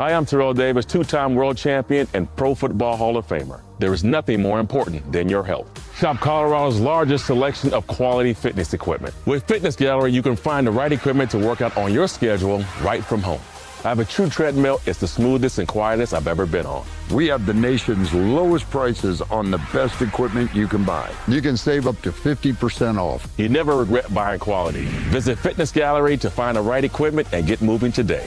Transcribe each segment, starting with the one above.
Hi, I'm Terrell Davis, two-time world champion and Pro Football Hall of Famer. There is nothing more important than your health. Shop Colorado's largest selection of quality fitness equipment. With Fitness Gallery, you can find the right equipment to work out on your schedule right from home. I have a true treadmill. It's the smoothest and quietest I've ever been on. We have the nation's lowest prices on the best equipment you can buy. You can save up to 50% off. You never regret buying quality. Visit Fitness Gallery to find the right equipment and get moving today.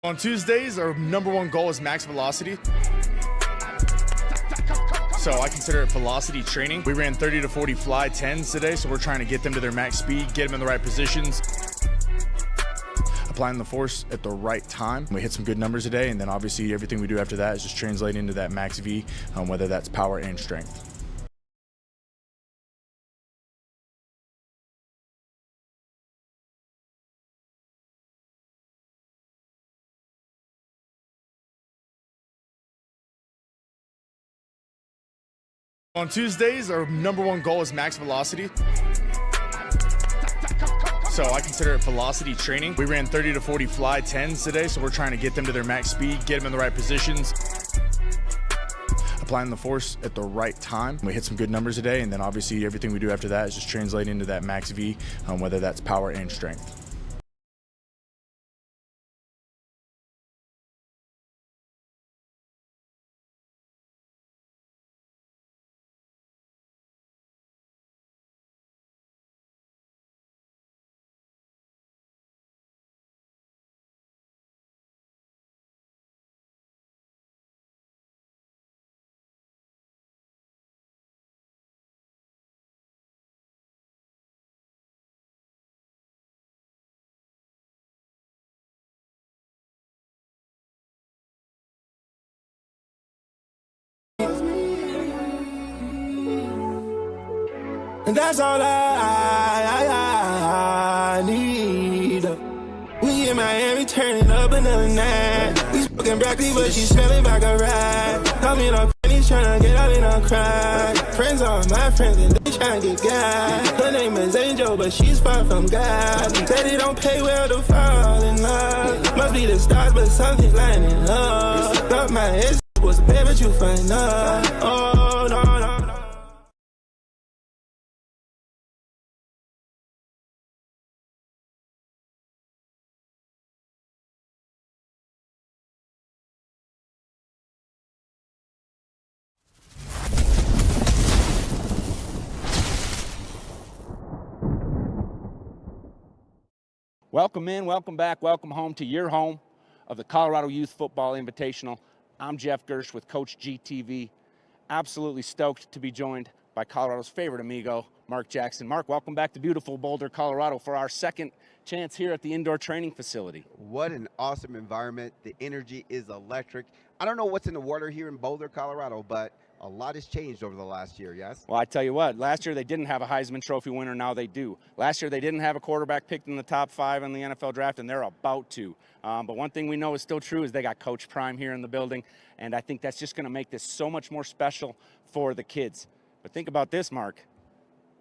On Tuesdays, our #1 goal is max velocity. So I consider it velocity training. We ran 30 to 40 fly 10s today, so we're trying to get them to their max speed, get them in the right positions, applying the force at the right time. We hit some good numbers today, and then obviously everything we do after that is just translate into that max V, whether that's power and strength. On Tuesdays, our #1 goal is max velocity. So I consider it velocity training. We ran 30 to 40 fly 10s today, so we're trying to get them to their max speed, get them in the right positions, applying the force at the right time. We hit some good numbers today, and then obviously everything we do after that is just translate into that max V, whether that's power and strength. And that's all I need. We in Miami turning up another night. We smoking broccoli, but she smelling like a ride. I'm in her panties trying to get out in her cry. Friends are my friends and they trying to get God. Her name is Angel, but she's far from God. Said it don't pay well to fall in love. Must be the stars, but something's lining up. Thought my ex was bad, but you find out. Oh, no, no, no. Welcome in, welcome back, welcome home to your home of the Colorado Youth Football Invitational. I'm Jeff Gersh with Coach GTV. Absolutely stoked to be joined by Colorado's favorite amigo, Mark Jackson. Mark, welcome back to beautiful Boulder, Colorado for our second chance here at the indoor training facility. What an awesome environment. The energy is electric. I don't know what's in the water here in Boulder, Colorado, but a lot has changed over the last year, yes? Well, I tell you what, last year they didn't have a Heisman Trophy winner, now they do. Last year they didn't have a quarterback picked in the top 5 in the NFL draft, and they're about to. But one thing we know is still true is they got Coach Prime here in the building, and I think that's just going to make this so much more special for the kids. But think about this, Mark.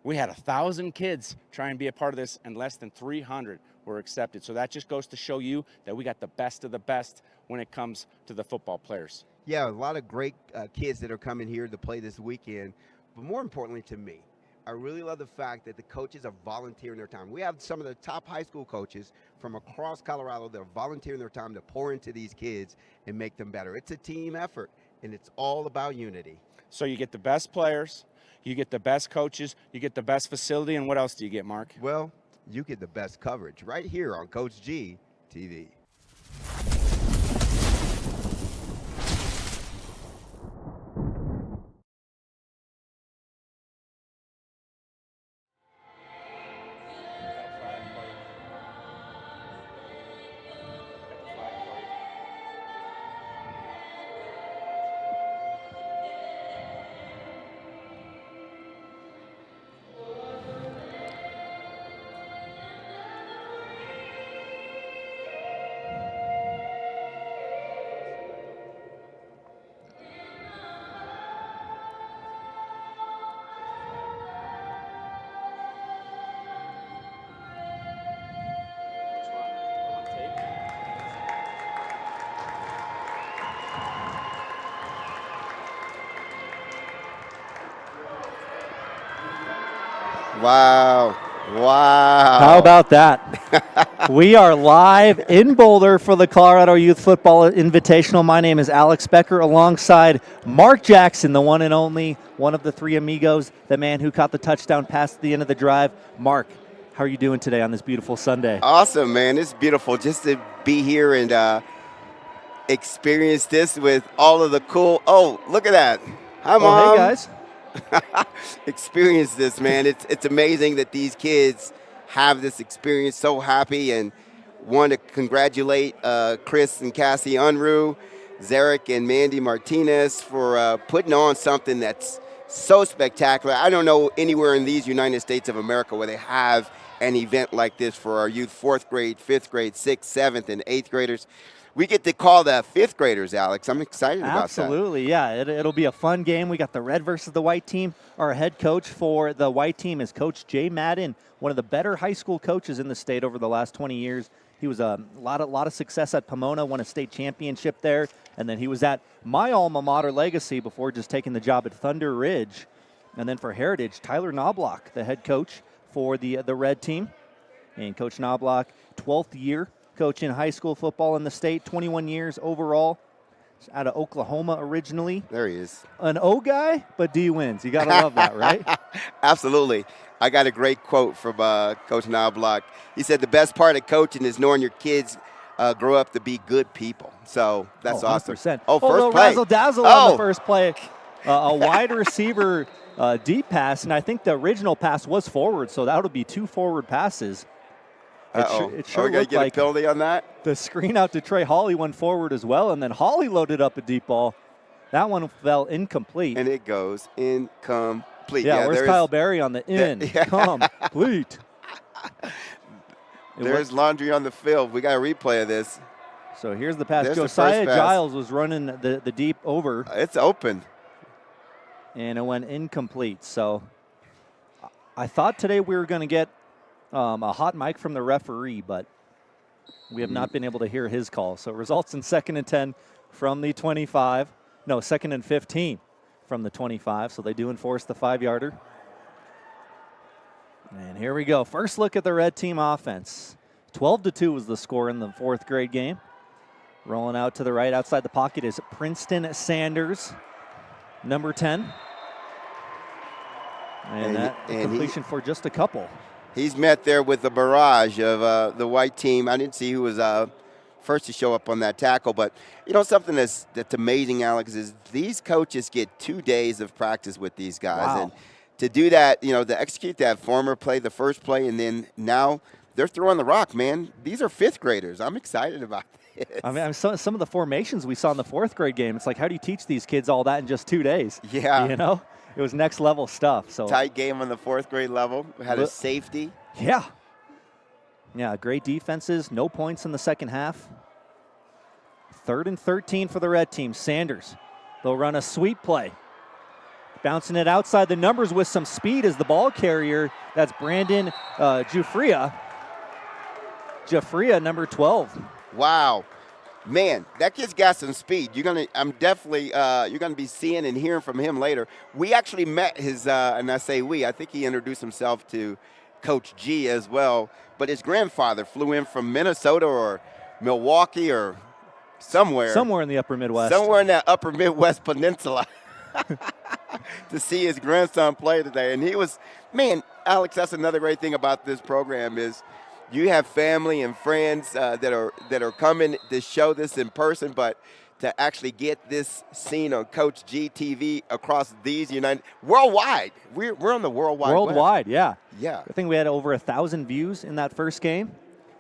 We had 1,000 kids try and be a part of this, and less than 300 were accepted. So that just goes to show you that we got the best of the best when it comes to the football players. Yeah, a lot of great kids that are coming here to play this weekend. But more importantly to me, I really love the fact that the coaches are volunteering their time. We have some of the top high school coaches from across Colorado that are volunteering their time to pour into these kids and make them better. It's a team effort, and it's all about unity. So you get the best players, you get the best coaches, you get the best facility, and what else do you get, Mark? Well, you get the best coverage right here on Coach G TV. Wow. Wow. How about that? We are live in Boulder for the Colorado Youth Football Invitational. My name is Alex Becker alongside Mark Jackson, the one and only, one of the three amigos, the man who caught the touchdown pass at the end of the drive. Mark, how are you doing today on this beautiful Sunday? Awesome, man. It's beautiful just to be here and experience this with all of the cool. Oh, look at that. Hi, Mom. Hey, guys. Experience this, man. It's amazing that these kids have this experience. So happy, and want to congratulate Chris and Cassie Unruh, Zarek and Mandy Martinez for putting on something that's so spectacular. I don't know anywhere in these United States of America where they have an event like this for our youth, 4th grade, 5th grade, 6th, 7th, and 8th graders. We get to call the 5th graders, Alex. I'm excited about that. Absolutely, yeah. It'll be a fun game. We got the red versus the white team. Our head coach for the white team is Coach Jay Madden, one of the better high school coaches in the state over the last 20 years. He was a lot of success at Pomona, won a state championship there, and then he was at my alma mater, Legacy, before just taking the job at Thunder Ridge. And then for Heritage, Tyler Knobloch, the head coach for the red team. And Coach Knobloch, 12th year coaching high school football in the state, 21 years overall. He's out of Oklahoma originally. There he is. An O guy, but D wins. You got to love that, right? Absolutely. I got a great quote from Coach Knobloch. He said, the best part of coaching is knowing your kids grow up to be good people. So that's awesome. 100%. Oh, first play. Razzle-dazzle on the first play. A wide receiver deep pass, and I think the original pass was forward, so that would be 2 forward passes. It sure we got to get like a penalty on that? The screen out to Trey Hawley went forward as well, and then Hawley loaded up a deep ball. That one fell incomplete. And it goes incomplete. Yeah, where's Kyle Berry on the incomplete? There's laundry on the field. We got a replay of this. So here's the pass. There's Josiah Giles was running the deep over. It's open. And it went incomplete. So I thought today we were going to get a hot mic from the referee, but we have not been able to hear his call. So it results in 2nd and 10 from the 25. No, 2nd and 15 from the 25. So they do enforce the 5-yarder. And here we go. First look at the red team offense. 12-2 was the score in the 4th grade game. Rolling out to the right outside the pocket is Princeton Sanders, number 10. And that completion for just a couple. He's met there with the barrage of the white team. I didn't see who was first to show up on that tackle, but you know something that's amazing, Alex, is these coaches get 2 days of practice with these guys. Wow. And to do that, you know, to execute that former play, the first play, and then now they're throwing the rock, man. These are 5th graders. I'm excited about this. I mean, some of the formations we saw in the 4th grade game, it's like, how do you teach these kids all that in just 2 days? Yeah. You know? It was next level stuff. So tight game on the 4th grade level. We had a safety. Yeah. Yeah, great defenses. No points in the second half. 3rd and 13 for the red team. Sanders. They'll run a sweep play. Bouncing it outside the numbers with some speed as the ball carrier. That's Brandon Jafria. Jafria, number 12. Wow. Man, that kid's got some speed. You're gonna be seeing and hearing from him later. We actually met his, and I say we, I think he introduced himself to Coach G as well. But his grandfather flew in from Minnesota or Milwaukee or somewhere in the upper Midwest. Somewhere in that upper Midwest peninsula to see his grandson play today. And he was, man, Alex, that's another great thing about this program is you have family and friends that are coming to show this in person, but to actually get this seen on Coach G TV across these worldwide. We're on the worldwide. Yeah. Yeah. I think we had over 1,000 views in that first game.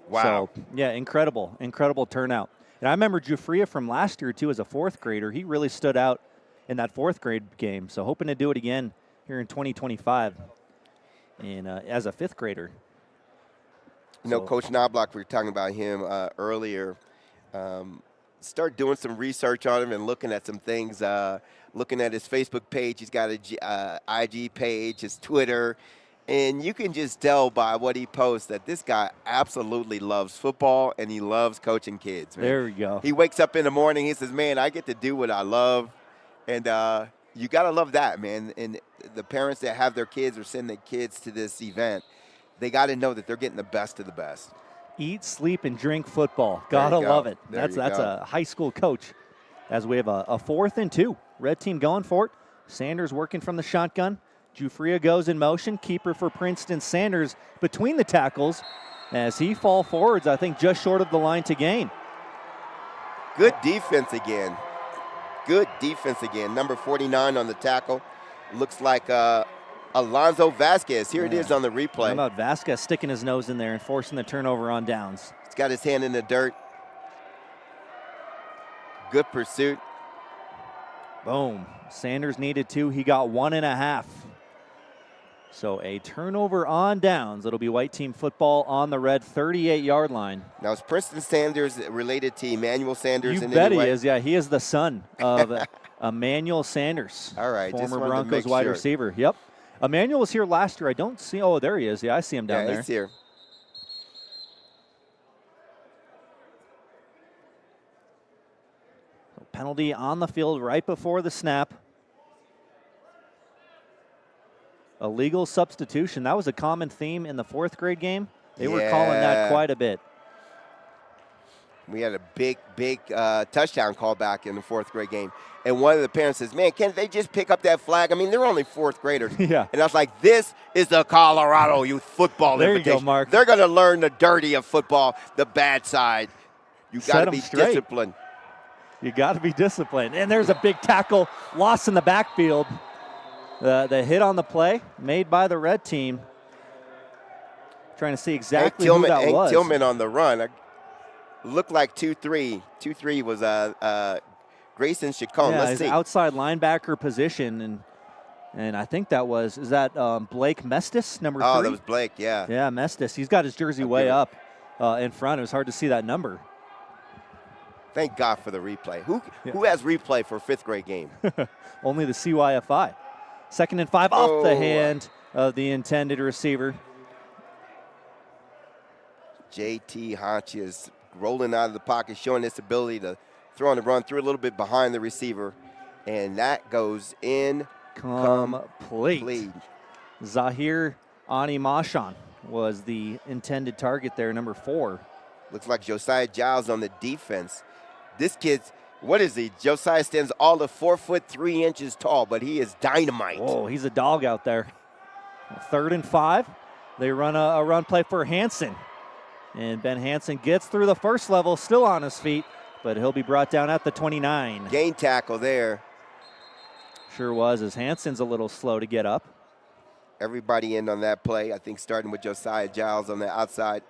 Wow. So, yeah, incredible turnout. And I remember Jafria from last year too as a 4th grader. He really stood out in that 4th grade game. So hoping to do it again here in 2025 and as a 5th grader. You know, Coach Knobloch, we were talking about him earlier. Start doing some research on him and looking at some things, looking at his Facebook page. He's got a IG page, his Twitter. And you can just tell by what he posts that this guy absolutely loves football and he loves coaching kids. Man. There we go. He wakes up in the morning, he says, man, I get to do what I love. And You got to love that, man. And the parents that have their kids or send their kids to this event, they got to know that they're getting the best of the best. Eat, sleep, and drink football. Gotta love it. That's a high school coach. As we have a 4th and 2. Red team going for it. Sanders working from the shotgun. Jafria goes in motion. Keeper for Princeton. Sanders between the tackles as he fall forwards, I think just short of the line to gain. Good defense again. Good defense again. Number 49 on the tackle. Looks like Alonzo Vasquez. Here it is on the replay. How about Vasquez sticking his nose in there and forcing the turnover on downs? He's got his hand in the dirt. Good pursuit. Boom. Sanders needed 2. He got 1.5. So a turnover on downs. It'll be white team football on the red 38-yard line. Now, is Princeton Sanders related to Emmanuel Sanders? You bet he is. Yeah, he is the son of Emmanuel Sanders. All right. Former Broncos wide receiver. Yep. Emmanuel was here last year. I don't see. Oh, there he is. Yeah, I see him down there. He's here. So penalty on the field right before the snap. Illegal substitution. That was a common theme in the 4th grade game. They were calling that quite a bit. We had a big touchdown call back in the 4th grade game. And one of the parents says, man, can't they just pick up that flag? I mean, they're only 4th graders. Yeah. And I was like, this is the Colorado Youth Football There Invitation. you go, Mark. They're going to learn the dirty of football, the bad side. You got to be disciplined. You got to be disciplined. And there's a big tackle lost in the backfield. The hit on the play made by the red team. Trying to see exactly who that was. Hank Tillman on the run. Looked like 2-3. 2-3 was Grayson Chacon. Yeah, Let's his see. outside linebacker position. And I think that was, is that Blake Mestis, number 3? Oh, that was Blake, yeah. Yeah, Mestis. He's got his jersey way up in front. It was hard to see that number. Thank God for the replay. Who has replay for a 5th grade game? Only the CYFI. 2nd and 5 off the hand of the intended receiver. JT Hodge is rolling out of the pocket, showing his ability to throw on the run, threw a little bit behind the receiver, and that goes in complete. Zahir Animashan was the intended target there, number 4. Looks like Josiah Giles on the defense. This kid's, what is he? Josiah stands all of 4 foot 3 inches tall, but he is dynamite. Oh, he's a dog out there. 3rd and 5. They run a run play for Hansen. And Ben Hansen gets through the first level, still on his feet, but he'll be brought down at the 29. Gain tackle there. Sure was, as Hansen's a little slow to get up. Everybody in on that play, I think starting with Josiah Giles on the outside.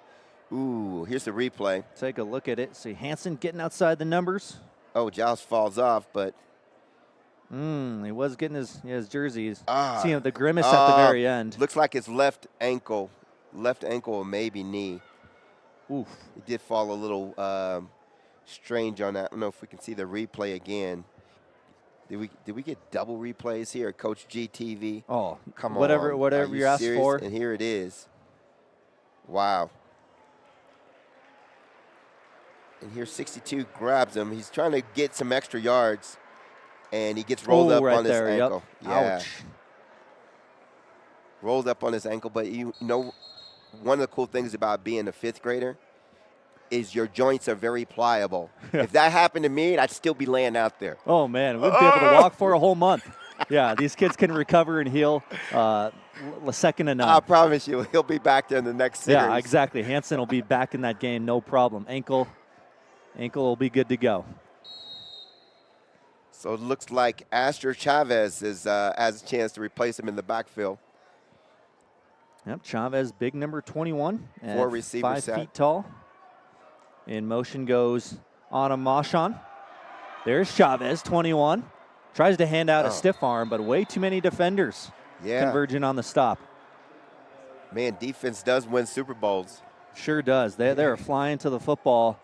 Ooh, here's the replay. Take a look at it. See Hansen getting outside the numbers. Oh, Giles falls off, but. He was getting his jerseys. See the grimace at the very end. Looks like his left ankle or maybe knee. Oof. He did fall a little strange on that. I don't know if we can see the replay again. Did we get double replays here at Coach GTV? Oh, come on. Whatever you asked for. And here it is. Wow. And here 62 grabs him. He's trying to get some extra yards, and he gets rolled up right on his there, ankle. Yep. Yeah. Ouch. Rolled up on his ankle, but you know, one of the cool things about being a 5th grader is your joints are very pliable. If that happened to me, I'd still be laying out there. Oh, man, we'd be able to walk for a whole month. Yeah, these kids can recover and heal second to none. I promise you, he'll be back there in the next series. Yeah, exactly. Hansen will be back in that game, no problem. Ankle will be good to go. So it looks like Astor Chavez has a chance to replace him in the backfield. Yep, Chavez, big number 21. 4 receiver 5 set. feet tall. In motion goes Animashan. There's Chavez, 21. Tries to hand out a stiff arm, but way too many defenders converging on the stop. Man, defense does win Super Bowls. Sure does. They're flying to the football.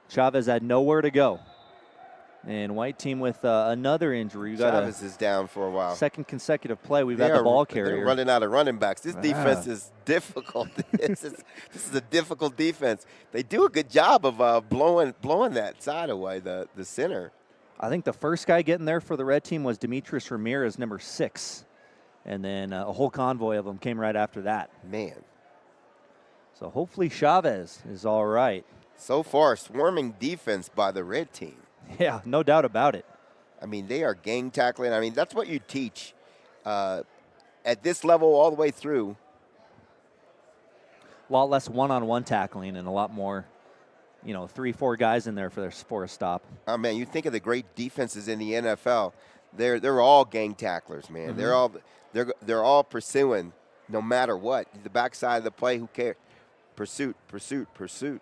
Chavez had nowhere to go. And white team with another injury. Chavez is down for a while. Second consecutive play. We've got the ball carrier. They're running out of running backs. This defense is difficult. This is a difficult defense. They do a good job of blowing that side away, the center. I think the first guy getting there for the red team was Demetrius Ramirez, number 6. And then a whole convoy of them came right after that. Man. So hopefully Chavez is all right. So far, swarming defense by the red team. Yeah, no doubt about it. I mean, they are gang tackling. I mean, that's what you teach at this level all the way through. A lot less one-on-one tackling and a lot more, 3-4 guys in there for a stop. Oh, man, you think of the great defenses in the NFL. They're all gang tacklers, man. Mm-hmm. They're all pursuing no matter what. The backside of the play, who cares? Pursuit, pursuit, pursuit.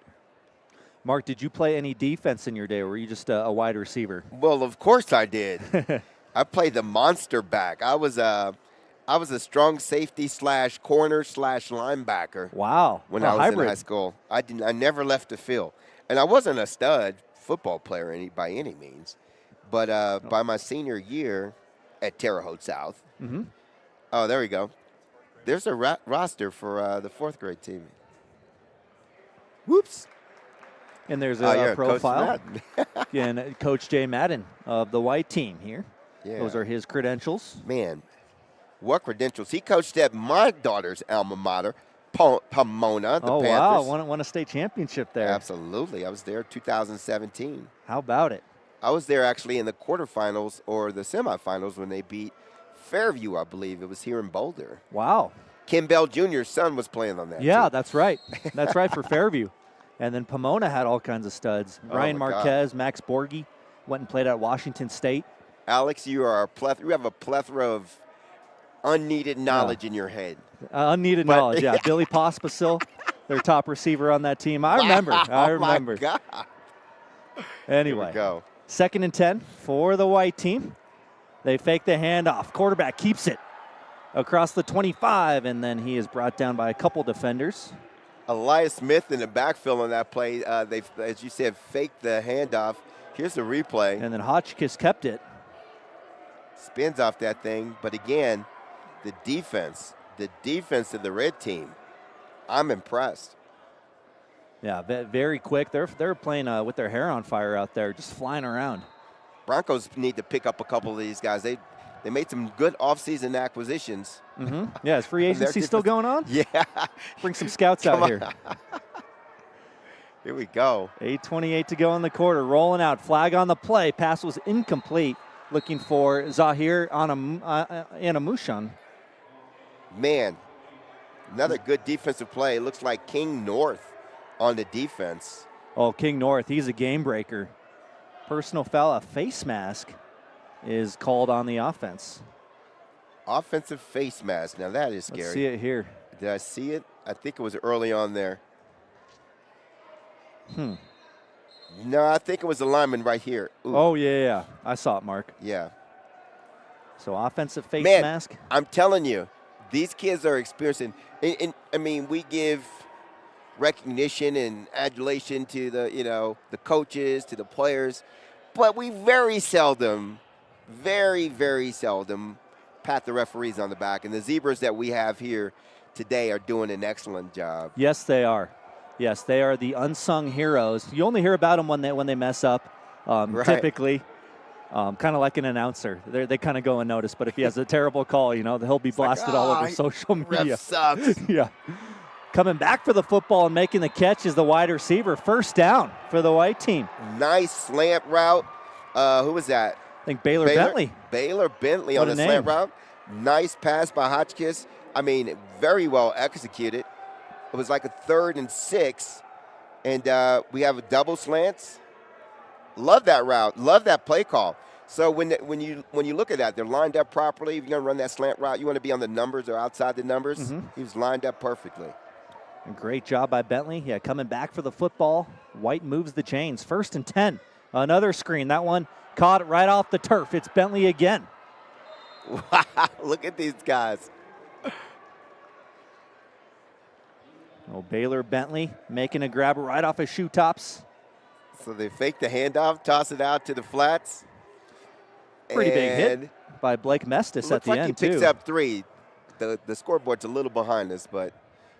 Mark, did you play any defense in your day, or were you just a wide receiver? Well, of course I did. I played the monster back. I was a strong safety / corner / linebacker. Wow. When I was in high school. I never left the field. And I wasn't a stud football player by any means. But by my senior year at Terre Haute South. Mm-hmm. Oh, there we go. There's a roster for the 4th grade team. Whoops. And there's a profile. Coach Again, Coach Jay Madden of the white team here. Yeah. Those are his credentials. Man, what credentials. He coached at my daughter's alma mater, Pomona, the Panthers. Panthers. Wow, won a state championship there. Absolutely. I was there 2017. How about it? I was there actually in the quarterfinals or the semifinals when they beat Fairview, I believe. It was here in Boulder. Wow. Kim Bell Jr.'s son was playing on that Yeah, team. that's right. That's right for Fairview. And then Pomona had all kinds of studs. Ryan Marquez, Max Borghi went and played at Washington State. Alex, you have a plethora of unneeded knowledge in your head. Unneeded knowledge, yeah. Billy Pospisil, their top receiver on that team. I remember. I remember. My God. Anyway, Here we go. 2nd and 10 for the white team. They fake the handoff. Quarterback keeps it across the 25, and then he is brought down by a couple defenders. Elias Smith in the backfield on that play. They, as you said, faked the handoff. Here's the replay. And then Hotchkiss kept it. Spins off that thing. But again, the defense of the red team, I'm impressed. Yeah, very quick. They're playing with their hair on fire out there, just flying around. Broncos need to pick up a couple of these guys. They made some good offseason acquisitions. Mm-hmm. Yeah, is free agency still going on? Yeah. Bring some scouts out here. Here we go. 8:28 to go in the quarter. Rolling out. Flag on the play. Pass was incomplete. Looking for Zahir Anamushan. Man, another good defensive play. It looks like King North on the defense. Oh, King North, he's a game breaker. Personal foul, a face mask is called on the offense. Offensive face mask. Now that is scary. Let's see it here. Did I see it? I think it was early on there. No, I think it was the lineman right here. Ooh. Oh, yeah. I saw it, Mark. Yeah. So offensive face mask. I'm telling you, these kids are experiencing. I mean, we give recognition and adulation to the coaches, to the players, but we very seldom, very seldom pat the referees on the back. And the Zebras that we have here today are doing an excellent job. Yes, they are. Yes, they are the unsung heroes. You only hear about them when they mess up, Right. typically. Kind of like an announcer. They kind of go unnoticed, but if he has a terrible call, he'll be blasted all over social media. Ref sucks. Yeah. Coming back for the football and making the catch is the wide receiver. First down for the white team. Nice slant route. Who was that? I think Baylor Bentley. Baylor Bentley What on a the name. slant route. Nice pass by Hotchkiss. I mean, very well executed. It was like a 3rd and 6, and we have a double slants. Love that route. Love that play call. So when you look at that, they're lined up properly. If you're going to run that slant route, you want to be on the numbers or outside the numbers. Mm-hmm. He was lined up perfectly. Great job by Bentley. Yeah, coming back for the football. White moves the chains. 1st and 10. Another screen. That one caught right off the turf. It's Bentley again. Wow, look at these guys. Oh, Baylor Bentley making a grab right off his shoe tops. So they fake the handoff, toss it out to the flats. Pretty big hit by Blake Mestis at the end, too. He picks up 3. The scoreboard's a little behind us, but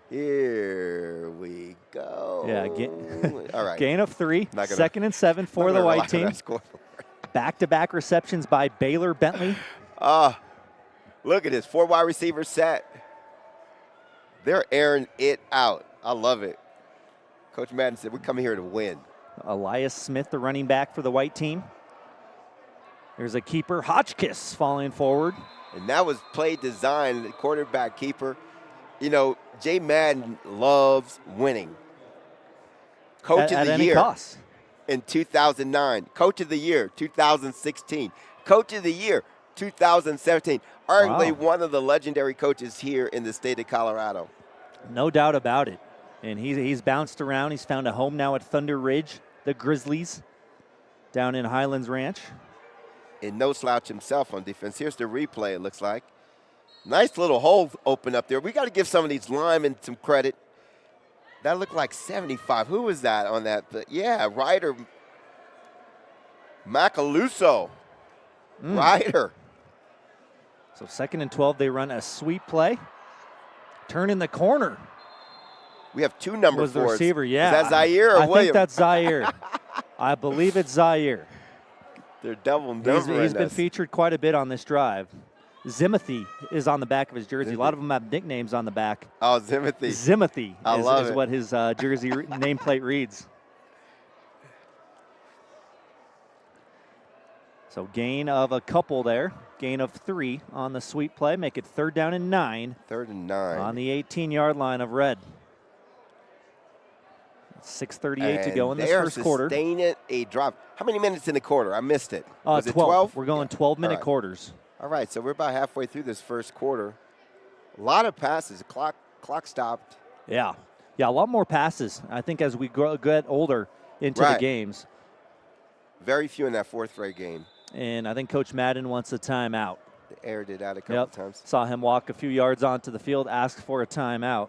here we go. Yeah, all right. Gain of 3. Not gonna- 2nd and 7 for not the gonna rely white on team. that scoreboard. Back-to-back receptions by Baylor Bentley. Look at this, 4 wide receiver set. They're airing it out. I love it. Coach Madden said, we're coming here to win. Elias Smith, the running back for the white team. There's a keeper, Hotchkiss, falling forward. And that was play design, the quarterback keeper. You know, Jay Madden loves winning. Coach of the year cost. In 2009. Coach of the year, 2016. Coach of the year, 2017. Arguably one of the legendary coaches here in the state of Colorado. No doubt about it. And he's bounced around. He's found a home now at Thunder Ridge, the Grizzlies, down in Highlands Ranch. And no slouch himself on defense. Here's the replay, it looks like. Nice little hole open up there. We got to give some of these linemen some credit. That looked like 75. Who was that on that? Yeah, Ryder Macaluso. Ryder. So 2nd and 12, they run a sweep play. Turn in the corner. We have 2 number 4s. Was the receiver, yeah. Is that Zahir or William? I think that's Zahir. I believe it's Zahir. They're double numbering He's been featured quite a bit on this drive. Zimothy is on the back of his jersey. A lot of them have nicknames on the back. Oh, Zimothy. Zimothy is it. what his jersey nameplate reads. So gain of a couple there. Gain of 3 on the sweep play. Make it 3rd down and 9. 3rd and 9. On the 18-yard line of red. 6:38 to go in this first quarter. Sustaining a drop. How many minutes in the quarter? I missed it. Was 12. it 12? We're going 12-minute quarters. All right, so we're about halfway through this first quarter. A lot of passes. The clock stopped. Yeah, a lot more passes. I think as we get older into the games. Very few in that 4th grade game. And I think Coach Madden wants a timeout. They aired it out a couple times. Saw him walk a few yards onto the field, ask for a timeout.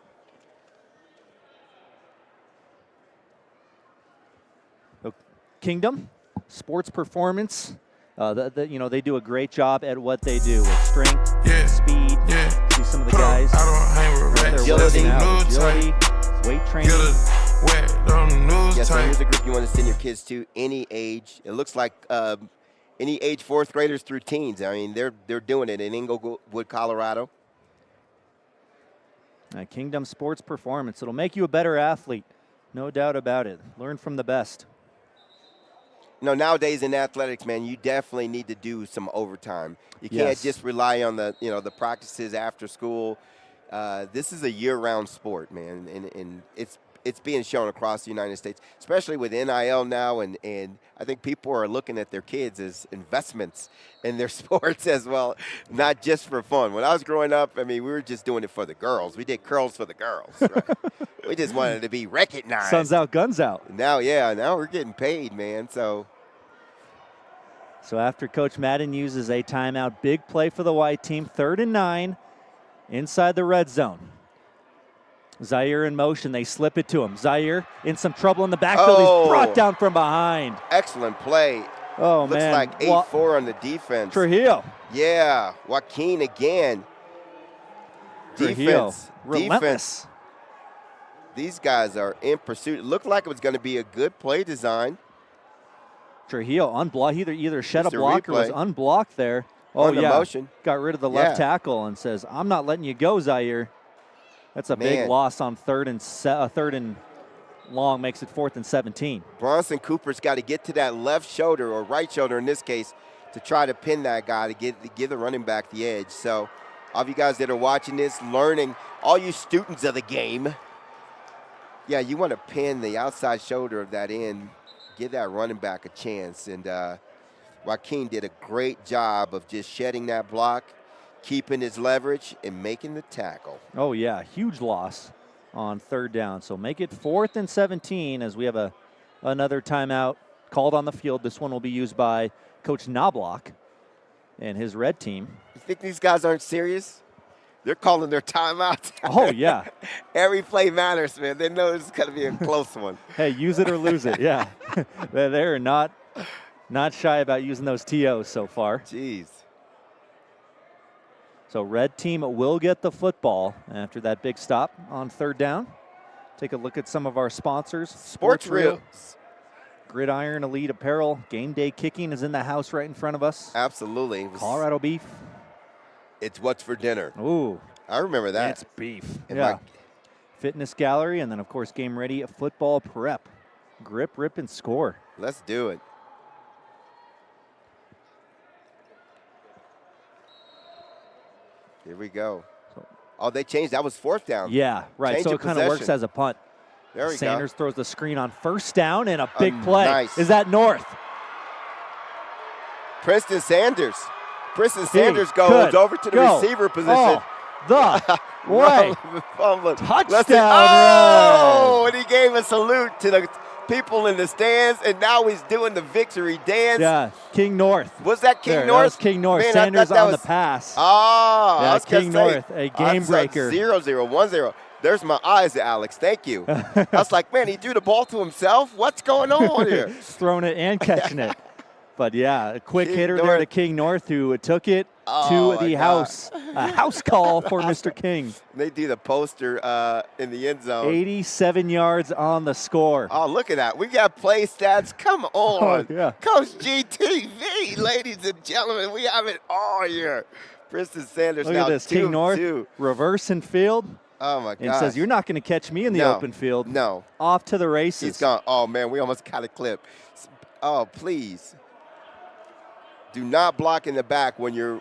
Kingdom, sports performance. They do a great job at what they do with strength, speed. See some of the guys. Agility, weight training. Yes, so here's a group you want to send your kids to, any age. It looks like any age 4th graders through teens. I mean, they're doing it in Englewood, Colorado. Kingdom Sports Performance. It'll make you a better athlete, no doubt about it. Learn from the best. You know, nowadays in athletics, man, you definitely need to do some overtime. You can't just rely on the practices after school. This is a year-round sport, man, and it's being shown across the United States, especially with NIL now, and I think people are looking at their kids as investments in their sports as well, not just for fun. When I was growing up, I mean, we were just doing it for the girls. We did curls for the girls, right? We just wanted to be recognized. Sun's out, guns out. Now we're getting paid, man, So after Coach Madden uses a timeout, big play for the white team, 3rd and 9 inside the red zone. Zahir in motion. They slip it to him. Zahir in some trouble in the backfield. He's brought down from behind. Excellent play. Oh, Looks man. like 8-4 on the defense. Trujillo. Yeah. Joaquin again. Trujillo. Relentless. These guys are in pursuit. It looked like it was going to be a good play design. Trujillo unblocked. Either shed a block or was unblocked there. Oh, yeah. Motion. Got rid of the left tackle and says, I'm not letting you go, Zahir. That's a big loss on 3rd and long, makes it 4th and 17. Bronson Cooper's got to get to that left shoulder, or right shoulder in this case, to try to pin that guy, to give the running back the edge. So all of you guys that are watching this, learning, all you students of the game, you want to pin the outside shoulder of that end, give that running back a chance. And Joaquin did a great job of just shedding that block, keeping his leverage, and making the tackle. Oh, yeah, huge loss on 3rd down. So make it 4th and 17 as we have another timeout called on the field. This one will be used by Coach Knobloch and his red team. You think these guys aren't serious? They're calling their timeouts. Oh, yeah. Every play matters, man. They know it's going to be a close one. Hey, use it or lose it, yeah. They're not shy about using those TOs so far. Jeez. So red team will get the football after that big stop on 3rd down. Take a look at some of our sponsors. Sports Reels. Gridiron Elite Apparel. Game Day Kicking is in the house right in front of us. Absolutely. Colorado beef. It's what's for dinner. Ooh. I remember that. It's beef. And yeah. Fitness Gallery, and then, of course, Game Ready Football Prep. Grip, rip, and score. Let's do it. Here we go. Oh, they changed. That was 4th down. Yeah, right. Change so of it kind of works as a punt. There we go. Sanders throws the screen on 1st down and a big play. Nice. Is that North? Preston Sanders. Preston Sanders goes over to the receiver position. The way. Touchdown. Oh, and he gave a salute to the people in the stands, and now he's doing the victory dance. Yeah, King North. Was that King North? That was King North. Man, Sanders on the pass. Oh, yeah, King North, a game breaker. 0-0, 1-0. There's my eyes, Alex. Thank you. I was like, man, he threw the ball to himself. What's going on here? Throwing it and catching it. But, yeah, a quick hitter there to King North, who took it to the house. A house call for Mr. King. They do the poster in the end zone. 87 yards on the score. Oh, look at that. We got play stats. Come on. Oh, yeah. Coach GTV, ladies and gentlemen. We have it all here. Preston Sanders look now at this. 2 King North, 2. reversing field. Oh, my God. And says, you're not going to catch me in the open field. No. Off to the races. He's gone. Oh, man, we almost got a clip. Oh, please. Do not block in the back when your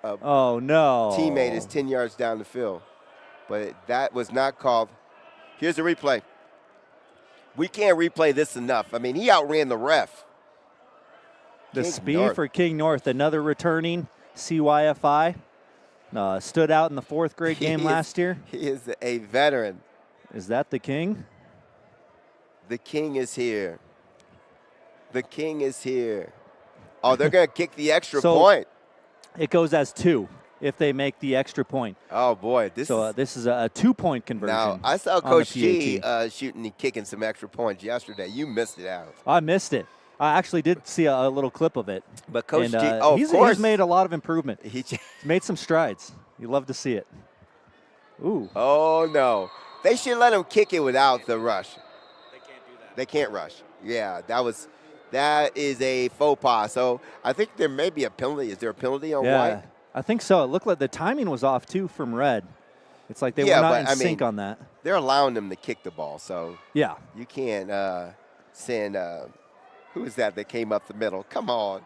oh no teammate is 10 yards down the field. But that was not called. Here's the replay. We can't replay this enough. I mean, he outran the ref. The speed for King North, another returning CYFI. Stood out in the 4th grade game last year. He is a veteran. Is that the King? The King is here. The King is here. Oh, they're going to kick the extra point. It goes as 2 if they make the extra point. Oh, boy. This is a 2-point conversion. Now, I saw Coach G shooting and kicking some extra points yesterday. You missed it out. I missed it. I actually did see a little clip of it. But Coach G, he's made a lot of improvement. He's made some strides. You love to see it. Ooh. Oh, no. They should let him kick it without the rush. They can't do that. They can't rush. Yeah, that is a faux pas. So I think there may be a penalty. Is there a penalty on white? I think so. It looked like the timing was off, too, from red. It's like they were not in sync on that. They're allowing them to kick the ball. So yeah, you can't send who is that came up the middle? Come on.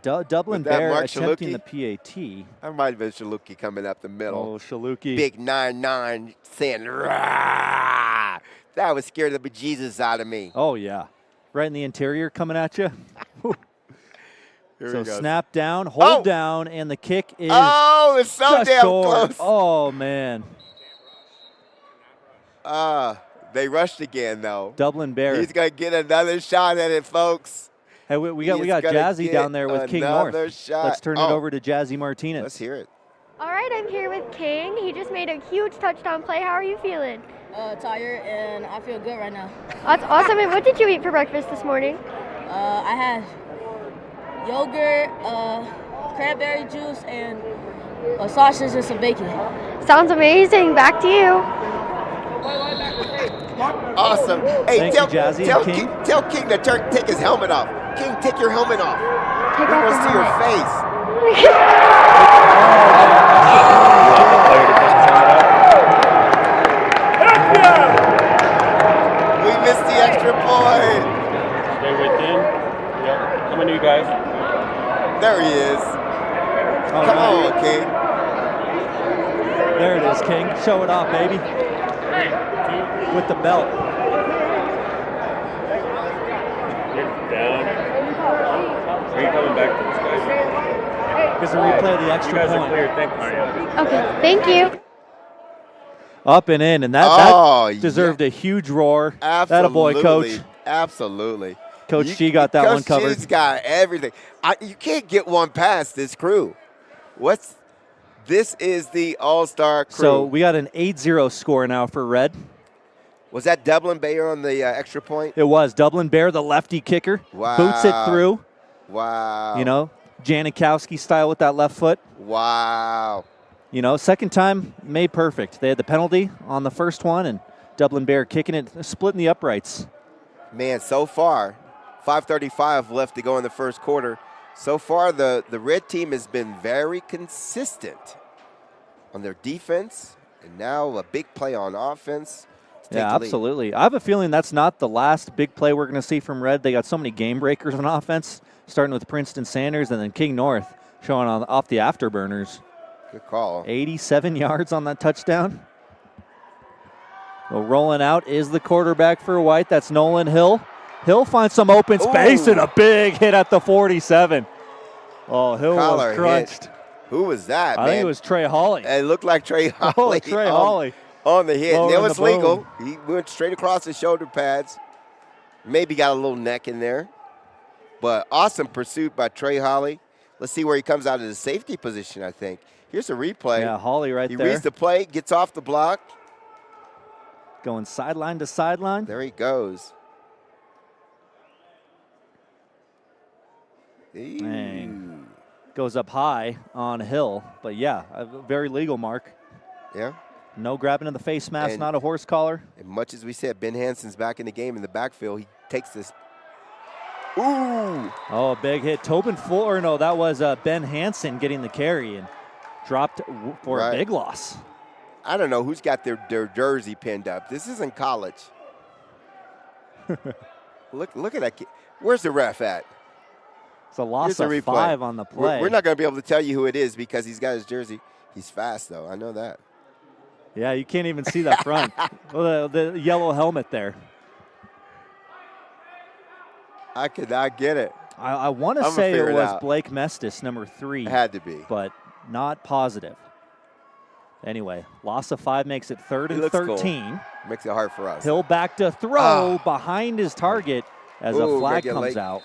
Dublin Bear attempting the PAT. I might have been Shaluki coming up the middle. Oh, Shaluki. Big 9-9 saying, rah! That was scared the bejesus out of me. Oh, yeah. Right in the interior coming at you. So snap down, hold down, and the kick is it's so damn close. Oh, man. They rushed again, though. Dublin Bear. He's going to get another shot at it, folks. Hey, we got Jazzy down there with King North. Shot. Let's turn it over to Jazzy Martinez. Let's hear it. All right, I'm here with King. He just made a huge touchdown play. How are you feeling? Tired, and I feel good right now. That's awesome. And what did you eat for breakfast this morning? I had yogurt, cranberry juice, and sausage and some bacon. Sounds amazing. Back to you. Awesome. Hey, Thank you, Jazzy. tell King to take his helmet off. King, take your helmet off. We want to see your face. We missed the extra point. Stay within. Yep. How many of you guys? There he is. Come on, King. There it is, King. Show it off, baby. 3, 2. With the belt. Down. Are you coming back to this, guys? Because we replay the extra point. You guys point. are clear. Okay, thank you. Up and in, and that deserved a huge roar. That a boy, Coach. Absolutely. Coach G got that one covered. Coach G's got everything. You can't get one past this crew. This is the all-star crew. So we got an 8-0 score now for Red. Was that Dublin Bear on the extra point? It was. Dublin Bear, the lefty kicker. Wow. Boots it through. Wow. You know, Janikowski style with that left foot. Wow. You know, second time made perfect. They had the penalty on the first one, and Dublin Bear kicking it, splitting the uprights. Man, so far, 5:35 left to go in the first quarter. So far, the red team has been very consistent on their defense, and now a big play on offense. Yeah, absolutely. I have a feeling that's not the last big play we're going to see from Red. They got so many game breakers on offense, starting with Princeton Sanders and then King North showing off the afterburners. Good call. 87 yards on that touchdown. Well, rolling out is the quarterback for White. That's Nolan Hill. Hill finds some open space and a big hit at the 47. Oh, Hill was crunched. Hit. Who was that, I man? think it was Trey Hawley. It looked like Trey Hawley. Oh, Trey Hawley. On the hit. It was legal. Boom. He went straight across the shoulder pads. Maybe got a little neck in there. But awesome pursuit by Trey Hawley. Let's see where he comes out of the safety position, I think. Here's a replay. Yeah, Hawley right there. He reads the play, gets off the block. Going sideline to sideline. There he goes. Dang. Goes up high on Hill. But, yeah, a very legal mark. Yeah. No grabbing of the face mask, not a horse collar. And much as we said, Ben Hansen's back in the game in the backfield. He takes this. Ooh. Oh, a big hit. Tobin Fuller. No, that was Ben Hansen getting the carry and dropped for a big loss. I don't know who's got their jersey pinned up. This isn't college. Look at that kid. Where's the ref at? It's a loss of 5 on the play. We're not going to be able to tell you who it is because he's got his jersey. He's fast, though. I know that. Yeah, you can't even see that front. the yellow helmet there. I could not get it. I want to say it was Blake Mestis, number 3. It had to be. But not positive. Anyway, loss of 5 makes it 3rd and 13. Cool. Makes it hard for us. Hill back to throw behind his target as a flag comes out.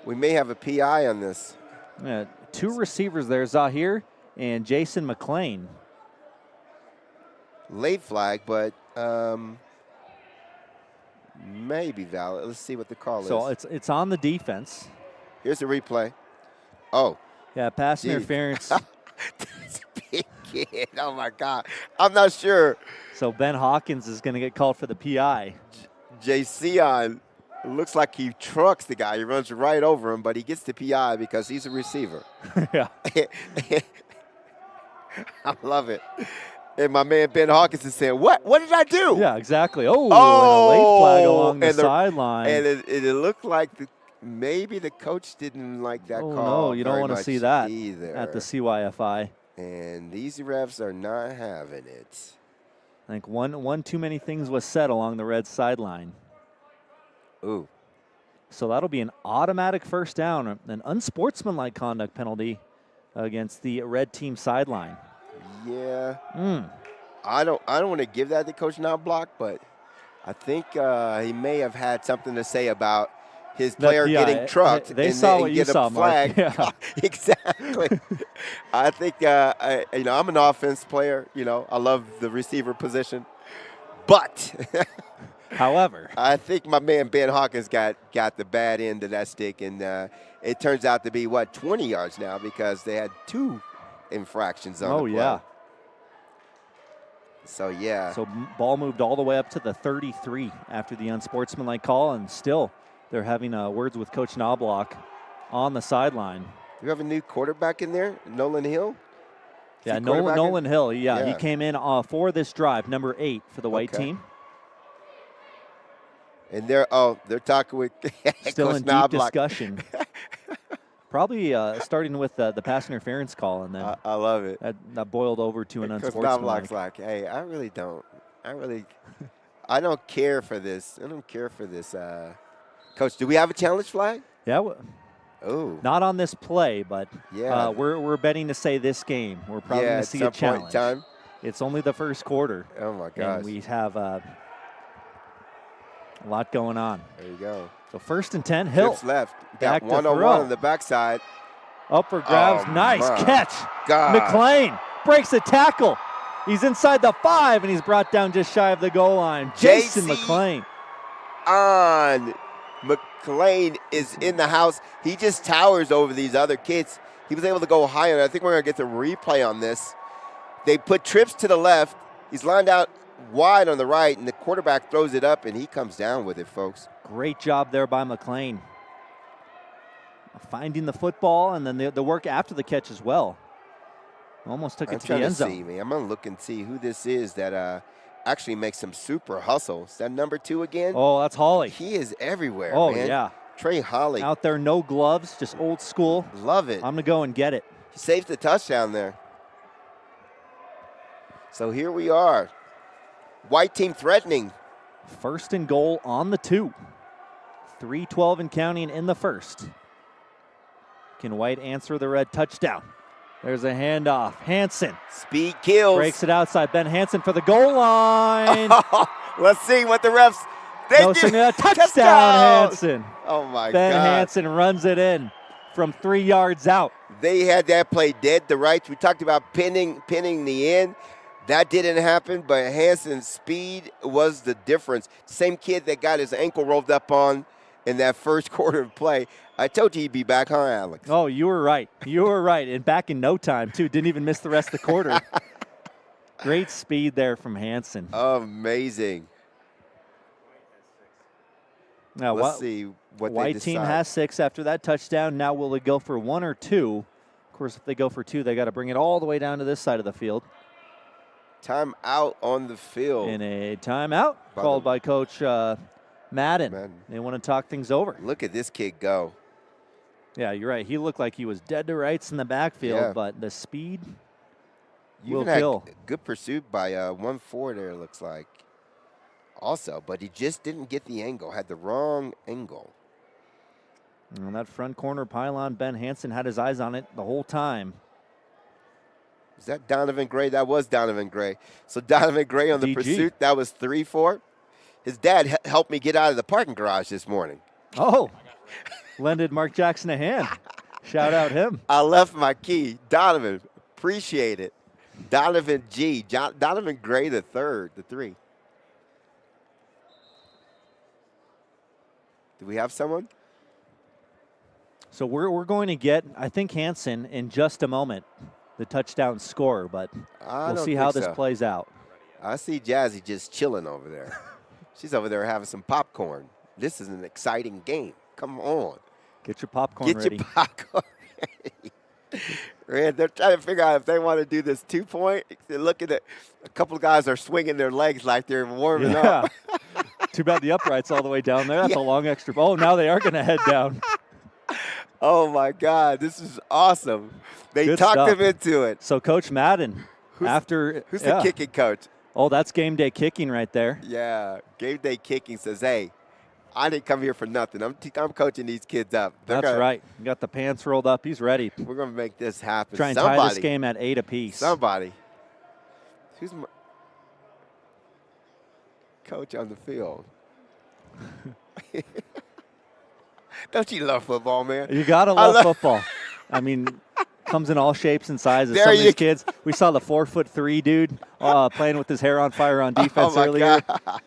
We may have a PI on this. Yeah, 2 receivers there, Zahir and Jason McClain. Late flag, but maybe valid. Let's see what the call is. So it's on the defense. Here's a replay. Oh. Yeah, pass interference. That's a big kid. Oh, my God. I'm not sure. So Ben Hawkins is going to get called for the PI. J.C.on looks like he trucks the guy. He runs right over him, but he gets the PI because he's a receiver. Yeah. I love it. And my man Ben Hawkins is saying, what did I do? Yeah, exactly. Oh, and a late flag along the sideline. And it looked like maybe the coach didn't like that call. No, you don't want to see that either at the CYFI. And these refs are not having it. I think one too many things was said along the red sideline. Ooh. So that'll be an automatic first down, an unsportsmanlike conduct penalty against the red team sideline. Yeah. I don't want to give that to Coach Knobloch, but I think he may have had something to say about his player getting trucked. They saw what you saw, Mark. Yeah. Exactly. I think I'm an offense player. I love the receiver position, but however, I think my man Ben Hawkins got the bad end of that stick, and it turns out to be 20 yards now because they had 2 infractions on the play. Yeah. So, yeah. So ball moved all the way up to the 33 after the unsportsmanlike call, and still they're having words with Coach Knobloch on the sideline. You have a new quarterback in there, Nolan Hill? Yeah, Nolan Hill. Yeah, he came in for this drive, number 8 for the white team. And they're talking with still Coach in Knobloch. Deep discussion. Probably starting with the pass interference call, and then I love it. That boiled over to an unsportsmanlike. Knobloch's like, hey, I don't care for this. I don't care for this. Coach, do we have a challenge flag? Yeah. Oh. Not on this play, but yeah. We're betting to say this game. We're probably going to see a challenge. Point in time. It's only the first quarter. Oh, my gosh. And we have a lot going on. There you go. So 1st and 10, Hill. Trips left. Back Got 1-on-1 on the backside. Up for grabs. Nice catch. God. McClain breaks a tackle. He's inside the 5, and he's brought down just shy of the goal line. Jason McClain. McClain is in the house. He just towers over these other kids. He was able to go higher. I think we're going to get the replay on this. They put trips to the left. He's lined out wide on the right, and the quarterback throws it up, and he comes down with it, folks. Great job there by McLean. Finding the football and then the work after the catch as well. Almost took it to the end zone. I'm going to look and see who this is that actually makes some super hustle. Is that number 2 again? Oh, that's Holly. He is everywhere, Oh, man. yeah. Trey Holly. Out there, no gloves, just old school. Love it. I'm going to go and get it. He saves the touchdown there. So here we are. White team threatening. 1st and goal on the 2. 3:12 and counting in the first. Can White answer the red touchdown? There's a handoff. Hansen. Speed kills. Breaks it outside. Ben Hansen for the goal line. Let's see what the refs. Touchdown, Hansen. Oh, my God. Ben Hansen runs it in from 3 yards out. They had that play dead to rights. We talked about pinning the end. That didn't happen, but Hansen's speed was the difference. Same kid that got his ankle rolled up on in that first quarter of play. I told you he'd be back, huh, Alex? Oh, you were right. You were right. And back in no time, too. Didn't even miss the rest of the quarter. Great speed there from Hansen. Amazing. Now, let's see what White team has 6 after that touchdown. Now will they go for 1 or 2? Of course, if they go for 2, they got to bring it all the way down to this side of the field. Time out on the field. In a timeout called by Coach Madden. They want to talk things over. Look at this kid go. Yeah, you're right. He looked like he was dead to rights in the backfield, but the speed will kill. Good pursuit by 1-4 there, looks like. Also, but he just didn't get the angle, had the wrong angle. And that front corner pylon, Ben Hansen had his eyes on it the whole time. Is that Donovan Gray? That was Donovan Gray. So Donovan Gray on the pursuit, that was 3-4. His dad helped me get out of the parking garage this morning. Oh, lended Mark Jackson a hand. Shout out him. I left my key. Donovan, appreciate it. Donovan G. Donovan Gray the 3. Do we have someone? So we're going to get, I think, Hansen in just a moment, the touchdown scorer, but we'll see how this plays out. I see Jazzy just chilling over there. She's over there having some popcorn. This is an exciting game. Come on. Get your popcorn ready. Get your popcorn ready. Man, they're trying to figure out if they want to do this 2-point. They're looking at a couple of guys are swinging their legs like they're warming up. Too bad the upright's all the way down there. That's a long extra. Oh, now they are going to head down. Oh, my God. This is awesome. They talked him into it. So Coach Madden, who's the kicking coach? Oh, that's game day kicking right there. Yeah, game day kicking says, hey, I didn't come here for nothing. I'm coaching these kids up. That's right. You got the pants rolled up. He's ready. We're going to make this happen. Try and tie this game at 8 apiece. Somebody. Who's my coach on the field? Don't you love football, man? You got to love football. I mean, comes in all shapes and sizes. Some of these kids, we saw the 4'3" dude playing with his hair on fire on defense earlier. God.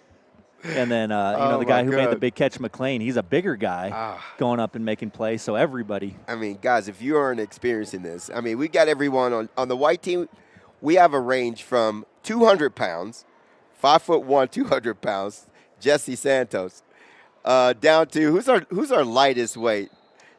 And then, the guy who made the big catch, McLean, he's a bigger guy going up and making plays. So everybody. I mean, guys, if you aren't experiencing this, I mean, we got everyone on the white team. We have a range from 200 pounds, 5'1", 200 pounds, Jesse Santos, down to who's our lightest weight?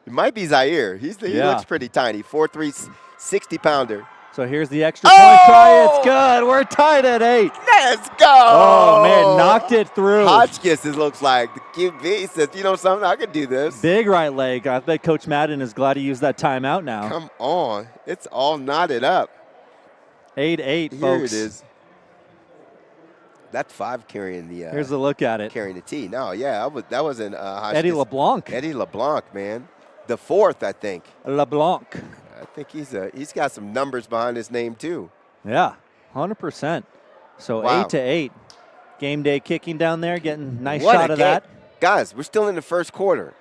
It might be Zahir. He looks pretty tiny, 4'3", 60-pounder. So here's the extra point try. It's good. We're tied at 8. Let's go. Oh, man, knocked it through. Hotchkiss, it looks like. The QB says, you know something, I can do this. Big right leg. I bet Coach Madden is glad he used that timeout now. Come on. It's all knotted up. 8-8, folks. Here it is. That's 5 carrying the. Here's a look at it. Carrying the T. No, yeah, that wasn't Hotchkiss. Eddie LeBlanc. Eddie LeBlanc, man. The 4th, I think. LeBlanc. I think he's got some numbers behind his name too. Yeah, 100%. So 8-8. Game day kicking down there, getting nice shot of that. Guys, we're still in the first quarter.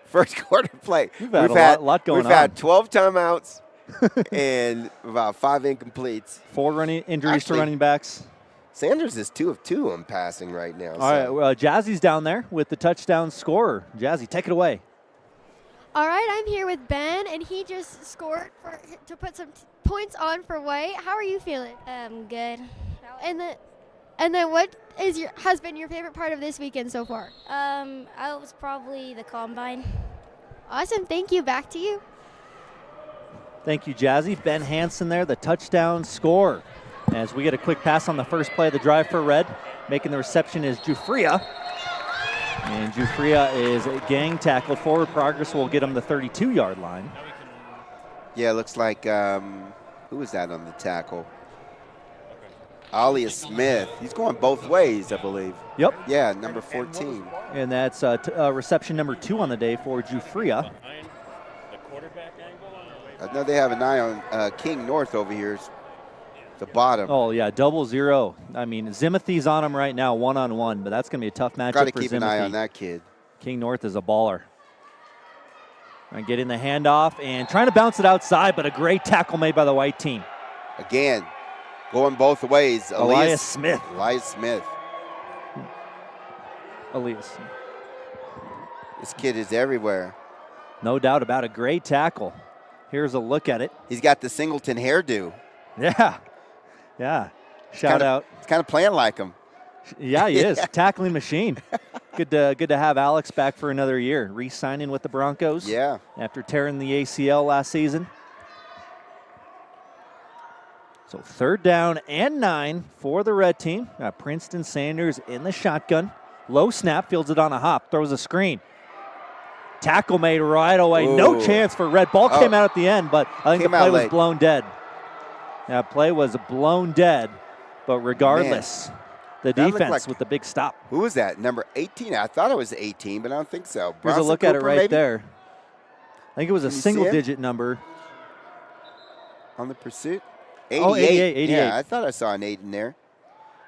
First quarter play. We've had a lot going on. We've had 12 timeouts and about 5 incompletes. 4 injuries to running backs. Sanders is 2 of 2 on passing right now. All right, well, Jazzy's down there with the touchdown scorer. Jazzy, take it away. All right, I'm here with Ben, and he just scored to put some points on for White. How are you feeling? Good. And And then what has been your favorite part of this weekend so far? I was probably the combine. Awesome. Thank you. Back to you. Thank you, Jazzy. Ben Hansen there, the touchdown scorer. As we get a quick pass on the first play of the drive for Red. Making the reception is Jafria. And Jafria is gang tackled. Forward progress will get him the 32-yard line. Yeah, it looks like, who was that on the tackle? Ollie Smith. He's going both ways, I believe. Yep. Yeah, number 14. And that's reception number 2 on the day for Jafria. I know they have an eye on King North over here. The bottom. Oh, yeah, 0-0. I mean, Zimothy's on him right now, one-on-one, but that's going to be a tough matchup for Zimothy. Got to keep an eye on that kid. King North is a baller. And getting the handoff and trying to bounce it outside, but a great tackle made by the white team. Again, going both ways. Elias Smith. Elias Smith. Elias. This kid is everywhere. No doubt about a great tackle. Here's a look at it. He's got the Singleton hairdo. Yeah. Yeah. Shout out. It's kind of playing like him. Yeah, he is. Tackling machine. Good to have Alex back for another year. Re-signing with the Broncos. Yeah. After tearing the ACL last season. So 3rd down and 9 for the red team. Got Princeton Sanders in the shotgun. Low snap, fields it on a hop, throws a screen. Tackle made right away. Ooh. No chance for red. Ball came out at the end, but I think the play was blown dead. That play was blown dead, but regardless, the defense with the big stop. Who was that? Number 18? I thought it was 18, but I don't think so. Here's a look at it right there. I think it was a single-digit number. On the pursuit? 88. Oh, 88. Yeah, I thought I saw an 8 in there.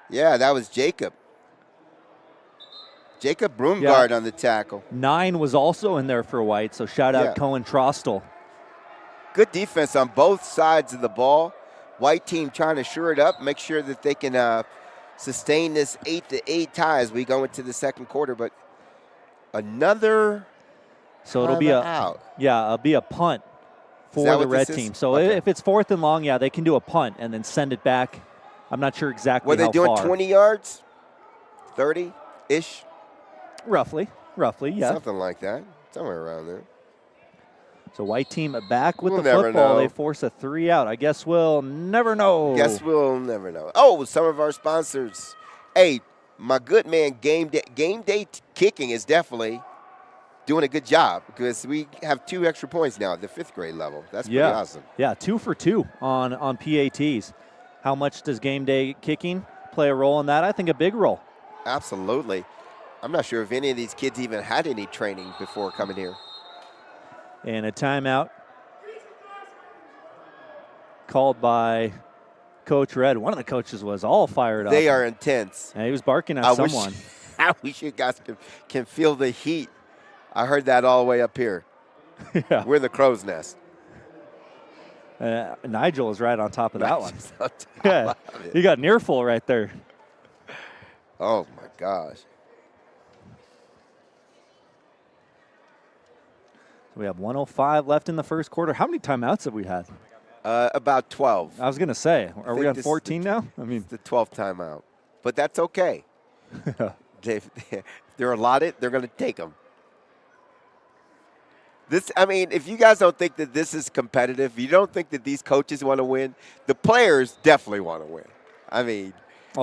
Yeah, that was Jacob. Jacob Broomgard on the tackle. 9 was also in there for White, so shout out Cohen Trostel. Good defense on both sides of the ball. White team trying to shore it up, make sure that they can sustain this 8-8 tie as we go into the second quarter. But another it'll be it'll be a punt for the red team. So if it's 4th and long, they can do a punt and then send it back. I'm not sure exactly how far. Were they doing 20 yards? 30-ish? Roughly, yeah. Something like that, somewhere around there. So white team back with the football. They force a 3 out. I guess we'll never know. Guess we'll never know. Oh, some of our sponsors. Hey, my good man, Game Day Kicking is definitely doing a good job because we have 2 extra points now at the 5th grade level. That's pretty awesome. Yeah, 2 for 2 on PATs. How much does Game Day Kicking play a role in that? I think a big role. Absolutely. I'm not sure if any of these kids even had any training before coming here. And a timeout called by Coach Red. One of the coaches was all fired up. They are intense. And he was barking at someone. I wish you guys can feel the heat. I heard that all the way up here. Yeah. We're in the crow's nest. Nigel is right on top of that one. Yeah, you got an earful right there. Oh, my gosh. We have 1:05 left in the first quarter. How many timeouts have we had? About 12. I was going to say, are we on 14 now? I mean, the 12th timeout. But that's okay. If they're allotted, they're going to take them. If you guys don't think that this is competitive, you don't think that these coaches want to win, the players definitely want to win.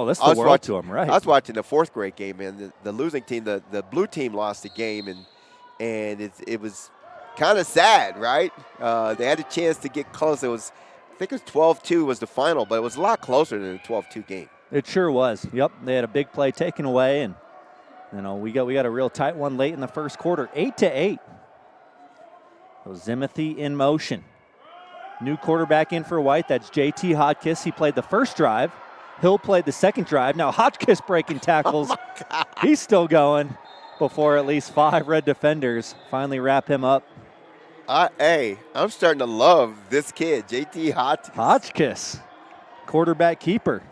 that's the world to them, right? I was watching the 4th grade game, and the losing team, the blue team lost the game, and it was kind of sad, right? They had a chance to get close. I think it was 12-2 was the final, but it was a lot closer than a 12-2 game. It sure was. Yep, they had a big play taken away, and we got a real tight one late in the first quarter, 8-8. So Zimothy in motion. New quarterback in for White. That's JT Hotkiss. He played the first drive. Hill played the second drive. Now Hotkiss breaking tackles. He's still going before at least 5 red defenders finally wrap him up. Hey, I'm starting to love this kid, JT Hotchkiss, quarterback keeper.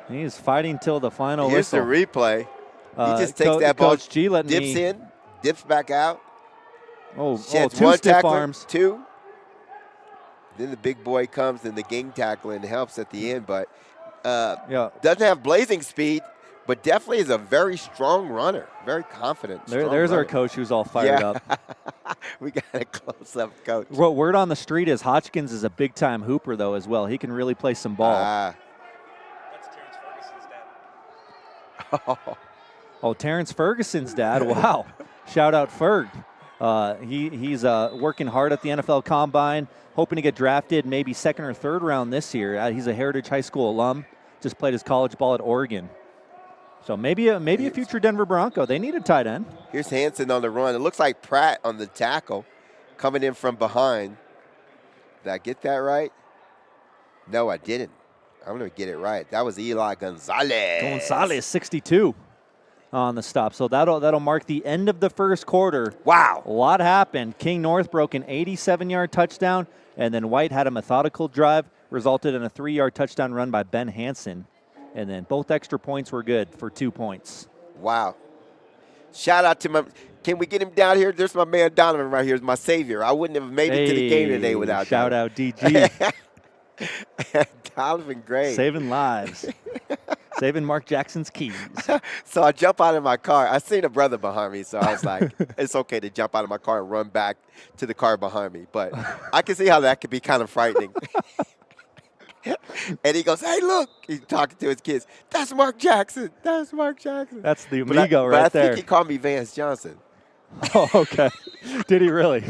He's fighting till the final whistle. Here's the replay. He just takes that ball, dips in, dips back out. Two one stiff tackler, arms. 2. Then the big boy comes and the gang tackle and helps at the end. But doesn't have blazing speed, but definitely is a very strong runner, very confident. There's our coach who's all fired up. We got a close-up coach. Well, word on the street is Hodgkins is a big-time hooper, though, as well. He can really play some ball. That's Terrence Ferguson's dad. Oh, Terrence Ferguson's dad. Wow. Shout out Ferg. He's working hard at the NFL Combine, hoping to get drafted maybe second or third round this year. He's a Heritage High School alum. Just played his college ball at Oregon. So maybe a future Denver Bronco. They need a tight end. Here's Hansen on the run. It looks like Pratt on the tackle coming in from behind. Did I get that right? No, I didn't. I'm going to get it right. That was Eli Gonzalez. 62 on the stop. So that'll mark the end of the first quarter. Wow. A lot happened. King North broke an 87-yard touchdown, and then White had a methodical drive, resulted in a 3-yard touchdown run by Ben Hansen. And then both extra points were good for 2 points. Wow. Shout out to my – can we get him down here? There's my man Donovan right here, my savior. I wouldn't have made it to the game today without him. Shout out DG. Donovan, great. Saving lives. Saving Mark Jackson's keys. So I jump out of my car. I seen a brother behind me, so I was like, it's okay to jump out of my car and run back to the car behind me. But I can see how that could be kind of frightening. And he goes, hey, look. He's talking to his kids. That's Mark Jackson. That's Mark Jackson. That's the amigo right there. But I think he called me Vance Johnson. Oh, okay. Did he really?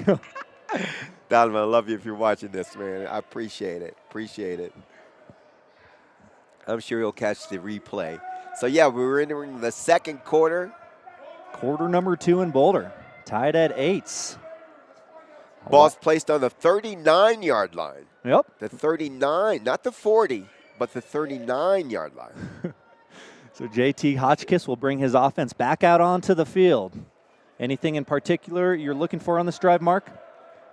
Donovan, I love you if you're watching this, man. I appreciate it. Appreciate it. I'm sure he'll catch the replay. So, yeah, we're entering the second quarter. Quarter number 2 in Boulder. Tied at 8. Ball's placed on the 39-yard line. Yep. The 39, not the 40, but the 39-yard line. So JT Hotchkiss will bring his offense back out onto the field. Anything in particular you're looking for on this drive, Mark?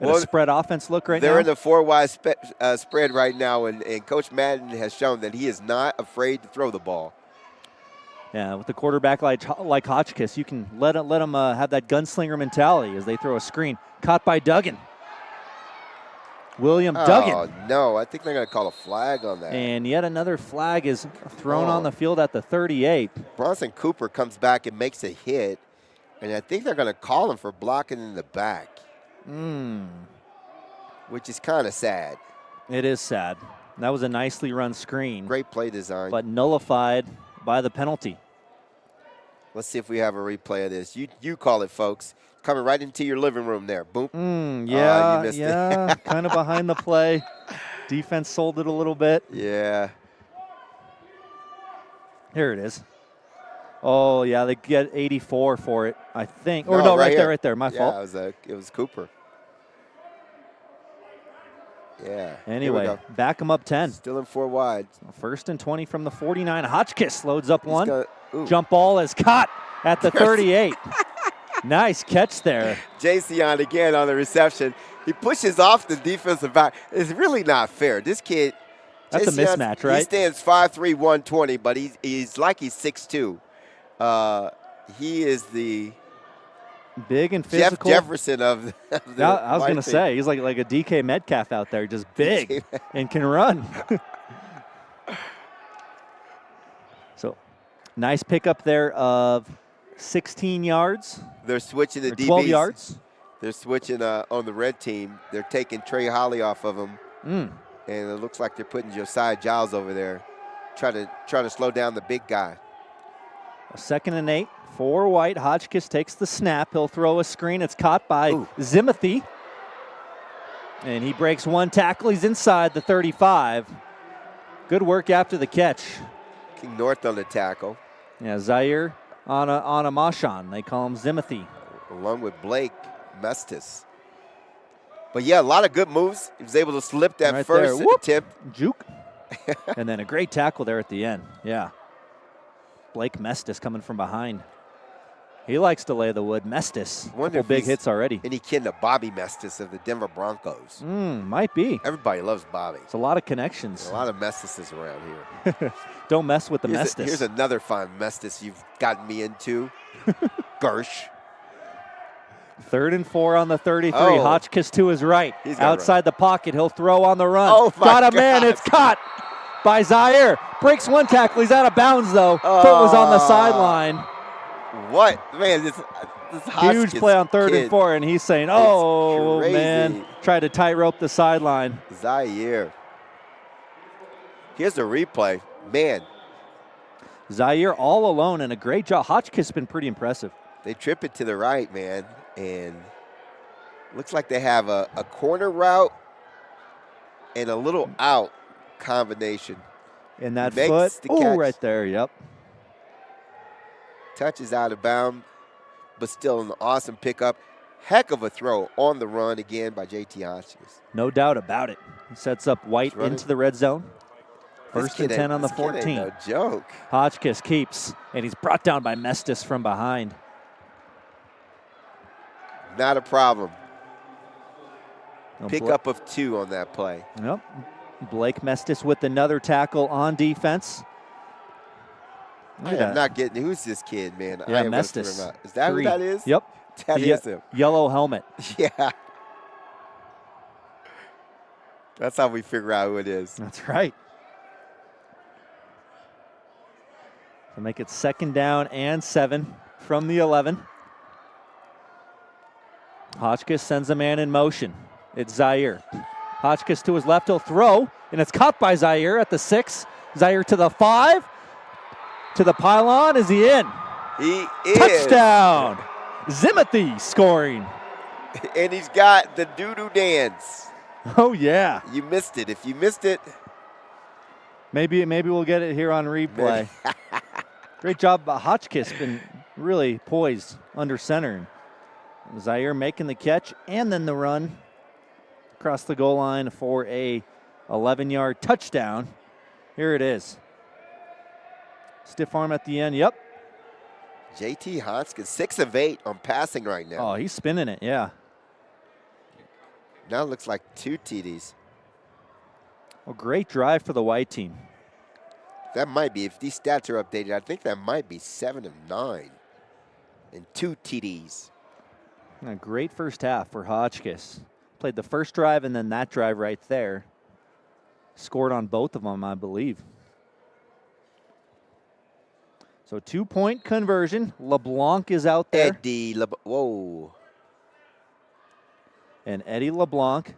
Well, a spread offense look right now? They're in the 4-wide spread right now, and Coach Madden has shown that he is not afraid to throw the ball. Yeah, with the quarterback like Hotchkiss, you can let him have that gunslinger mentality as they throw a screen. Caught by Duggan. William Duggan. Oh, no. I think they're going to call a flag on that. And yet another flag is thrown on the field at the 38. Bronson Cooper comes back and makes a hit, and I think they're going to call him for blocking in the back. Which is kind of sad. It is sad. That was a nicely run screen. Great play design. But nullified by the penalty. Let's see if we have a replay of this. You call it, folks. Coming right into your living room there. Boom. Yeah, you missed it. Kind of behind the play. Defense sold it a little bit. Yeah. Here it is. Oh, yeah, they get 84 for it, I think. Or no, right there. My fault. Yeah, it was Cooper. Yeah. Anyway, back them up 10. Still in 4 wide. First and 20 from the 49. Hotchkiss loads up one. Jump ball is caught at the 38. Nice catch there. Jayceon again on the reception. He pushes off the defensive back. It's really not fair. This kid. That's a mismatch, right? He stands 5'3", 120, but he's like he's 6'2". He is the big and physical Jefferson of the I was going to say, he's like a DK Metcalf out there, just big and can run. So, nice pickup there of 16 yards. They're switching the DBs. 12 yards. They're switching on the red team. They're taking Trey Holly off of him. And it looks like they're putting Josiah Giles over there. Try to slow down the big guy. A 2nd and 8 for White. Hotchkiss takes the snap. He'll throw a screen. It's caught by Zimothy. And he breaks one tackle. He's inside the 35. Good work after the catch. King North on the tackle. Yeah, Zahir on a Mashan. They call him Zimothy. Along with Blake Mestis. But, yeah, a lot of good moves. He was able to slip that right first attempt. Juke. And then a great tackle there at the end. Yeah. Blake Mestis coming from behind. He likes to lay the wood. Mestis, couple big hits already. Any kin to Bobby Mestis of the Denver Broncos. Might be. Everybody loves Bobby. It's a lot of connections. A lot of Mestises around here. Don't mess with the Mestis. Here's another fine Mestis you've gotten me into. Gersh. 3rd and 4 on the 33. Hotchkiss to his right. Outside the pocket. He'll throw on the run. Oh, my Got a God. man. It's caught by Zahir. Breaks one tackle. He's out of bounds, though. Foot was on the sideline. What? Man, this huge play on 3rd and 4, and he's saying, oh, man. Tried to tightrope the sideline. Zahir. Here's the replay. Man. Zahir all alone, and a great job. Hotchkiss has been pretty impressive. They trip it to the right, man, and looks like they have a corner route and a little out combination. And that foot, right there, yep. Touch is out of bounds, but still an awesome pickup. Heck of a throw on the run again by JT Hotchkiss. No doubt about it. He sets up White into the red zone. 1st and 10 on the 14. No joke. Hotchkiss keeps, and he's brought down by Mestis from behind. Not a problem. Pickup of 2 on that play. Yep. Blake Mestis with another tackle on defense. I am not getting, who's this kid, man? Yeah, Mestis. Is that who that is? Yep. That is him. Yellow helmet. Yeah. That's how we figure out who it is. That's right. To make it 2nd down and 7 from the 11. Hotchkiss sends a man in motion. It's Zahir. Hotchkiss to his left, he'll throw, and it's caught by Zahir at the 6. Zahir to the 5. To the pylon, is he in? He is. Touchdown! Zimothy scoring. And he's got the doo-doo dance. Oh, yeah. You missed it. If you missed it. Maybe we'll get it here on replay. Great job by Hotchkiss, been really poised under center. Zahir making the catch and then the run across the goal line for a 11-yard touchdown. Here it is. Stiff arm at the end, yep. JT Hotchkiss, 6 of 8 on passing right now. Oh, he's spinning it, yeah. Now it looks like 2 TDs. Well, great drive for the white team. That might be, if these stats are updated, I think that might be 7 of 9 and 2 TDs. A great first half for Hotchkiss. Played the first drive and then that drive right there. Scored on both of them, I believe. So 2-point conversion. LeBlanc is out there. Whoa. And Eddie LeBlanc.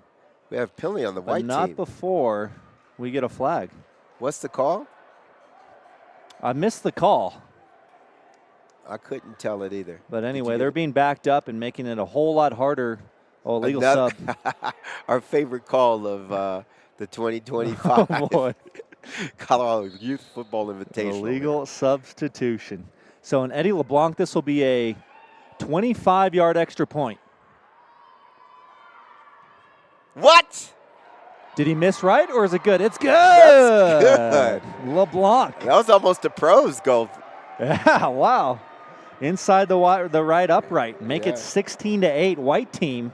We have penalty on the white team. Not before we get a flag. What's the call? I missed the call. I couldn't tell it either. But anyway, they're being backed up and making it a whole lot harder. Oh, illegal sub. Our favorite call of the 2025 oh, boy. Colorado Youth Football Invitational. Illegal substitution. So in Eddie LeBlanc, this will be a 25-yard extra point. What? Did he miss right, or is it good? It's good. That's good. LeBlanc. That was almost a pro's goal. Yeah, wow. Inside the right upright. Make it 16-8. White team.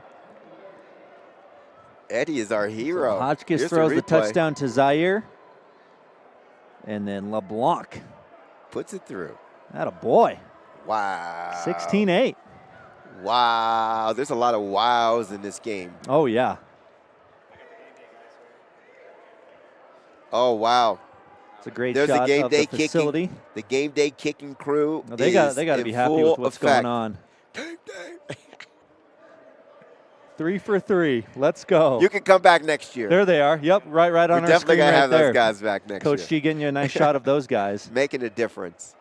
Eddie is our hero. So Hotchkiss throws the touchdown to Zahir. And then LeBlanc puts it through. Atta boy. Wow. 16-8. Wow. There's a lot of wows in this game. Oh, yeah. Oh, wow. It's a great There's shot a game of day the facility. Kicking, the game day kicking crew. No, they got to be happy with what's going on. Game day. 3 for 3. Let's go. You can come back next year. There they are. Yep, right on our screen. We're definitely going to have there. those guys back next year. Coach G getting you a nice shot of those guys. Making a difference.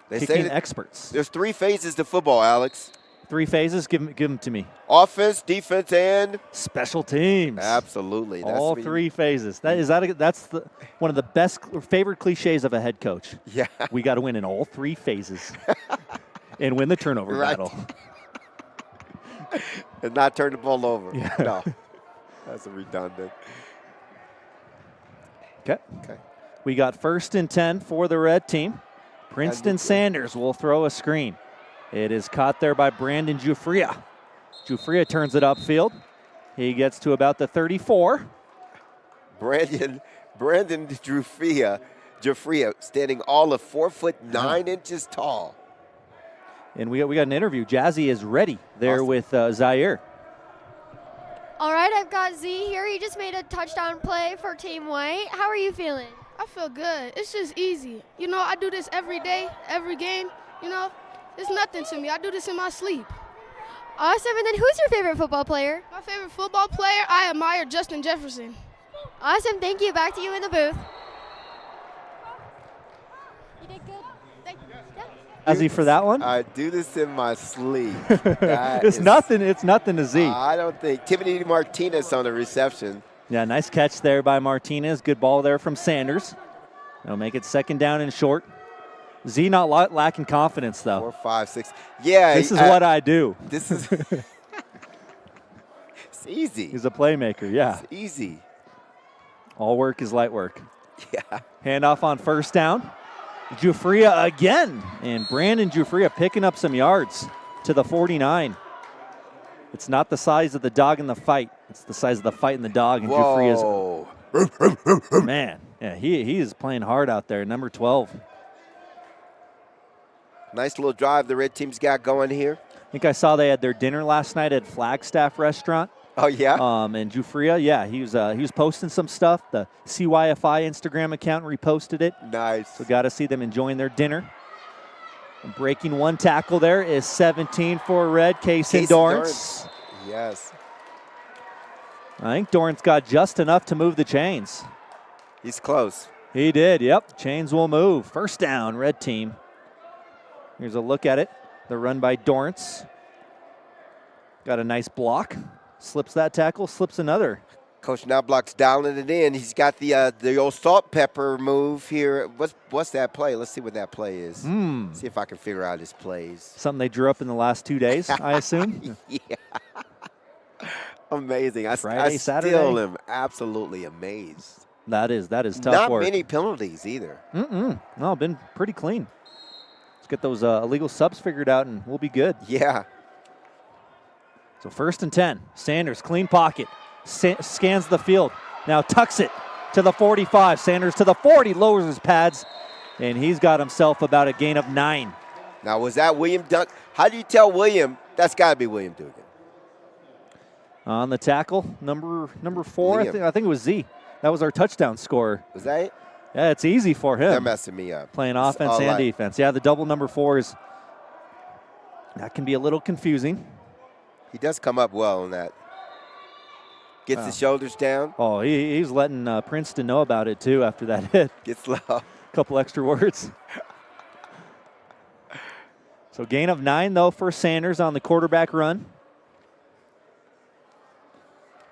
They Kicking say experts. There's 3 phases to football, Alex. 3 phases? Give them to me. Offense, defense, and special teams. Absolutely. That's all 3 phases. That's one of the best favorite cliches of a head coach. Yeah. We got to win in all 3 phases and win the turnover battle. And not turn the ball over. Yeah. No. That's a redundant. Okay. We got 1st and 10 for the red team. Princeton Sanders will throw a screen. It is caught there by Brandon Jafria. Jafria turns it upfield. He gets to about the 34. Brandon Jafria standing all of 4'9" tall. And we got an interview. Jazzy is ready there with Zahir. All right, I've got Z here. He just made a touchdown play for Team White. How are you feeling? I feel good. It's just easy. You know, I do this every day, every game. You know, it's nothing to me. I do this in my sleep. Awesome. And then who's your favorite football player? My favorite football player, I admire Justin Jefferson. Awesome. Thank you. Back to you in the booth. You did good. Thank you. Azzy for that one? I do this in my sleep. It's nothing to Z. I don't think. Tiffany Martinez on the reception. Yeah, nice catch there by Martinez. Good ball there from Sanders. They'll make it 2nd down and short. Z not lacking confidence, though. 4, 5, 6. Yeah. This is what I do. This is. It's easy. He's a playmaker, yeah. It's easy. All work is light work. Yeah. Handoff on 1st down. Jafria again. And Brandon Jafria picking up some yards to the 49. It's not the size of the dog in the fight. It's the size of the fight in the dog. And Whoa. Jafria's, man, yeah, he is playing hard out there. Number 12. Nice little drive the red team's got going here. I think I saw they had their dinner last night at Flagstaff Restaurant. Oh, yeah? And Jafria, yeah, he was posting some stuff. The CYFI Instagram account reposted it. Nice. So got to see them enjoying their dinner. And breaking one tackle there is 17 for red, Casey Dornace. Yes. I think Dornace got just enough to move the chains. He's close. He did, yep. Chains will move. 1st down, red team. Here's a look at it. The run by Dornace. Got a nice block. Slips that tackle, slips another. Coach Knobloch's dialing it in. He's got the old salt pepper move here. What's that play? Let's see what that play is. See if I can figure out his plays. Something they drew up in the last 2 days, I assume. Yeah. Amazing. Friday, I Saturday. still am absolutely amazed. That is tough Not work. many penalties either. No, been pretty clean. Let's get those illegal subs figured out and we'll be good. Yeah. So 1st and 10. Sanders, clean pocket. Scans the field. Now tucks it to the 45. Sanders to the 40, lowers his pads, and he's got himself about a gain of 9. Now, was that William Dunk? How do you tell William? That's got to be William Dugan. On the tackle, number 4, I think it was Z. That was our touchdown scorer. Was that it? Yeah, it's easy for him. They're messing me up. Playing offense and defense. Yeah, the double number 4s, that can be a little confusing. He does come up well on that. Gets the shoulders down. Oh, he's letting Princeton know about it, too, after that hit. Gets low. Couple extra words. So gain of 9, though, for Sanders on the quarterback run.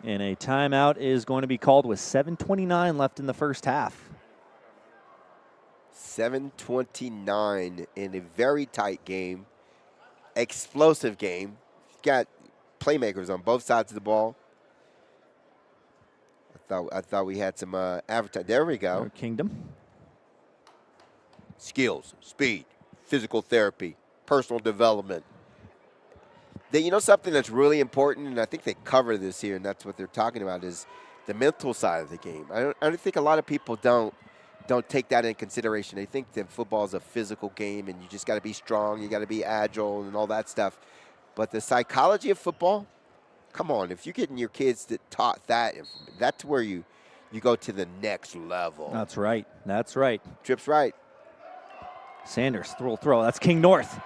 And a timeout is going to be called with 7:29 left in the 1st half. 7:29 in a very tight game. Explosive game. Got playmakers on both sides of the ball. I thought we had some advertising. There we go. Our Kingdom. Skills, speed, physical therapy, personal development. You know something that's really important, and I think they cover this here, and that's what they're talking about, is the mental side of the game. I don't think a lot of people don't take that in consideration. They think that football is a physical game, and you just got to be strong, you got to be agile, and all that stuff. But the psychology of football, come on, if you're getting your kids that taught that, that's where you go to the next level. That's right. That's right. Tripp's right. Sanders, throw. That's King North.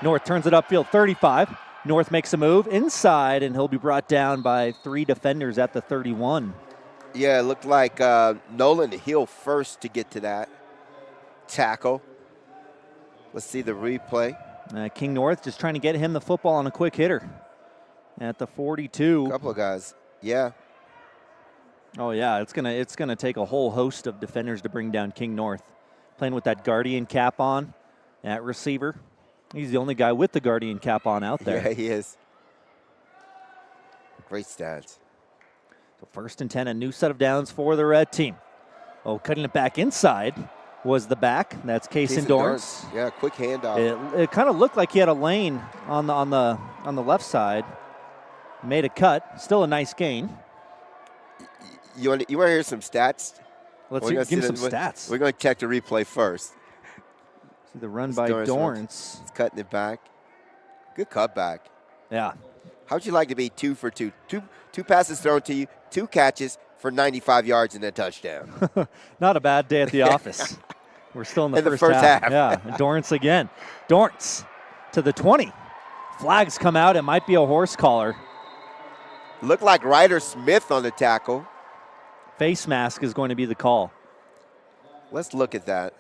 North turns it upfield, 35. North makes a move inside, and he'll be brought down by 3 defenders at the 31. Yeah, it looked like Nolan Hill first to get to that tackle. Let's see the replay. King North just trying to get him the football on a quick hitter at the 42. A couple of guys, yeah. Oh yeah, it's gonna take a whole host of defenders to bring down King North. Playing with that Guardian cap on at receiver. He's the only guy with the Guardian cap on out there. Yeah, he is. Great stats. So 1st and 10, a new set of downs for the red team. Oh, cutting it back inside was the back. That's Casey Dornace. Yeah, quick handoff. It kind of looked like he had a lane on the left side. Made a cut. Still a nice gain. You want to hear some stats? Let's give him some stats. We're going to check the replay first. See the run by Dornace. He's cutting it back. Good cutback. Yeah. How'd you like to be 2 for 2? Two passes thrown to you, 2 catches for 95 yards and a touchdown. Not a bad day at the office. We're still in the first half. Yeah, Dornace again. Dornace to the 20. Flags come out. It might be a horse collar. Looked like Ryder Smith on the tackle. Face mask is going to be the call. Let's look at that.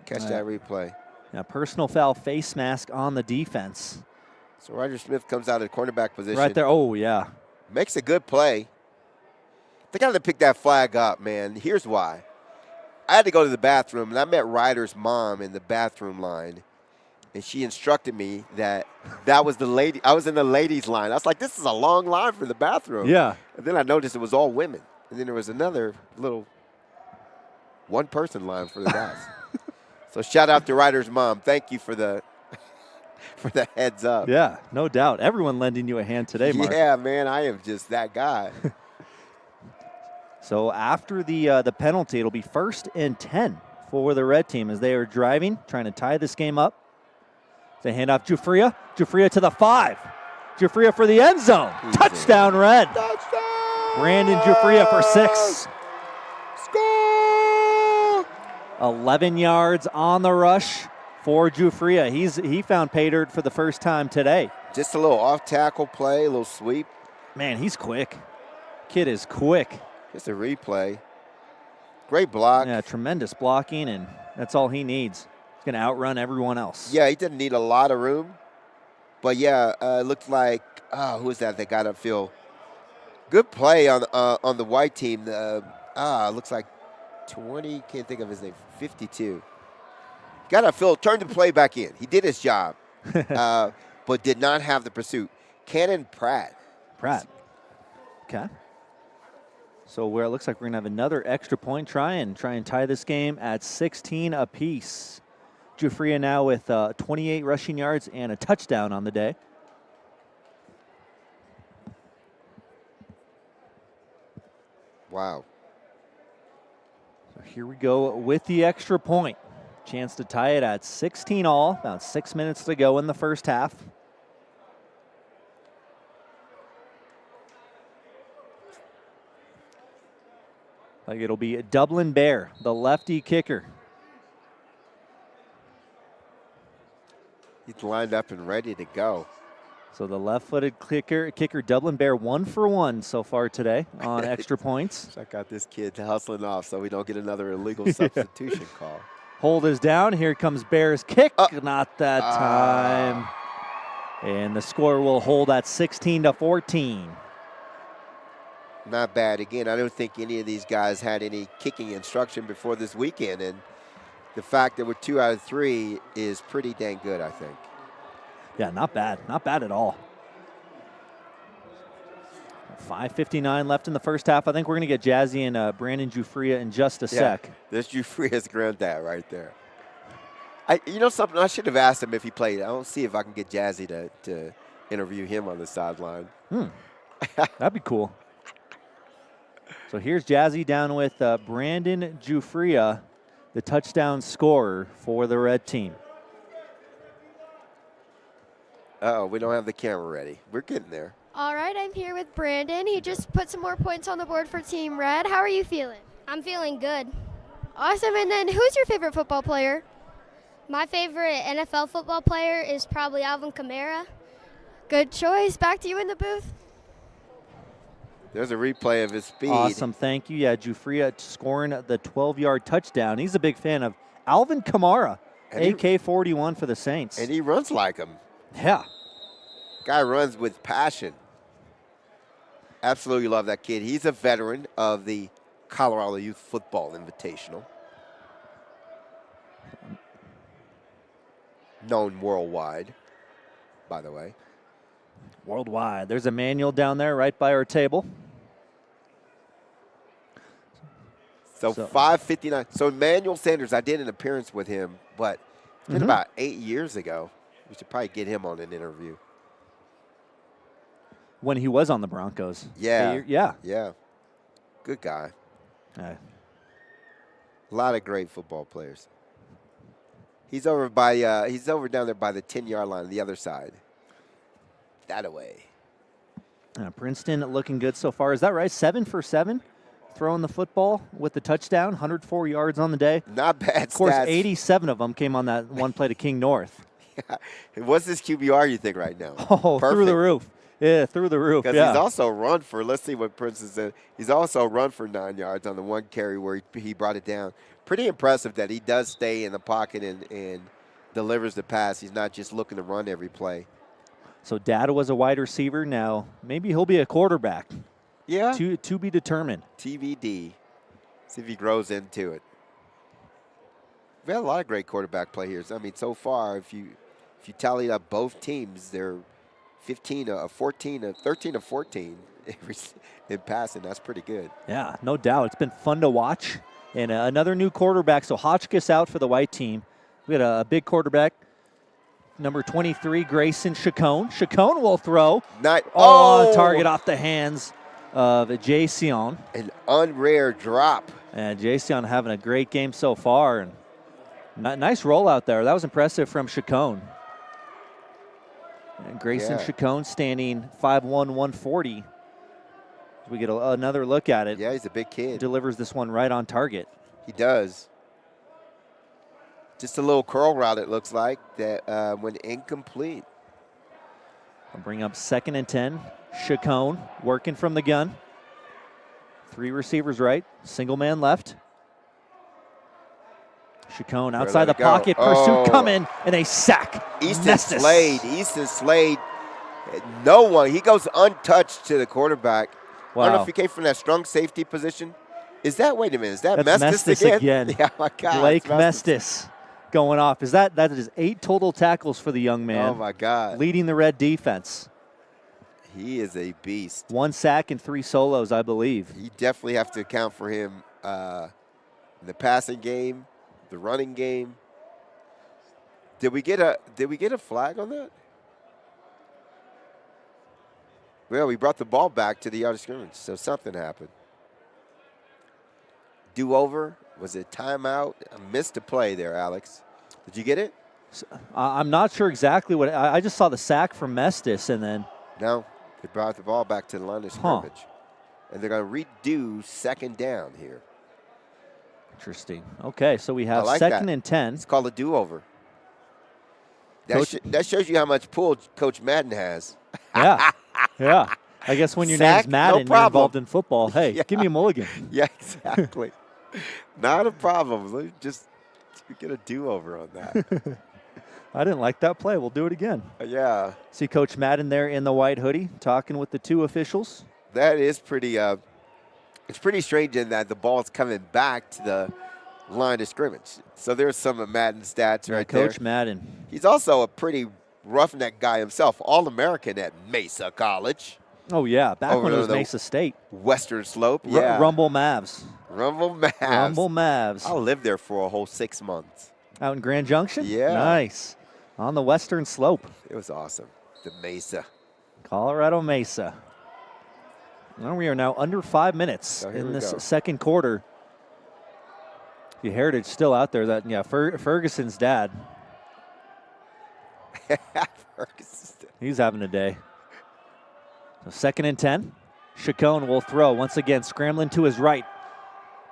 Catch that replay. Yeah, personal foul, face mask on the defense. So Ryder Smith comes out of cornerback position. Right there. Oh, yeah. Makes a good play. They got to pick that flag up, man. Here's why. I had to go to the bathroom, and I met Ryder's mom in the bathroom line, and she instructed me that was the lady. I was in the ladies' line. I was like, this is a long line for the bathroom. Yeah. And then I noticed it was all women. And then there was another little one-person line for the guys. So shout out to Ryder's mom. Thank you for the heads up. Yeah, no doubt. Everyone lending you a hand today, Mark. Yeah, man, I am just that guy. So after the penalty, it'll be 1st and 10 for the red team as they are driving, trying to tie this game up. They hand off Jafria. Jafria to the 5. Jafria for the end zone. Easy. Touchdown, red. Touchdown! Brandon Jafria for 6. Score! 11 yards on the rush for Jafria. He found pay dirt for the first time today. Just a little off-tackle play, a little sweep. Man, he's quick. Kid is quick. Just a replay. Great block. Yeah, tremendous blocking, and that's all he needs. He's going to outrun everyone else. Yeah, he didn't need a lot of room. But, yeah, it looked like, who is that got upfield? Good play on the white team. Looks like 20, can't think of his name, 52. Got upfield, turned the play back in. He did his job, but did not have the pursuit. Cannon Pratt. Okay. So where it looks like we're going to have another extra point try and tie this game at 16 apiece. Jafria now with 28 rushing yards and a touchdown on the day. Wow. So here we go with the extra point. Chance to tie it at 16 all. About 6 minutes to go in the first half. Like it'll be Dublin Bear, the lefty kicker. He's lined up and ready to go. So the left-footed kicker Dublin Bear 1 for 1 so far today on extra points. Check out this kid hustling off so we don't get another illegal substitution call. Hold is down. Here comes Bears kick. Not that time. And the score will hold at 16-14. Not bad. Again, I don't think any of these guys had any kicking instruction before this weekend, and the fact that we're 2 out of 3 is pretty dang good, I think. Yeah, not bad. Not bad at all. 5:59 left in the first half. I think we're going to get Jazzy and Brandon Jafria in just a sec. There's Jafria's granddad right there. You know something? I should have asked him if he played. I don't see if I can get Jazzy to interview him on the sideline. That'd be cool. So here's Jazzy down with Brandon Jafria, the touchdown scorer for the red team. Uh-oh, we don't have the camera ready. We're getting there. All right, I'm here with Brandon. He just put some more points on the board for Team Red. How are you feeling? I'm feeling good. Awesome. And then who's your favorite football player? My favorite NFL football player is probably Alvin Kamara. Good choice. Back to you in the booth. There's a replay of his speed. Awesome, thank you. Yeah, Jafria scoring the 12-yard touchdown. He's a big fan of Alvin Kamara, AK-41 for the Saints. And he runs like him. Yeah. Guy runs with passion. Absolutely love that kid. He's a veteran of the Colorado Youth Football Invitational. Known worldwide, by the way. Worldwide. There's a manual down there right by our table. So 5:59. So Emmanuel Sanders, I did an appearance with him, but it's been about 8 years ago. We should probably get him on an interview. When he was on the Broncos. Yeah. Yeah. Good guy. A lot of great football players. He's over down there by the 10-yard line on the other side. That away. Princeton looking good so far. Is that right? 7 for 7 throwing the football with the touchdown, 104 yards on the day. Not bad. Of course, stats. 87 of them came on that one play to King North. Yeah. What's this QBR you think right now? Oh, Perfect. through the roof. Yeah, through the roof. Because yeah. he's also run for, let's see what Princeton said. He's also run for 9 yards on the one carry where he brought it down. Pretty impressive that he does stay in the pocket and delivers the pass. He's not just looking to run every play. So Dad was a wide receiver. Now maybe he'll be a quarterback. Yeah. To be determined. TBD. See if he grows into it. We had a lot of great quarterback play here. I mean, so far, if you tallied up both teams, they're 13 to 14 in passing. That's pretty good. Yeah, no doubt. It's been fun to watch. And another new quarterback. So Hotchkiss out for the white team. We had a big quarterback. Number 23, Grayson Chacon. Chacon will throw. Target off the hands of Jason. An unrare drop. And Jason having a great game so far. And nice rollout there. That was impressive from Chacon. And Grayson Chacon standing 5'1", 140. We get another look at it. Yeah, he's a big kid. Delivers this one right on target. He does. Just a little curl route, it looks like, that went incomplete. I'll bring up 2nd and 10. Chacon working from the gun. 3 receivers right, single man left. Chacon outside the pocket, pursuit coming, and a sack. Easton Slade, no one. He goes untouched to the quarterback. Wow. I don't know if he came from that strong safety position. Wait a minute, is that Mestis again? Yeah, my God. Blake Mestis going off. That is 8 total tackles for the young man. Oh, my God. Leading the red defense. He is a beast. 1 sack and 3 solos, I believe. You definitely have to account for him in the passing game, the running game. Did we get a flag on that? Well, we brought the ball back to the yard of scrimmage, so something happened. Do-over? Was it timeout? I missed a play there, Alex. Did you get it? I'm not sure exactly what. I just saw the sack from Mestis, and then. No, they brought the ball back to the line of scrimmage. And they're going to redo 2nd down here. Interesting. Okay, so we have like 2nd that. and 10. It's called a do-over. That shows you how much pull Coach Madden has. Yeah, yeah. I guess when your name's Madden, you're involved in football. Hey, give me a mulligan. Yeah, exactly. Not a problem. Let me just get a do-over on that. I didn't like that play. We'll do it again. Yeah. See Coach Madden there in the white hoodie talking with the 2 officials. That is pretty it's pretty strange in that the ball's coming back to the line of scrimmage. So there's some of Madden's stats right there. Coach Madden. He's also a pretty roughneck guy himself, All-American at Mesa College. Oh, yeah, back when it was Mesa State. Western Slope, yeah. Rumble Mavs. Rumble Mavs. Rumble Mavs. I lived there for a whole 6 months. Out in Grand Junction? Yeah. Nice. On the Western Slope. It was awesome. The Mesa. Colorado Mesa. Well, we are now under 5 minutes in this second quarter. The Heritage still out there. Ferguson's dad. He's having a day. So 2nd and 10. Chacon will throw once again, scrambling to his right.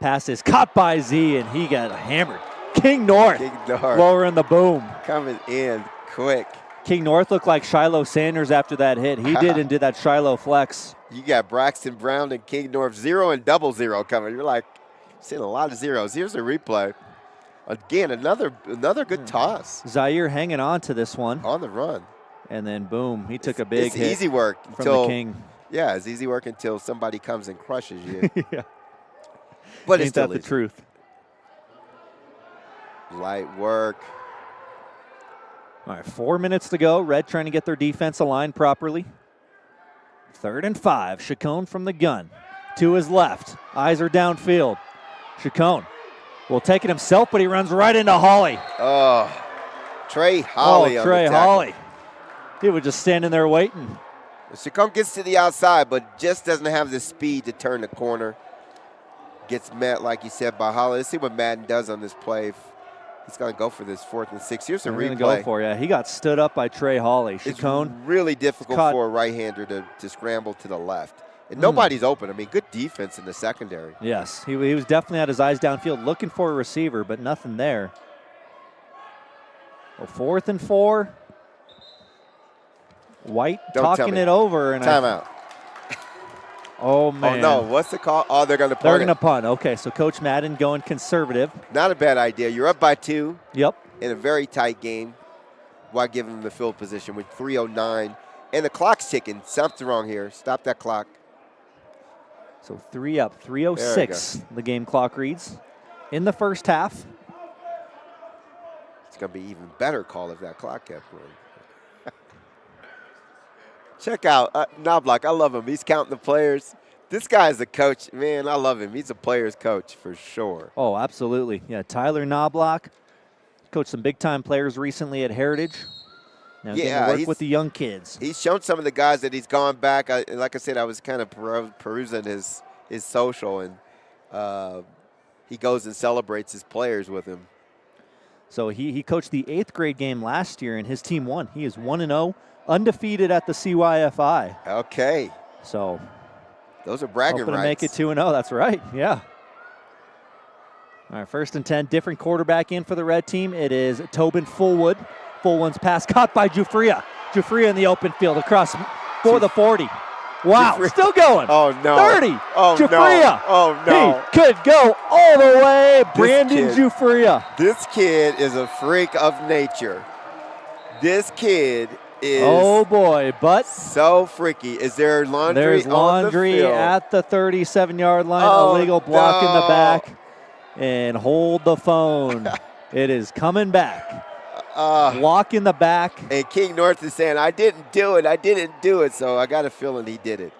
Pass is caught by Z, and he got hammered. King North. Lowering the boom. Coming in quick. King North looked like Shiloh Sanders after that hit. He did that Shiloh flex. You got Braxton Brown and King North 0 and 0 coming. You're like, seeing a lot of zeros. Here's a replay. Again, another good toss. Zahir hanging on to this one. On the run. And then, boom, he took a big hit. It's easy work from the King. Yeah, it's easy work until somebody comes and crushes you. Yeah. But Ain't that the truth? Light work. All right, 4 minutes to go. Red trying to get their defense aligned properly. 3rd and 5. Chacon from the gun. To his left. Eyes are downfield. Chacon will take it himself, but he runs right into Hawley. Oh, Trey Hawley. Oh, Trey Hawley. He was just standing there waiting. Chacon gets to the outside, but just doesn't have the speed to turn the corner. Gets met, like you said, by Hawley. Let's see what Madden does on this play. He's going to go for this 4th and 6. Here's a They're replay. gonna go for it. He got stood up by Trey Hawley. Chacon. It's really difficult for a right-hander to scramble to the left. And nobody's open. I mean, good defense in the secondary. Yes, he was definitely had his eyes downfield looking for a receiver, but nothing there. Well, 4th and 4. White talking it over. And timeout. Oh, man. Oh, no. What's the call? Oh, they're going to punt. They're going to punt. Okay, so Coach Madden going conservative. Not a bad idea. You're up by 2. Yep. In a very tight game. Why give them the field position with 3:09? And the clock's ticking. Something wrong here. Stop that clock. So 3 up, 3:06 the game clock reads in the first half. It's going to be even better call if that clock kept going. Check out Knobloch. I love him. He's counting the players. This guy's a coach. Man, I love him. He's a player's coach for sure. Oh, absolutely. Yeah, Tyler Knobloch coached some big-time players recently at Heritage. Now getting to work with the young kids. He's shown some of the guys that he's gone back. Like I said, I was kind of perusing his social, and he goes and celebrates his players with him. So he coached the 8th grade game last year, and his team won. He is 1-0, undefeated at the CYFI. Okay. So those are bragging hoping rights. to make it 2-0. That's right. Yeah. All right, 1st and 10. Different quarterback in for the red team. It is Tobin Fullwood. Fullwood's pass caught by Jafria. Jafria in the open field across for the 40. Wow, Jafria. Still going. Oh, no. 30. Oh, Jafria. no. Oh, no. He could go all the way. Brandon Jafria. This kid is a freak of nature. This kid is oh boy, but so freaky. Is there laundry there's laundry on the field? at the 37-yard line. Oh, Illegal block in the no. back. And hold the phone. It is coming back. Block in the back. And King North is saying, I didn't do it. I didn't do it. So I got a feeling he did it.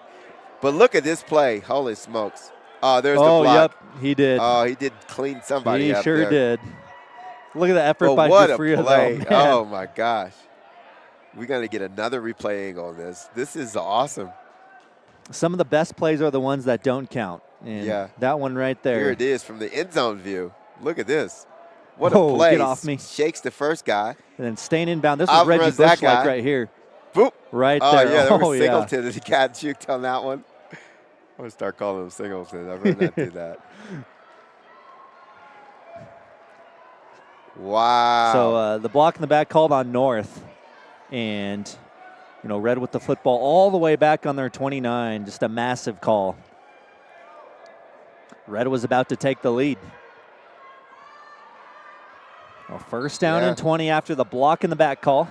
But look at this play. Holy smokes. Oh, there's the block. Yep, he did. Oh, he did clean somebody up He sure there. did. Look at the effort by what Jafria, a play. though. Man. Oh, my gosh. We're going to get another replay angle on this. This is awesome. Some of the best plays are the ones that don't count. And yeah. That one right there. Here it is from the end zone view. Look at this. What a play. Get off me. Shakes the first guy. And then staying inbound. This was Reggie Bush like right here. Boop. Right oh, there. Yeah, there was yeah. Singleton that he got juked on that one. I'm going to start calling him Singleton. I'd rather not do that. Wow. So the block in the back called on North. And, Red with the football all the way back on their 29. Just a massive call. Red was about to take the lead. Well, 1st down and 20 after the block in the back call.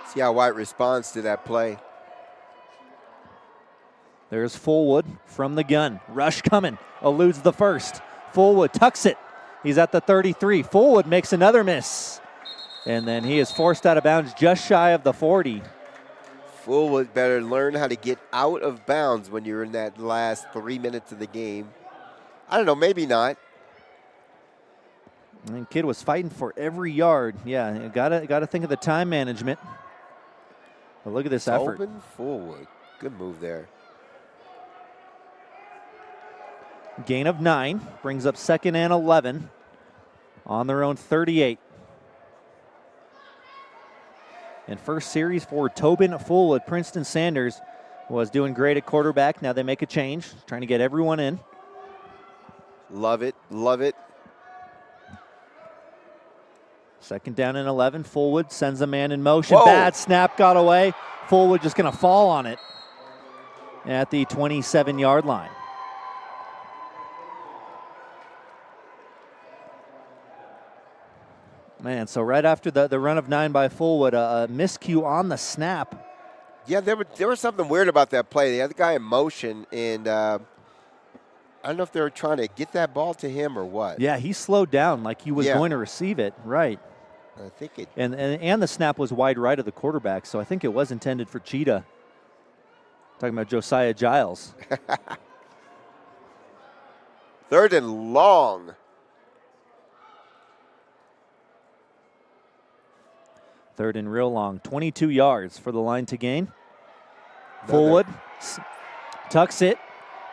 See how White responds to that play. There's Fullwood from the gun. Rush coming. Eludes the first. Fullwood tucks it. He's at the 33. Fullwood makes another miss. And then he is forced out of bounds just shy of the 40. Fullwood better learn how to get out of bounds when you're in that last 3 minutes of the game. I don't know, maybe not. And kid was fighting for every yard. Yeah, gotta think of the time management. But look at this effort. Open Fullwood. Good move there. Gain of 9 brings up 2nd and 11 on their own 38. And first series for Tobin Fullwood. Princeton Sanders was doing great at quarterback. Now they make a change, trying to get everyone in. Love it, love it. 2nd down and 11. Fullwood sends a man in motion. Whoa. Bad snap, got away. Fullwood just going to fall on it at the 27-yard line. Man, so right after the run of 9 by Fullwood, a miscue on the snap. Yeah, there was something weird about that play. They had the guy in motion, and I don't know if they were trying to get that ball to him or what. Yeah, he slowed down like he was going to receive it. Right. I think it. And the snap was wide right of the quarterback, so I think it was intended for Cheetah. Talking about Josiah Giles. 3rd and long. 3rd and real long. 22 yards for the line to gain. Fullwood tucks it,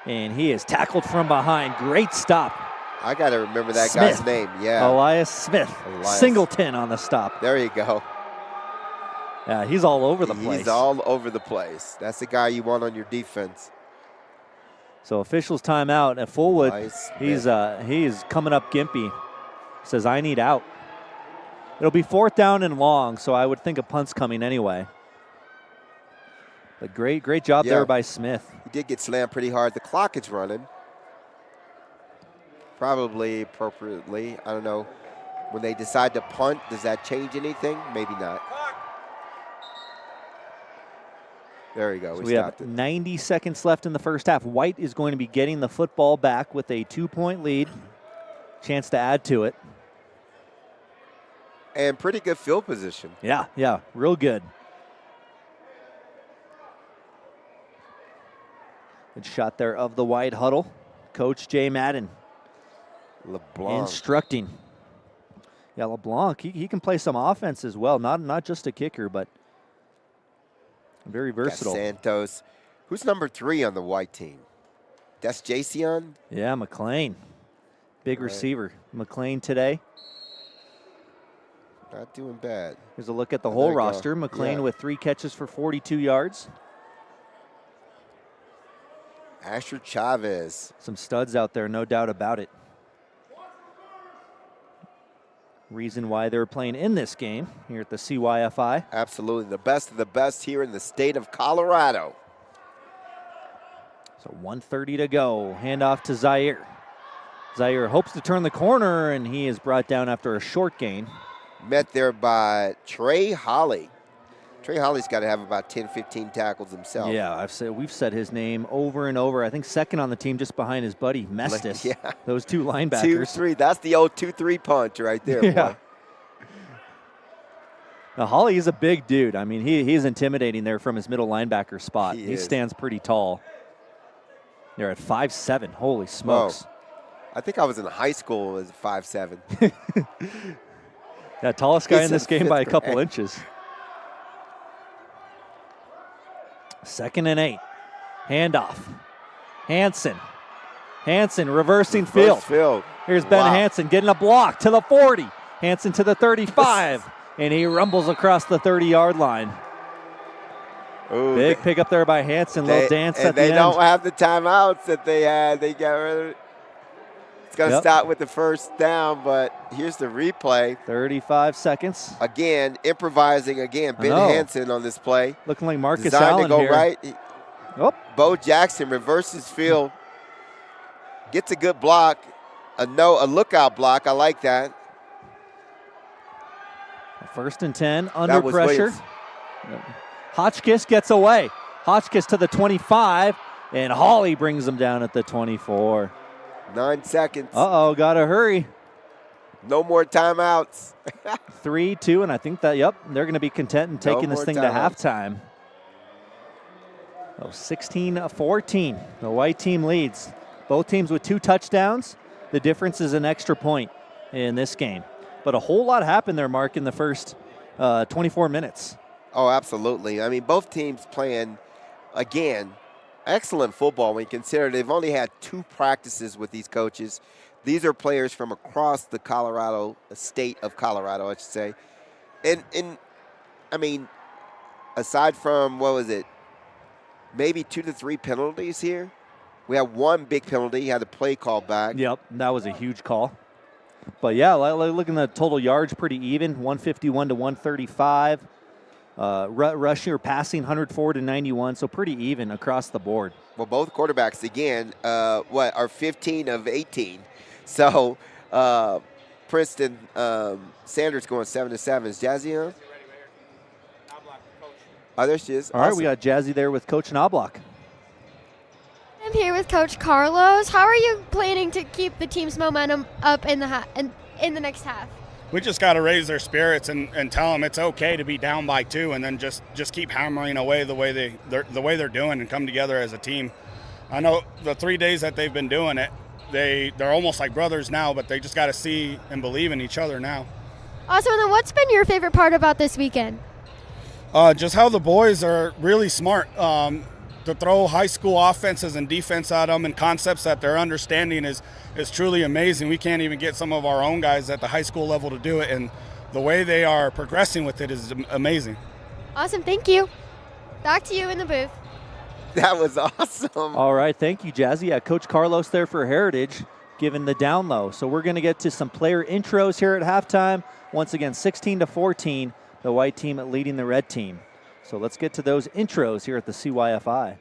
and he is tackled from behind. Great stop I got to remember that Smith. guy's name. Yeah. Elias Smith. Singleton on the stop. There you go. Yeah, he's all over the place. He's all over the place. That's the guy you want on your defense. So officials timeout at Fullwood. He's coming up gimpy. Says, I need out. It'll be 4th down and long, so I would think a punt's coming anyway. But great job there by Smith. He did get slammed pretty hard. The clock is running. Probably appropriately. I don't know. When they decide to punt, does that change anything? Maybe not. There you go. So we have 90 seconds left in the first half. White is going to be getting the football back with a 2-point lead. Chance to add to it. And pretty good field position. Yeah, real good. Good shot there of the wide huddle. Coach Jay Madden. LeBlanc. Instructing. Yeah, LeBlanc, he can play some offense as well. Not just a kicker, but very versatile. Santos. Who's number 3 on the white team? That's Jason? Yeah, McLean. Big receiver. McLean today. Not doing bad. Here's a look at the whole roster. McLean with 3 catches for 42 yards. Asher Chavez. Some studs out there, no doubt about it. Reason why they're playing in this game here at the CYFI. Absolutely. The best of the best here in the state of Colorado. So 1:30 to go. Handoff to Zahir. Zahir hopes to turn the corner, and he is brought down after a short gain. Met there by Trey Holly. Trey Holly's got to have about 10, 15 tackles himself. Yeah, we've said his name over and over. I think second on the team just behind his buddy, Mestis. Yeah. Those 2 linebackers. 2-3. That's the old 2-3 punch right there, boy. Now, Holly is a big dude. I mean, he's intimidating there from his middle linebacker spot. He stands pretty tall. They're at 5'7". Holy smokes. Whoa. I think I was in high school as 5'7". Yeah, tallest guy in this game by a couple inches. 2nd and 8. Handoff. Hansen reversing field. Here's Ben Hansen getting a block to the 40. Hansen to the 35. And he rumbles across the 30-yard line. Ooh, big pickup there by Hansen. Little dance at the end. They don't have the timeouts that they had. They got rid of it. It's going to stop with the 1st down, but here's the replay. 35 seconds. Again, improvising again. Ben Hansen on this play. Looking like Marcus Designed Allen to go here. right. Bo Jackson reverses field. Gets a good block. A lookout block. I like that. 1st and 10, under pressure. Hotchkiss gets away. Hotchkiss to the 25, and Hawley brings him down at the 24. 9 seconds. Uh-oh, gotta hurry. No more timeouts. 3-2, and I think that, they're going to be content in taking this thing to halftime. 16-14, the white team leads. Both teams with 2 touchdowns. The difference is an extra point in this game. But a whole lot happened there, Mark, in the first 24 minutes. Oh, absolutely. I mean, both teams playing, again, excellent football when you consider they've only had 2 practices with these coaches. These are players from across the state of Colorado, I should say. And I mean, aside from, maybe 2 to 3 penalties here. We have 1 big penalty. He had a play call back. Yep, that was a huge call. But yeah, looking at the total yards, pretty even, 151 to 135. Rushing or passing, 104 to 91, so pretty even across the board. Well, both quarterbacks, again, are 15 of 18. So Princeton, Sanders going 7-7. Is Jazzy on? Oh, there she is. All right, we got Jazzy there with Coach Knobloch. I'm here with Coach Carlos. How are you planning to keep the team's momentum up in the next half? We just got to raise their spirits and tell them it's okay to be down by 2, and then just keep hammering away the way they're doing and come together as a team. I know the 3 days that they've been doing it, they're almost like brothers now, but they just got to see and believe in each other now. Awesome. And then what's been your favorite part about this weekend? Just how the boys are really smart. to throw high school offenses and defense at them and concepts that they're understanding is truly amazing. We can't even get some of our own guys at the high school level to do it, and the way they are progressing with it is amazing. Awesome, thank you. Back to you in the booth. That was awesome. All right, thank you, Jazzy. Yeah, Coach Carlos there for Heritage, giving the down low. So we're going to get to some player intros here at halftime. Once again, 16-14, the white team leading the red team. So let's get to those intros here at the CYFI.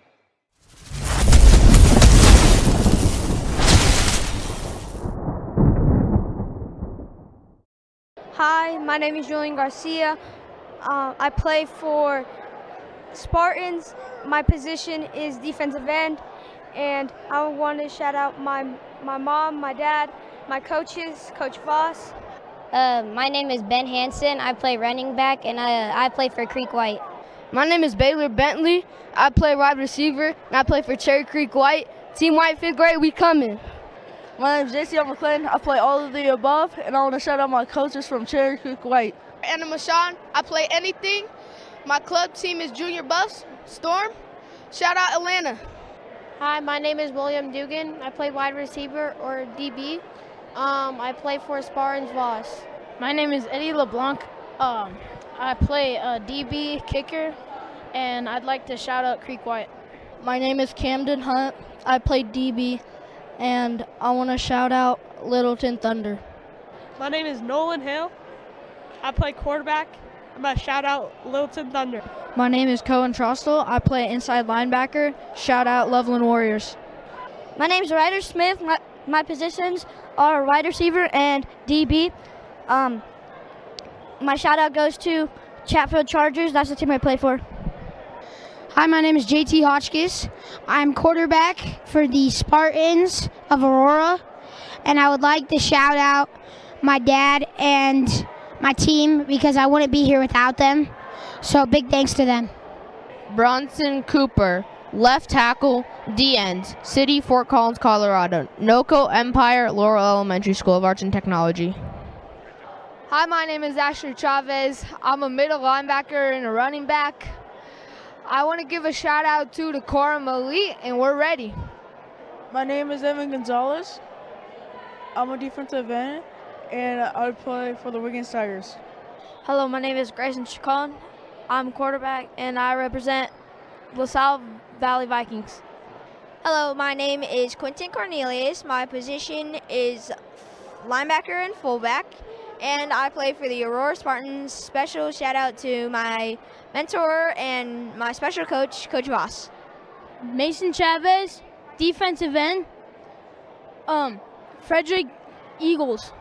Hi, my name is Julian Garcia. I play for Spartans. My position is defensive end, and I want to shout out my mom, my dad, my coaches, Coach Voss. My name is Ben Hansen. I play running back, and I play for Creek White. My name is Baylor Bentley. I play wide receiver, and I play for Cherry Creek White. Team White 5th grade, we coming. My name is JC McClain. I play all of the above, and I want to shout out my coaches from Cherry Creek White. Anna Mashan, I play anything. My club team is Junior Buffs, Storm. Shout out Atlanta. Hi, my name is William Dugan. I play wide receiver or DB. I play for Spartans Voss. My name is Eddie LeBlanc. I play DB kicker, and I'd like to shout out Creek White. My name is Camden Hunt. I play DB, and I want to shout out Littleton Thunder. My name is Nolan Hill. I play quarterback. I'm going to shout out Littleton Thunder. My name is Cohen Trostel. I play inside linebacker. Shout out Loveland Warriors. My name is Ryder Smith. My positions are wide receiver and DB. My shout out goes to Chatfield Chargers. That's the team I play for. Hi, my name is JT Hotchkiss. I'm quarterback for the Spartans of Aurora, and I would like to shout out my dad and my team because I wouldn't be here without them. So big thanks to them. Bronson Cooper, left tackle, D-end, City, Fort Collins, Colorado. NOCO Empire, Laurel Elementary School of Arts and Technology. Hi, my name is Ashley Chavez. I'm a middle linebacker and a running back. I want to give a shout out to the Quorum Elite, and we're ready. My name is Evan Gonzalez. I'm a defensive end, and I play for the Wiggins Tigers. Hello, my name is Grayson Chacon. I'm quarterback, and I represent LaSalle Valley Vikings. Hello, my name is Quentin Cornelius. My position is linebacker and fullback, and I play for the Aurora Spartans. Special shout out to my mentor and my special coach, Coach Voss. Mason Chavez, defensive end. Frederick Eagles.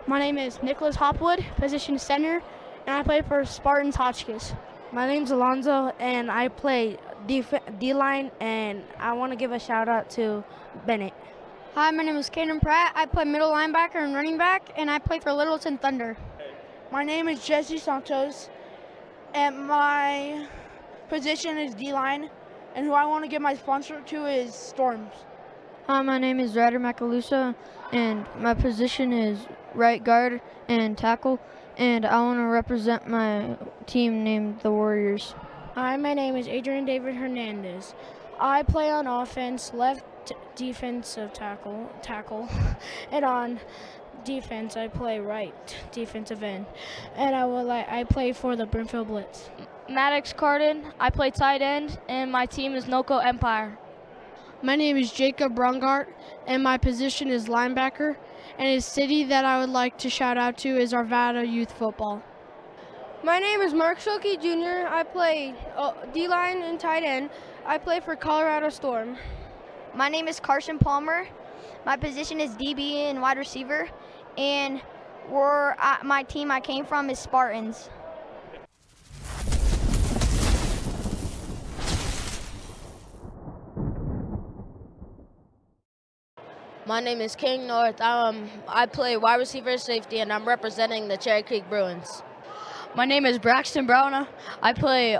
My name is Nicholas Hopwood, position center, and I play for Spartans Hotchkiss. My name's Alonzo, and I play D-line, and I want to give a shout out to Bennett. Hi, my name is Caden Pratt. I play middle linebacker and running back, and I play for Littleton Thunder. My name is Jesse Santos, and my position is D-line, and who I want to give my sponsor to is Storms. Hi, my name is Ryder Macalusa, and my position is right guard and tackle, and I want to represent my team named the Warriors. Hi, my name is Adrian David Hernandez. I play on offense, left defensive tackle, and on defense I play right defensive end, and I play for the Brimfield Blitz. Maddox Carden, I play tight end, and my team is NOCO Empire. My name is Jacob Brungart, and my position is linebacker, and a city that I would like to shout out to is Arvada Youth Football. My name is Mark Schulke Jr. I play D-line and tight end. I play for Colorado Storm. My name is Carson Palmer. My position is DB and wide receiver, and my team I came from is Spartans. My name is King North. I play wide receiver safety, and I'm representing the Cherry Creek Bruins. My name is Braxton Browna. I play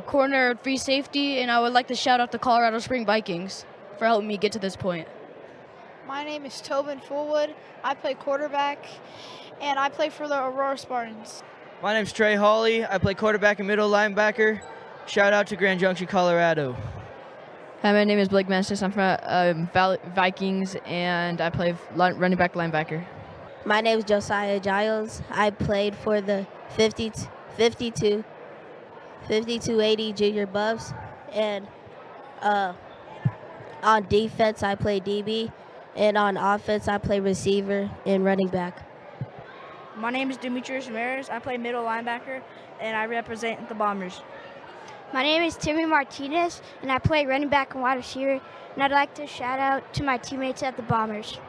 corner free safety, and I would like to shout out the Colorado Spring Vikings for helping me get to this point. My name is Tobin Fullwood. I play quarterback, and I play for the Aurora Spartans. My name's Trey Hawley. I play quarterback and middle linebacker. Shout out to Grand Junction, Colorado. Hi, my name is Blake Mansis. I'm from Vikings, and I play running back linebacker. My name is Josiah Giles. I played for the 5280 Junior Buffs, and on defense I play DB, and on offense I play receiver and running back. My name is Demetrius Ramirez. I play middle linebacker, and I represent the Bombers. My name is Timmy Martinez, and I play running back and wide receiver, and I'd like to shout out to my teammates at the Bombers.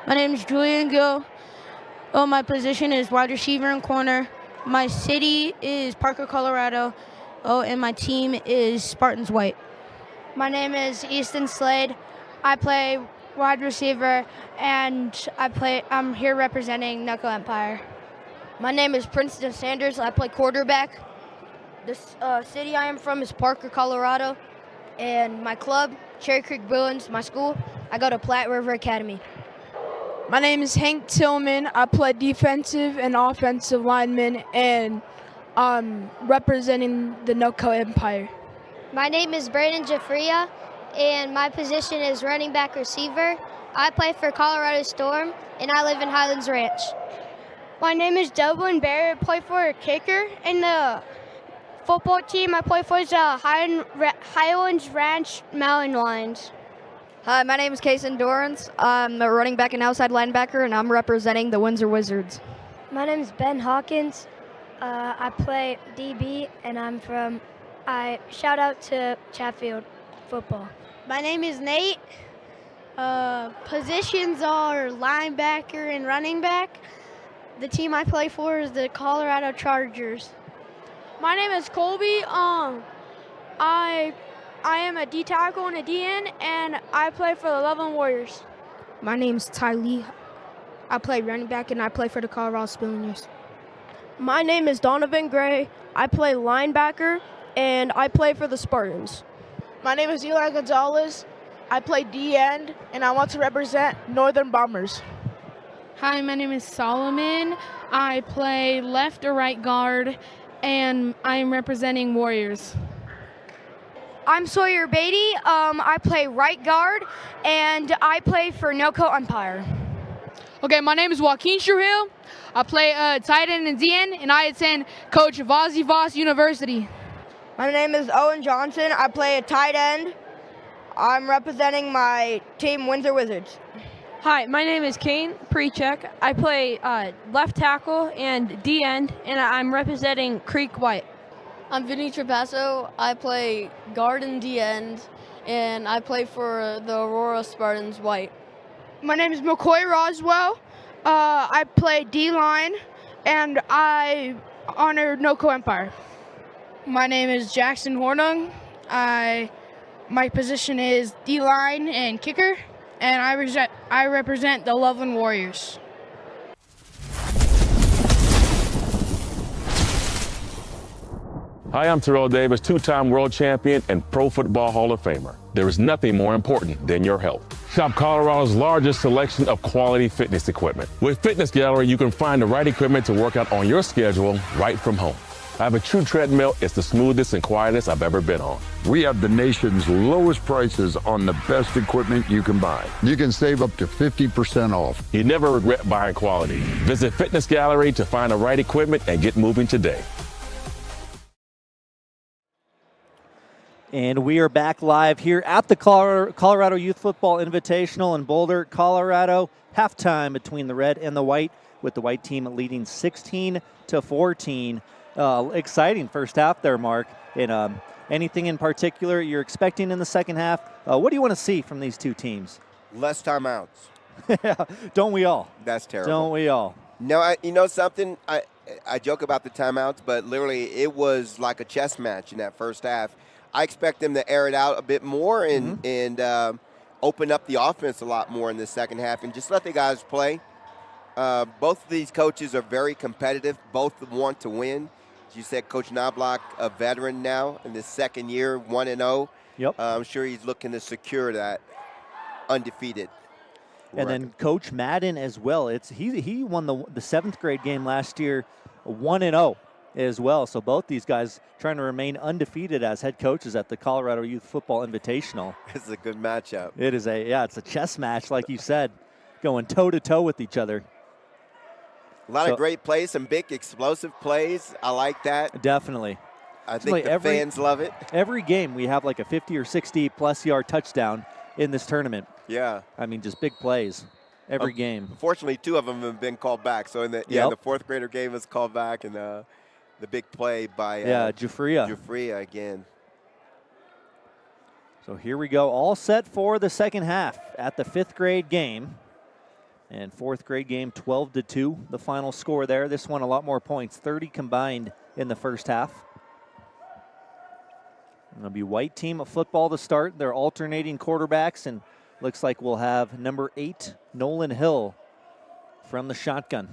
My name is Julian Gill. My position is wide receiver and corner. My city is Parker, Colorado. And my team is Spartans White. My name is Easton Slade. I play wide receiver, and I'm here representing Knuckle Empire. My name is Princeton Sanders. I play quarterback. The city I am from is Parker, Colorado, and my club, Cherry Creek Bruins, my school, I go to Platte River Academy. My name is Hank Tillman. I play defensive and offensive lineman, and I'm representing the Knuckle Empire. My name is Brandon Jafria, and my position is running back receiver. I play for Colorado Storm, and I live in Highlands Ranch. My name is Dublin Bear. I play for a kicker, and the football team I play for is the Highlands Ranch Mountain Lions. Hi, my name is Kason Dorrance. I'm a running back and outside linebacker, and I'm representing the Windsor Wizards. My name is Ben Hawkins. I play DB, and I shout out to Chatfield football. My name is Nate. Positions are linebacker and running back. The team I play for is the Colorado Chargers. My name is Colby. I am a D tackle and a DN, and I play for the Loveland Warriors. My name is Ty Lee. I play running back, and I play for the Colorado Spillionaires. My name is Donovan Gray. I play linebacker, and I play for the Spartans. My name is Eli Gonzalez. I play D-end, and I want to represent Northern Bombers. Hi, my name is Solomon. I play left or right guard, and I am representing Warriors. I'm Sawyer Beatty. I play right guard, and I play for Knuckle Empire. Okay, my name is Joaquin Shuhil. I play tight end and DN, and I attend Coach Vazzy Voss University. My name is Owen Johnson. I play a tight end. I'm representing my team, Windsor Wizards. Hi, my name is Kane Prechek. I play left tackle and D-end, and I'm representing Creek White. I'm Vinny Trapasso. I play guard and D-end, and I play for the Aurora Spartans White. My name is McCoy Roswell. I play D-line, and I honor Knuckle Empire. My name is Jackson Hornung. My position is D-line and kicker, and I represent the Loveland Warriors. Hi, I'm Terrell Davis, two-time world champion and Pro Football Hall of Famer. There is nothing more important than your health. Shop Colorado's largest selection of quality fitness equipment. With Fitness Gallery, you can find the right equipment to work out on your schedule right from home. I have a true treadmill. It's the smoothest and quietest I've ever been on. We have the nation's lowest prices on the best equipment you can buy. You can save up to 50% off. You never regret buying quality. Visit Fitness Gallery to find the right equipment and get moving today. And we are back live here at the Colorado Youth Football Invitational in Boulder, Colorado. Halftime between the red and the white, with the white team leading 16-14. Exciting first half there, Mark. And anything in particular you're expecting in the second half? What do you want to see from these two teams? Less timeouts. Don't we all? That's terrible. Don't we all? No, you know something? I joke about the timeouts, but literally it was like a chess match in that first half. I expect them to air it out a bit more and open up the offense a lot more in the second half and just let the guys play. Both of these coaches are very competitive. Both want to win. As you said, Coach Knobloch, a veteran now in his second year, 1-0. Yep. I'm sure he's looking to secure that undefeated And record. then Coach Madden as well. He won the 7th grade game last year, 1-0. as well. So both these guys trying to remain undefeated as head coaches at the Colorado Youth Football Invitational. This is a good matchup. It is it's a chess match, like you said, going toe-to-toe with each other. A lot of great plays, some big explosive plays. I like that. Definitely. I think the fans love it. Every game we have like a 50 or 60 plus yard touchdown in this tournament. Yeah. I mean, just big plays every game. Unfortunately, 2 of them have been called back. So in the the fourth grader game was called back, and the big play by Jafria. Jafria again. So here we go, all set for the second half at the 5th grade game. And 4th grade game, 12-2, the final score there. This one a lot more points, 30 combined in the first half. It'll be white team of football to start. They're alternating quarterbacks, and looks like we'll have number 8, Nolan Hill, from the shotgun.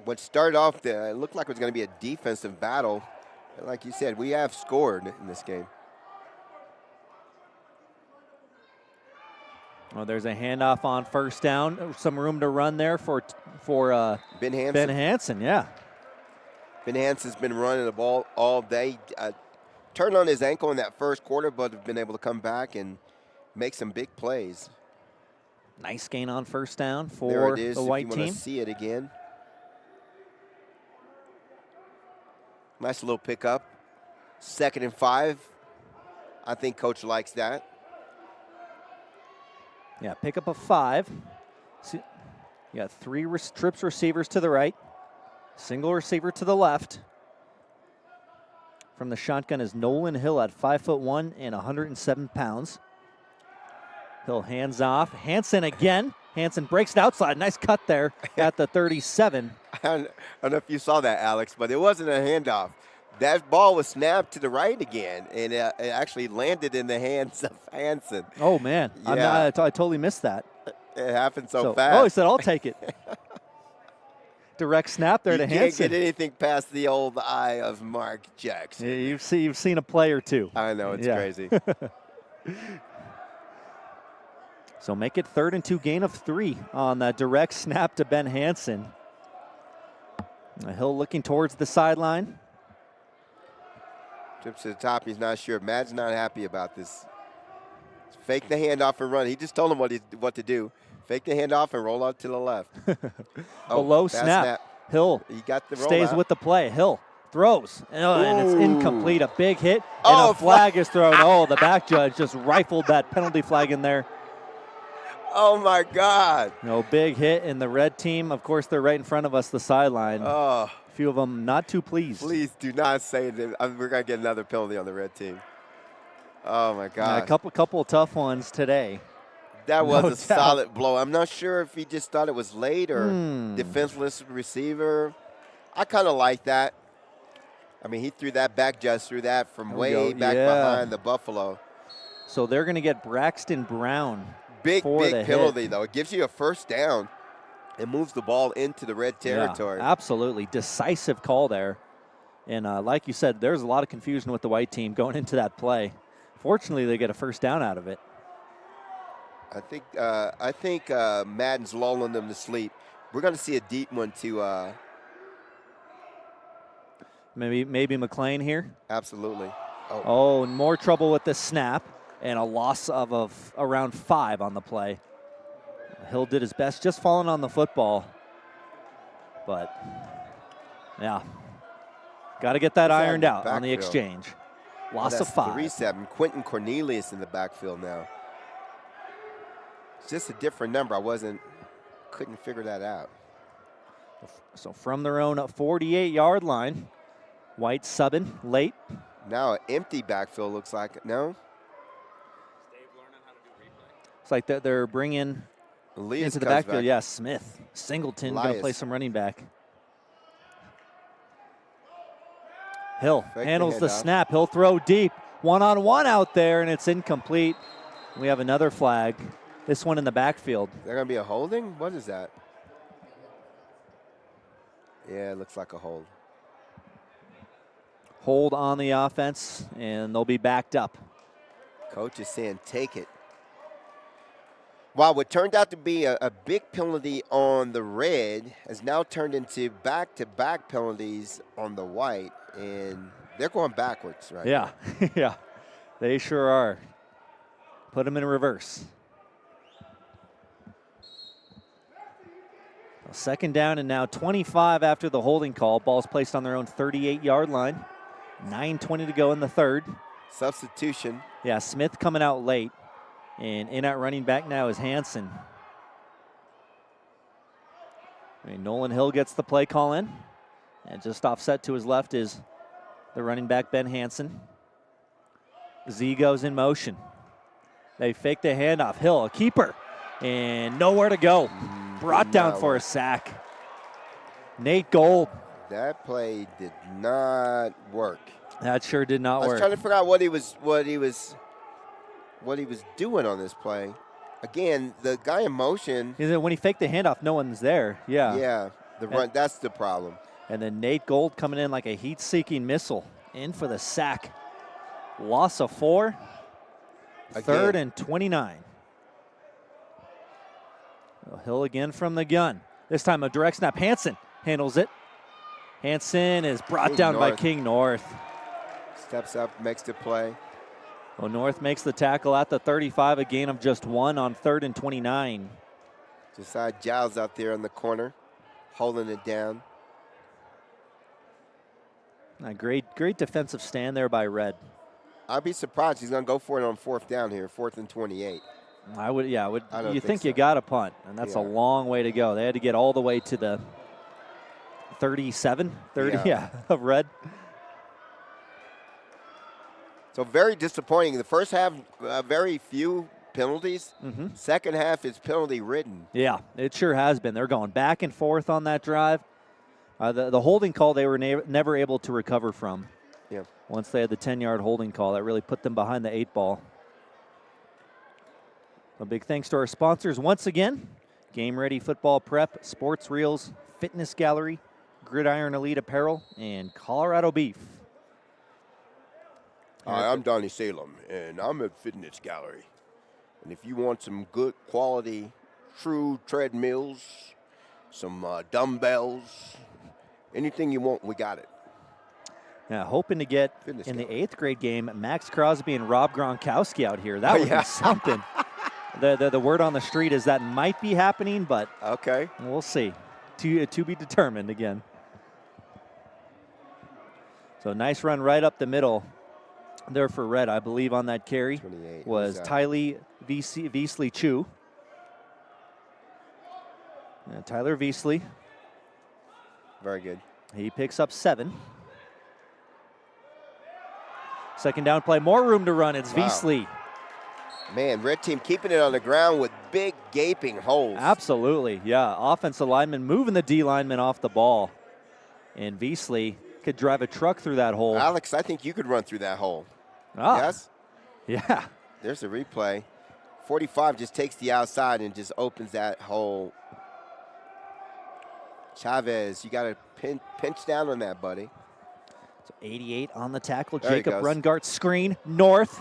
What started off there, it looked like it was going to be a defensive battle. And like you said, we have scored in this game. Oh, there's a handoff on first down. Some room to run there for Ben Hansen. Ben Hansen, yeah. Ben Hansen's been running the ball all day. Turned on his ankle in that first quarter, but have been able to come back and make some big plays. Nice gain on first down for there it is, the white if you team. Want to see it again. Nice little pickup. 2nd and 5. I think Coach likes that. Yeah, pick up a 5. So you got 3 trips receivers to the right, single receiver to the left. From the shotgun is Nolan Hill at 5'1" and 107 pounds. Hill hands off. Hansen again. Hansen breaks it outside. Nice cut there at the 37. I don't know if you saw that, Alex, but it wasn't a handoff. That ball was snapped to the right again, and it actually landed in the hands of Hansen. Oh, man. Yeah. I totally missed that. It happened so fast. Oh, he said, I'll take it. Direct snap there to Hansen. You can't get anything past the old eye of Mark Jackson. Yeah, you've seen a play or two. I know, it's crazy. So make it 3rd and 2, gain of 3 on that direct snap to Ben Hansen. Hill looking towards the sideline. Trips to the top, he's not sure. Matt's not happy about this. Fake the handoff and run. He just told him what to do. Fake the handoff and roll out to the left. A low snap. Hill he got the stays rollout. with the play. Hill throws, and it's incomplete. A big hit, and a flag is thrown. Oh, the back judge just rifled that penalty flag in there. Oh, my God. No, big hit, and the red team, of course, they're right in front of us, the sideline. Oh. A few of them not too pleased. Please do not say that. We're going to get another penalty on the red team. Oh, my God. Yeah, a couple of tough ones today. That was a solid blow. I'm not sure if he just thought it was late or defenseless receiver. I kind of like that. I mean, he threw that back, just threw that from way back behind the Buffalo. So they're going to get Braxton Brown. Big penalty, though. It gives you a first down. It moves the ball into the red territory. Yeah, absolutely. Decisive call there. And like you said, there's a lot of confusion with the white team going into that play. Fortunately, they get a first down out of it. I think Madden's lulling them to sleep. We're going to see a deep one to maybe McLean here. Absolutely. Oh, more trouble with the snap and a loss of around 5 on the play. Hill did his best, just falling on the football. But yeah, got to get that ironed out on the exchange. Loss of 5. 3-7. Quentin Cornelius in the backfield now. It's just a different number. Couldn't figure that out. So from their own 48-yard line, White subbing late. Now an empty backfield looks like. No? It's like they're bringing into the backfield. Back. Yeah, Smith. Singleton going to play some running back. Hill handles the snap. He'll throw deep. One-on-one out there, and it's incomplete. We have another flag. This one in the backfield. They're going to be a holding? What is that? Yeah, it looks like a hold. Hold on the offense, and they'll be backed up. Coach is saying take it. While what turned out to be a big penalty on the red has now turned into back-to-back penalties on the white, and they're going backwards right now. Yeah, they sure are. Put them in reverse. Second down and now 25 after the holding call. Ball's placed on their own 38-yard line. 9:20 to go in the third. Substitution. Yeah, Smith coming out late. And in at running back now is Hansen. Nolan Hill gets the play call in. And just offset to his left is the running back, Ben Hansen. Z goes in motion. They fake the handoff. Hill, a keeper. And nowhere to go. Brought down for a sack. Nate Gold. That play did not work. That sure did not work. I was trying to figure out what he was doing on this play. Again, the guy in motion. Is it when he faked the handoff, no one's there. Yeah. Yeah, the run. That's the problem. And then Nate Gold coming in like a heat-seeking missile. In for the sack. Loss of 4. Third and 29. Hill again from the gun. This time a direct snap. Hansen handles it. Hansen is brought down by King North. Steps up, makes the play. Well, North makes the tackle at the 35, a gain of just 1 on 3rd and 29. Josiah Giles out there in the corner, holding it down. A great defensive stand there by Red. I'd be surprised he's going to go for it on 4th down here, 4th and 28. I would. You think so. You got to punt, and that's a long way to go. They had to get all the way to the 37, 30, of Red. So very disappointing. The first half, very few penalties. Second half is penalty ridden. Yeah, it sure has been. They're going back and forth on that drive. The holding call they were never able to recover from. Yeah. Once they had the 10-yard holding call, that really put them behind the 8 ball. A big thanks to our sponsors once again. Game Ready Football Prep, Sports Reels, Fitness Gallery, Gridiron Elite Apparel, and Colorado Beef. Hi, I'm Donnie Salem, and I'm at Fitness Gallery. And if you want some good quality, true treadmills, some dumbbells, anything you want, we got it. Yeah, hoping to get in the 8th grade game, Max Crosby and Rob Gronkowski out here. That would be something. The word on the street is that might be happening, but we'll see. To be determined again. So nice run right up the middle there for Red. I believe on that carry was Tyler Veasley Chu. Tyler Veasley. Very good. He picks up 7. Second down play, more room to run. It's Veasley. Man, red team keeping it on the ground with big gaping holes. Absolutely, yeah. Offensive lineman moving the D lineman off the ball. And Veasley could drive a truck through that hole. Alex, I think you could run through that hole. Yes? Yeah. There's a replay. 45 just takes the outside and just opens that hole. Chavez, you got to pinch down on that, buddy. So 88 on the tackle. There Jacob Rungart screen. North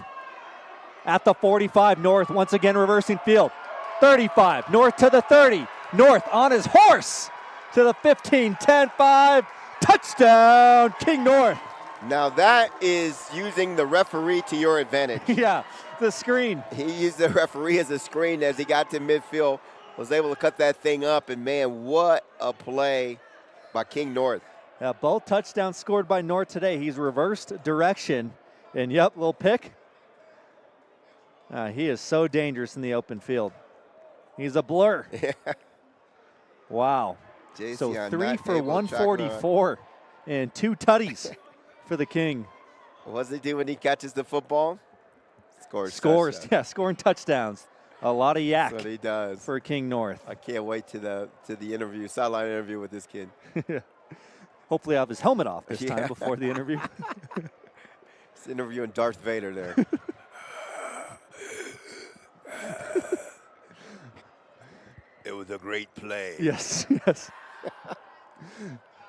at the 45. North once again reversing field. 35. North to the 30. North on his horse to the 15. 10-5. Touchdown, King North. Now that is using the referee to your advantage. Yeah, the screen. He used the referee as a screen as he got to midfield. Was able to cut that thing up, and man, what a play by King North. Yeah, both touchdowns scored by North today. He's reversed direction, and yep, little pick. He is so dangerous in the open field. He's a blur. Yeah. Wow. So 3 for 144 and 2 tutties for the King. What does he do when he catches the football? Scores, yeah, scoring touchdowns. A lot of yak. That's what he does for King North. I can't wait to the interview, sideline interview with this kid. Hopefully, I'll have his helmet off this time before the interview. He's interviewing Darth Vader there. It was a great play. Yes, yes.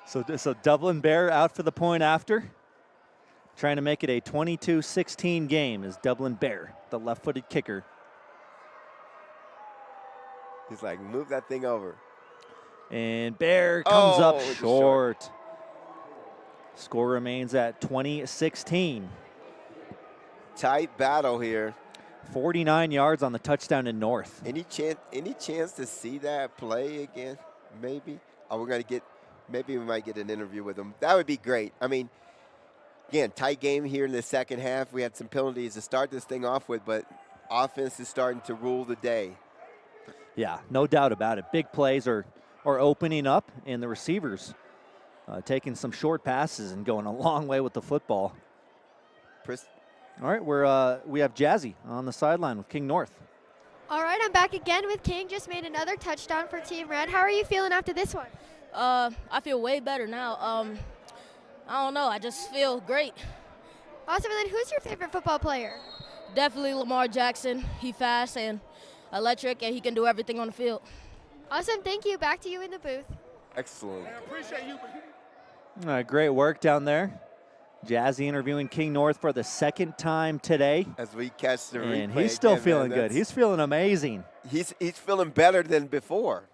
So Dublin Bear out for the point after. Trying to make it a 22-16 game is Dublin Bear, the left-footed kicker. He's like, move that thing over. And Bear comes up it's short. Score remains at 20-16. Tight battle here. 49 yards on the touchdown in North. Any chance to see that play again? Maybe. Oh, maybe we might get an interview with him. That would be great. I mean, again, tight game here in the second half. We had some penalties to start this thing off with, but offense is starting to rule the day. Yeah, no doubt about it. Big plays are opening up, and the receivers taking some short passes and going a long way with the football. All right, we have Jazzy on the sideline with King North. All right, I'm back again with King. Just made another touchdown for Team Red. How are you feeling after this one? I feel way better now. I don't know. I just feel great. Awesome. And then who's your favorite football player? Definitely Lamar Jackson. He fast and electric, and he can do everything on the field. Awesome. Thank you. Back to you in the booth. Excellent. I appreciate you. All right, great work down there. Jazzy interviewing King North for the second time today. As we catch the replay. And he's still again, feeling man, good. He's feeling amazing. He's feeling better than before,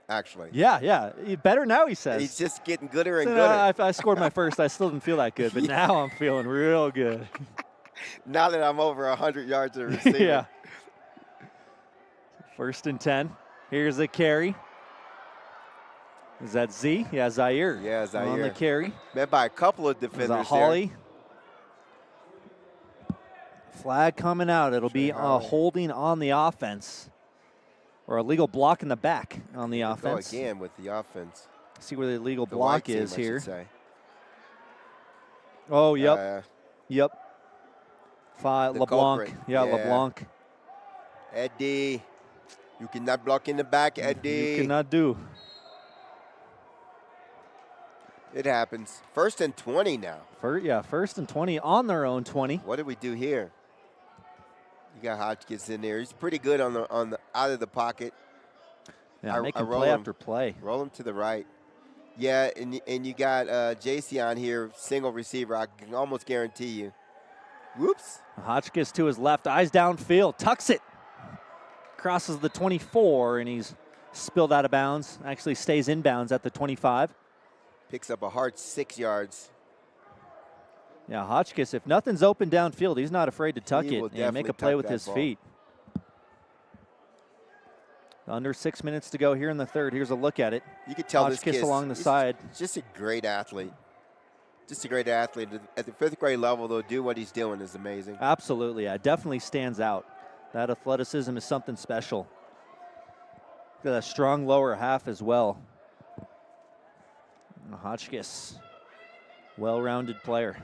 actually. Yeah. Better now, he says. He's just getting gooder and So, gooder. I scored my first. I still didn't feel that good, but now I'm feeling real good. Now that I'm over 100 yards of receiver. Yeah. 1st and 10. Here's the carry. Is that Z? Yeah, Zahir. Yeah, Zahir. On the carry. Met by a couple of defenders Is that Holly? there. Flag coming out. It'll be holding on the offense. Or a legal block in the back on the offense. Go again with the offense. See where the legal The block white team, is I should here. say. Oh, yep. Yep. The LeBlanc. culprit. Yeah, LeBlanc. Eddie. You cannot block in the back, Eddie. You cannot do. It happens. 1st and 20 now. 1st and 20 on their own 20. What did we do here? You got Hotchkiss in there. He's pretty good on the out of the pocket. Yeah, making play after play. Roll him to the right. Yeah, and you got JC on here, single receiver. I can almost guarantee you. Whoops. Hotchkiss to his left, eyes downfield, tucks it. Crosses the 24, and he's spilled out of bounds. Actually stays in bounds at the 25. Picks up a hard 6 yards. Yeah, Hotchkiss, if nothing's open downfield, he's not afraid to tuck He it will and make a definitely play tuck with that his ball. feet. Under 6 minutes to go here in the third. Here's a look at it. You can tell Hotchkiss this kid along the side. Just a great athlete. Just a great athlete. At the 5th grade level, though, do what he's doing is amazing. Absolutely, yeah, definitely stands out. That athleticism is something special. Got a strong lower half as well. Hotchkiss, well-rounded player.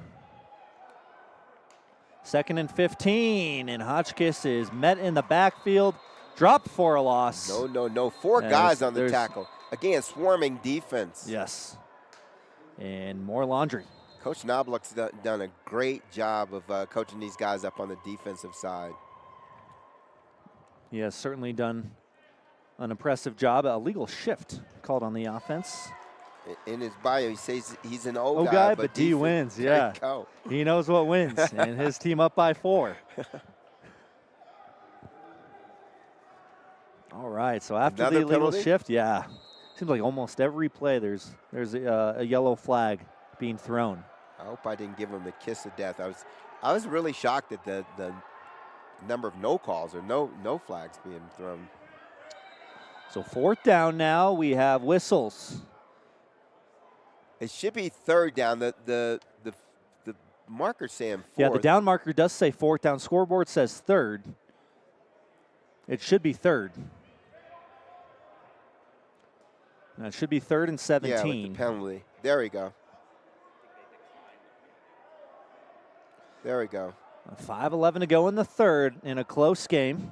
2nd and 15, and Hotchkiss is met in the backfield, dropped for a loss. No. 4 guys on the tackle. Again, swarming defense. Yes. And more laundry. Coach Knobloch's done a great job of coaching these guys up on the defensive side. He has certainly done an impressive job. A legal shift called on the offense. In his bio, he says he's an O guy, but D wins. There Yeah, you go. He knows what wins, and his team up by 4. All right, so after Another the legal penalty? shift, yeah, seems like almost every play there's a yellow flag being thrown. I hope I didn't give him the kiss of death. I was really shocked at the number of no calls or no flags being thrown. So 4th down now. We have whistles. It should be 3rd down. The marker's saying 4th. Yeah, the down marker does say 4th down. Scoreboard says 3rd. It should be 3rd. And it should be 3rd and 17. Yeah, with the penalty. There we go. There we go. 5:11 to go in the third in a close game.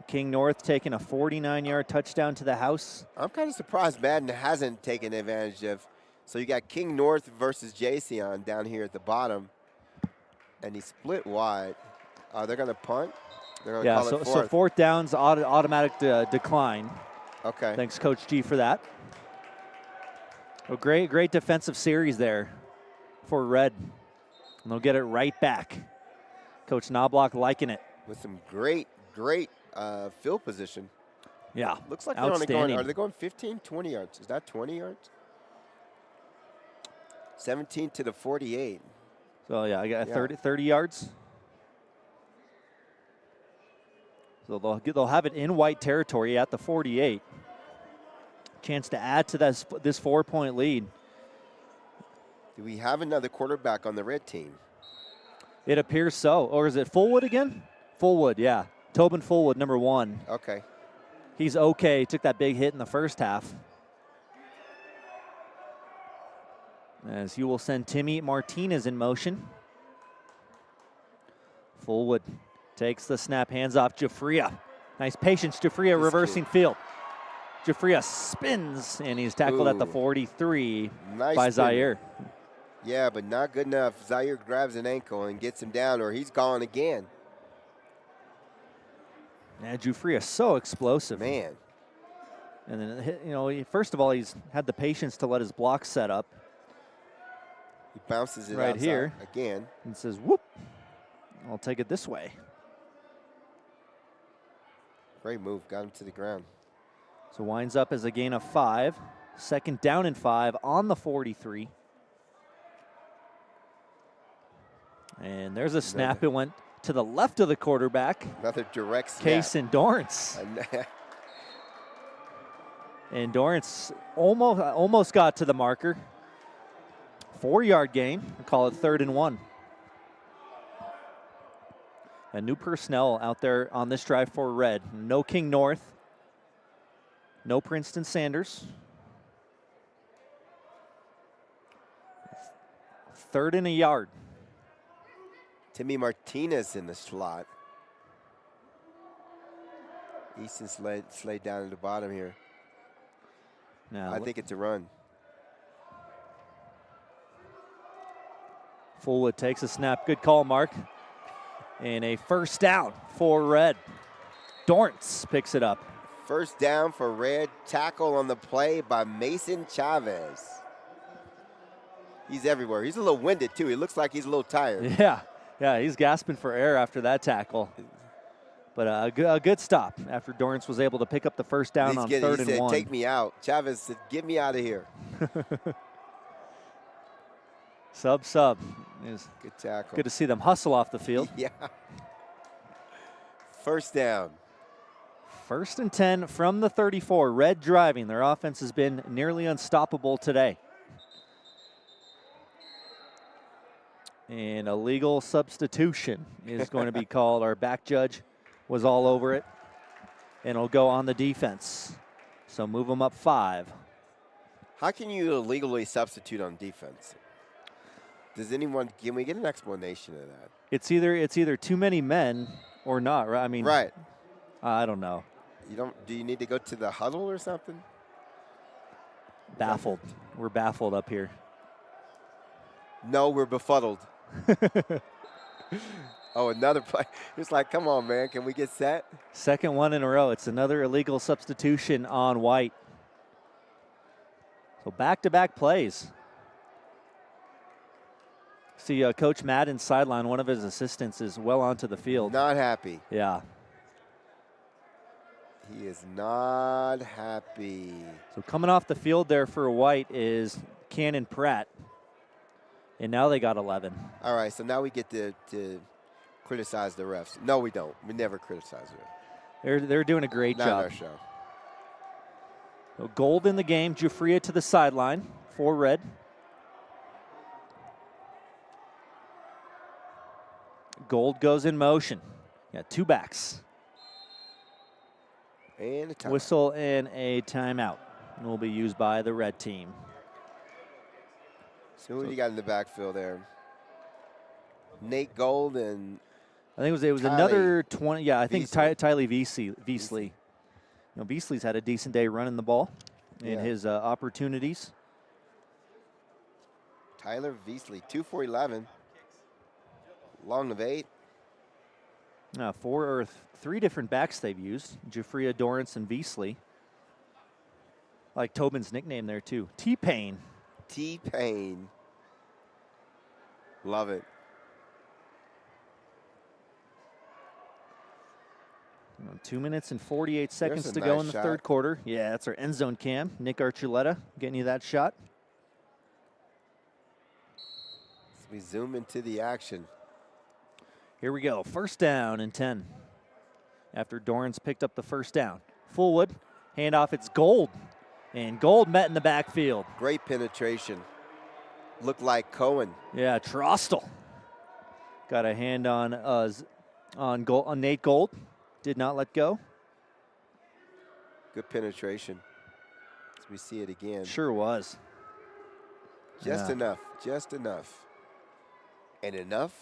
King North taking a 49-yard touchdown to the house. I'm kind of surprised Madden hasn't taken advantage of. So you got King North versus Jayceon down here at the bottom. And he split wide. They're going to punt. They're going to call it 4th. So 4th down's automatic decline. Okay. Thanks, Coach G, for that. A great defensive series there for Red. And they'll get it right back. Coach Knobloch liking it. With some great field position. Yeah, Looks like they're only going, outstanding. are they going 15, 20 yards? Is that 20 yards? 17 to the 48. So, yeah, I got 30 yards. So they'll have it in white territory at the 48. Chance to add to this 4-point lead. Do we have another quarterback on the red team? It appears so. Or is it Fullwood again? Fullwood, yeah. Tobin Fullwood, number 1. Okay. He's okay. Took that big hit in the first half. As you will send Timmy Martinez in motion. Fullwood takes the snap, hands off Jafria. Nice patience, Jafria reversing field. Jafria spins, and he's tackled at the 43 by Zahir. Yeah, but not good enough. Zahir grabs an ankle and gets him down, or he's gone again. Yeah, Jafria so explosive. Man. And then, first of all, he's had the patience to let his block set up. He bounces it right outside here again. And says, whoop, I'll take it this way. Great move, got him to the ground. So winds up as a gain of 5. 2nd down and 5 on the 43. And there's a snap. It went to the left of the quarterback. Another direct snap. Case and Dornace. And Dornace almost got to the marker. 4-yard gain. We call it 3rd and 1. And new personnel out there on this drive for red. No King North. No Princeton Sanders. 3rd and a yard. Timmy Martinez in the slot. Easton Slade down at the bottom here. Now, I think it's a run. Fullwood takes a snap. Good call, Mark. And a 1st down for red. Dornace picks it up. 1st down for red. Tackle on the play by Mason Chavez. He's everywhere. He's a little winded, too. He looks like he's a little tired. Yeah, he's gasping for air after that tackle. But a good stop after Dornace was able to pick up the 1st down on 3rd and 1. Take me out. Chavez said, get me out of here. Sub. Good tackle. Good to see them hustle off the field. Yeah. 1st down. 1st and 10 from the 34. Red driving. Their offense has been nearly unstoppable today. And a legal substitution is going to be called. Our back judge was all over it. And it'll go on the defense. So move them up 5. How can you illegally substitute on defense? Can we get an explanation of that? It's either too many men or not, right? I mean, right. I don't know. Do you need to go to the huddle or something? Baffled. We're baffled up here. No, we're befuddled. Oh, another play. It's like, come on, man. Can we get set? 2nd one in a row. It's another illegal substitution on White. So back-to-back plays. See, Coach Madden's sideline, one of his assistants is well onto the field. Not happy. Yeah. He is not happy. So coming off the field there for White is Cannon Pratt. And now they got 11. All right, so now we get to criticize the refs. No, we don't. We never criticize them. They're doing a great Not job. on our show. So Gold in the game. Jafria to the sideline for red. Gold goes in motion. Got 2 backs. And a timeout. Whistle and a timeout. And will be used by the red team. So who do you got in the backfield there? Nate Gold and I think it was another 20. Yeah, I think Tylee Veasley. You know, Veasley's had a decent day running the ball in his opportunities. Tyler Veasley, 2 for 11. Long of 8. 3 different backs they've used. Jafria, Dornace, and Veasley. I like Tobin's nickname there too. T-Pain. T-Pain. Love it. 2 minutes and 48 seconds There's to a go nice in the shot. third quarter. Yeah, that's our end zone cam. Nick Archuleta getting you that shot. As we zoom into the action. Here we go. First down and 10. After Dornace picked up the first down. Fullwood, handoff, it's Gold. And Gold met in the backfield. Great penetration. Looked like Cohen. Yeah, Trostel. Got a hand on Nate Gold. Did not let go. Good penetration. As we see it again. Sure was. Just enough. Just enough. And enough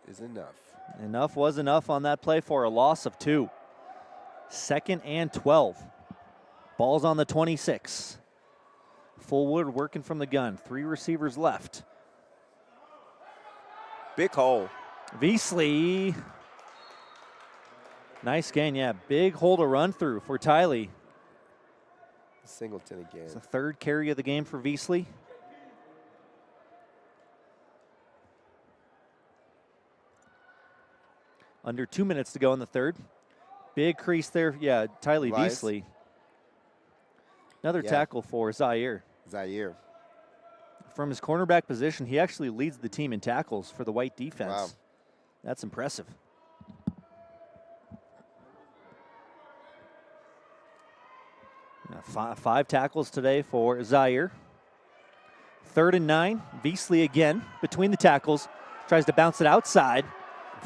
is enough. Enough was enough on that play for a loss of 2. 2nd and 12. Ball's on the 26. Fullwood working from the gun. 3 receivers left. Big hole. Veasley. Nice gain, yeah. Big hole to run through for Tiley. Singleton again. It's the 3rd carry of the game for Veasley. Under 2 minutes to go in the third. Big crease there. Yeah, Tiley Veasley. Another tackle for Zahir. Zahir. From his cornerback position, he actually leads the team in tackles for the white defense. Wow. That's impressive. Five tackles today for Zahir. 3rd and 9. Veasley again between the tackles. Tries to bounce it outside.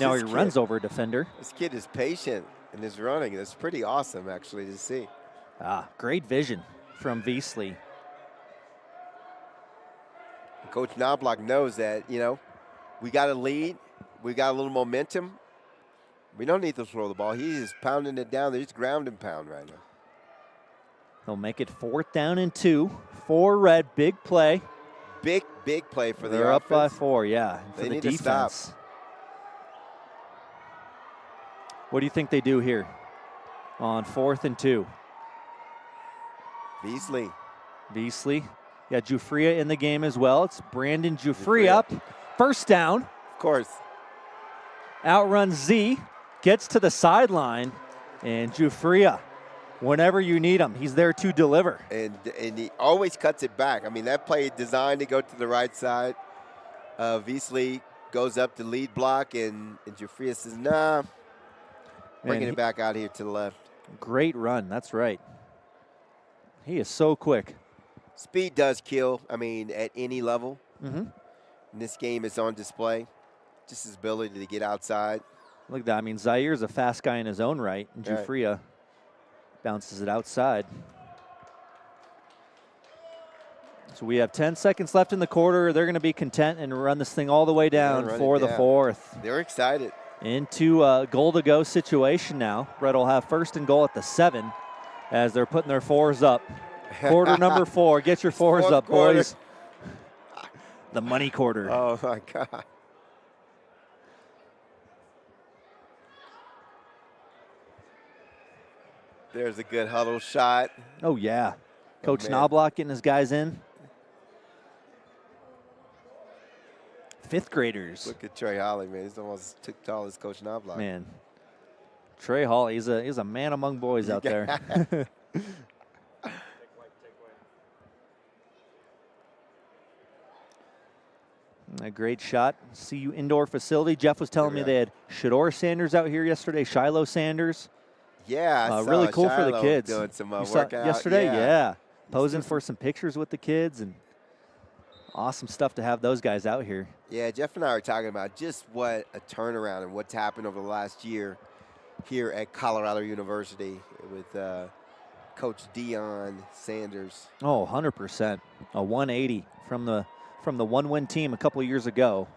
Now he runs over a defender. This kid is patient in his running. That's pretty awesome, actually, to see. Great vision from Veasley. Coach Knobloch knows that, we got a lead. We got a little momentum. We don't need to throw the ball. He's pounding it down. He's ground and pound right now. They'll make it 4th down and 2. 4 red, big play. Big play for the offense. They're up by 4, yeah. They for the need defense. to stop. What do you think they do here on 4th and 2? Veasley. Yeah, Jafria in the game as well. It's Brandon Jafria up. First down. Of course. Outruns Z. Gets to the sideline. And Jafria, whenever you need him, he's there to deliver. And he always cuts it back. I mean, that play designed to go to the right side. Veasley goes up to lead block, and Jafria says, nah. Bringing it back out here to the left. Great run, that's right. He is so quick. Speed does kill, at any level. Mm-hmm. In this game, it's on display. Just his ability to get outside. Look at that. Zahir's a fast guy in his own right. And Jafria bounces it outside. So we have 10 seconds left in the quarter. They're going to be content and run this thing all the way down for the 4th. They're excited. Into a goal-to-go situation now. Red will have 1st and goal at the 7 as they're putting their 4s up. Quarter number 4. Get your 4s up, quarter. boys. The money quarter. Oh, my God. There's a good huddle shot. Oh, yeah. Coach Knobloch getting his guys in. 5th graders. Look at Trey Holly, man. He's almost as tall as Coach Knobloch. Man, Trey Holly, he's a man among boys out there. A great shot. CU indoor facility. Jeff was telling me they had Shador Sanders out here yesterday, Shiloh Sanders. Yeah, really cool for the kids. Doing some You saw workout yesterday, yeah. Posing for some pictures with the kids, and awesome stuff to have those guys out here. Yeah, Jeff and I are talking about just what a turnaround and what's happened over the last year here at Colorado University with Coach Deion Sanders. Oh, 100%. A 180 from the one-win team a couple of years ago.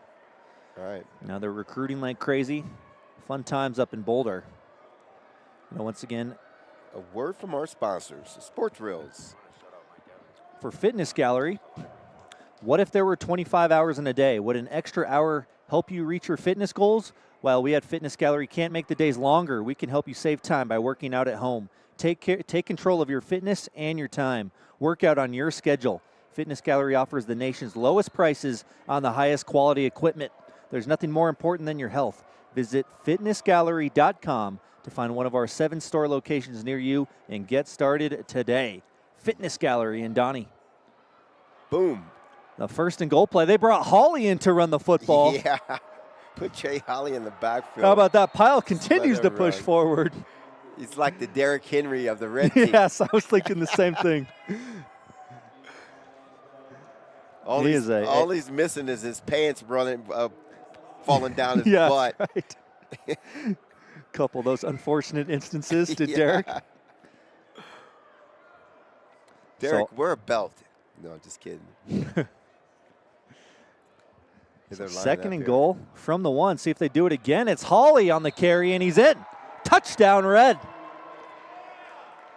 All right. Now they're recruiting like crazy. Fun times up in Boulder. Once again, a word from our sponsors, Sports Reels. For Fitness Gallery, what if there were 25 hours in a day? Would an extra hour help you reach your fitness goals? Well, we at Fitness Gallery can't make the days longer. We can help you save time by working out at home. Take control of your fitness and your time. Work out on your schedule. Fitness Gallery offers the nation's lowest prices on the highest quality equipment. There's nothing more important than your health. Visit fitnessgallery.com to find one of our 7 store locations near you and get started today. Fitness Gallery in Donnie. Boom. The first and goal play. They brought Holly in to run the football. Yeah. Put Trey Holly in the backfield. How about that? Pyle continues to push forward. He's like the Derrick Henry of the red team. Yes, I was thinking the same thing. All he's missing is his pants falling down his yeah, butt. Right. Couple of those unfortunate instances to Derrick. Derrick, wear a belt. No, just kidding. Second and goal from the 1. See if they do it again. It's Holly on the carry, and he's in. Touchdown, Red.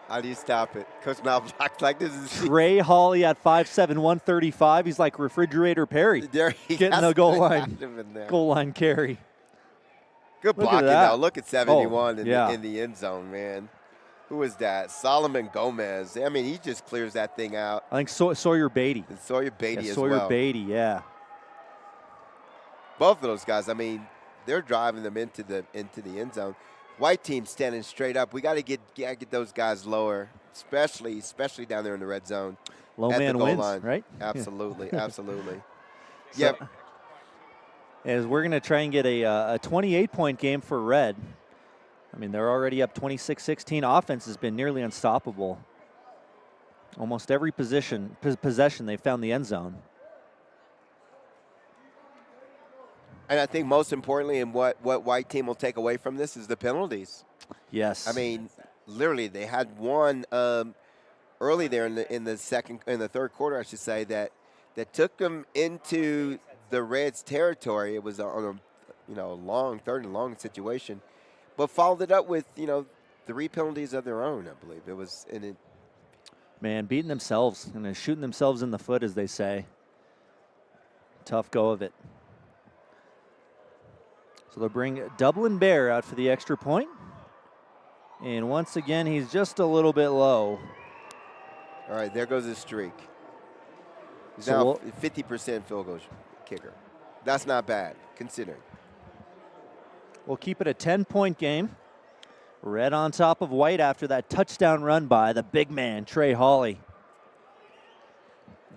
How do you stop it? Coach Malblock like this is Trey Holly at 5'7", 135. He's like Refrigerator Perry. Getting the goal line. Goal line carry. Good blocking, though. Look at 71 in yeah. the end zone, man. Who is that? Solomon Gomez. I mean, he just clears that thing out. I think Sawyer Beatty. And Sawyer Beatty as Sawyer well. Beatty, yeah. Both of those guys, I mean, they're driving them into the end zone. White team standing straight up. We got to get those guys lower, especially down there in the red zone. Low at man the goal wins, line. right? Absolutely, absolutely. So, as we're going to try and get a 28-point game for Red. I mean, they're already up 26-16. Offense has been nearly unstoppable. Almost every possession they found the end zone. And I think most importantly, and what White team will take away from this is the penalties. Yes. I mean, literally, they had one early there in the third quarter, I should say, that took them into the Reds' territory. It was on a long third and long situation, but followed it up with 3 penalties of their own. I believe it was in it. Man, beating themselves and shooting themselves in the foot, as they say. Tough go of it. So they'll bring Dublin Bear out for the extra point. And once again, he's just a little bit low. All right, there goes his streak. He's So now 50% field goal kicker. That's not bad, considering. We'll keep it a 10-point game. Red on top of White after that touchdown run by the big man, Trey Holly.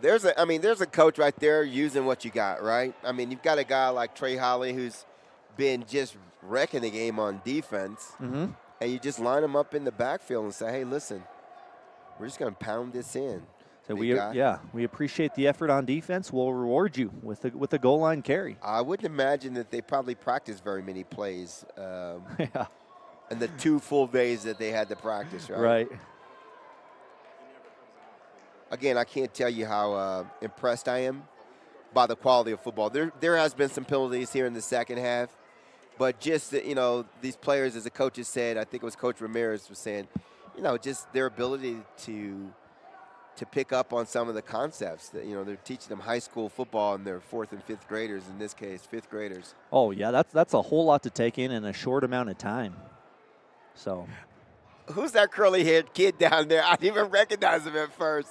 There's a coach right there using what you got, right? I mean, you've got a guy like Trey Holly who's been just wrecking the game on defense, and you just line him up in the backfield and say, hey, listen, we're just going to pound this in. So we appreciate the effort on defense. We'll reward you with a goal line carry. I wouldn't imagine that they probably practiced very many plays in the 2 full days that they had to practice, right? Right. Again, I can't tell you how impressed I am by the quality of football. There has been some penalties here in the second half, but just these players, as the coaches said, I think it was Coach Ramirez was saying, just their ability to pick up on some of the concepts that they're teaching them high school football, and they're 4th and 5th graders, in this case 5th graders. Oh yeah, that's a whole lot to take in a short amount of time. So, who's that curly-haired kid down there? I didn't even recognize him at first.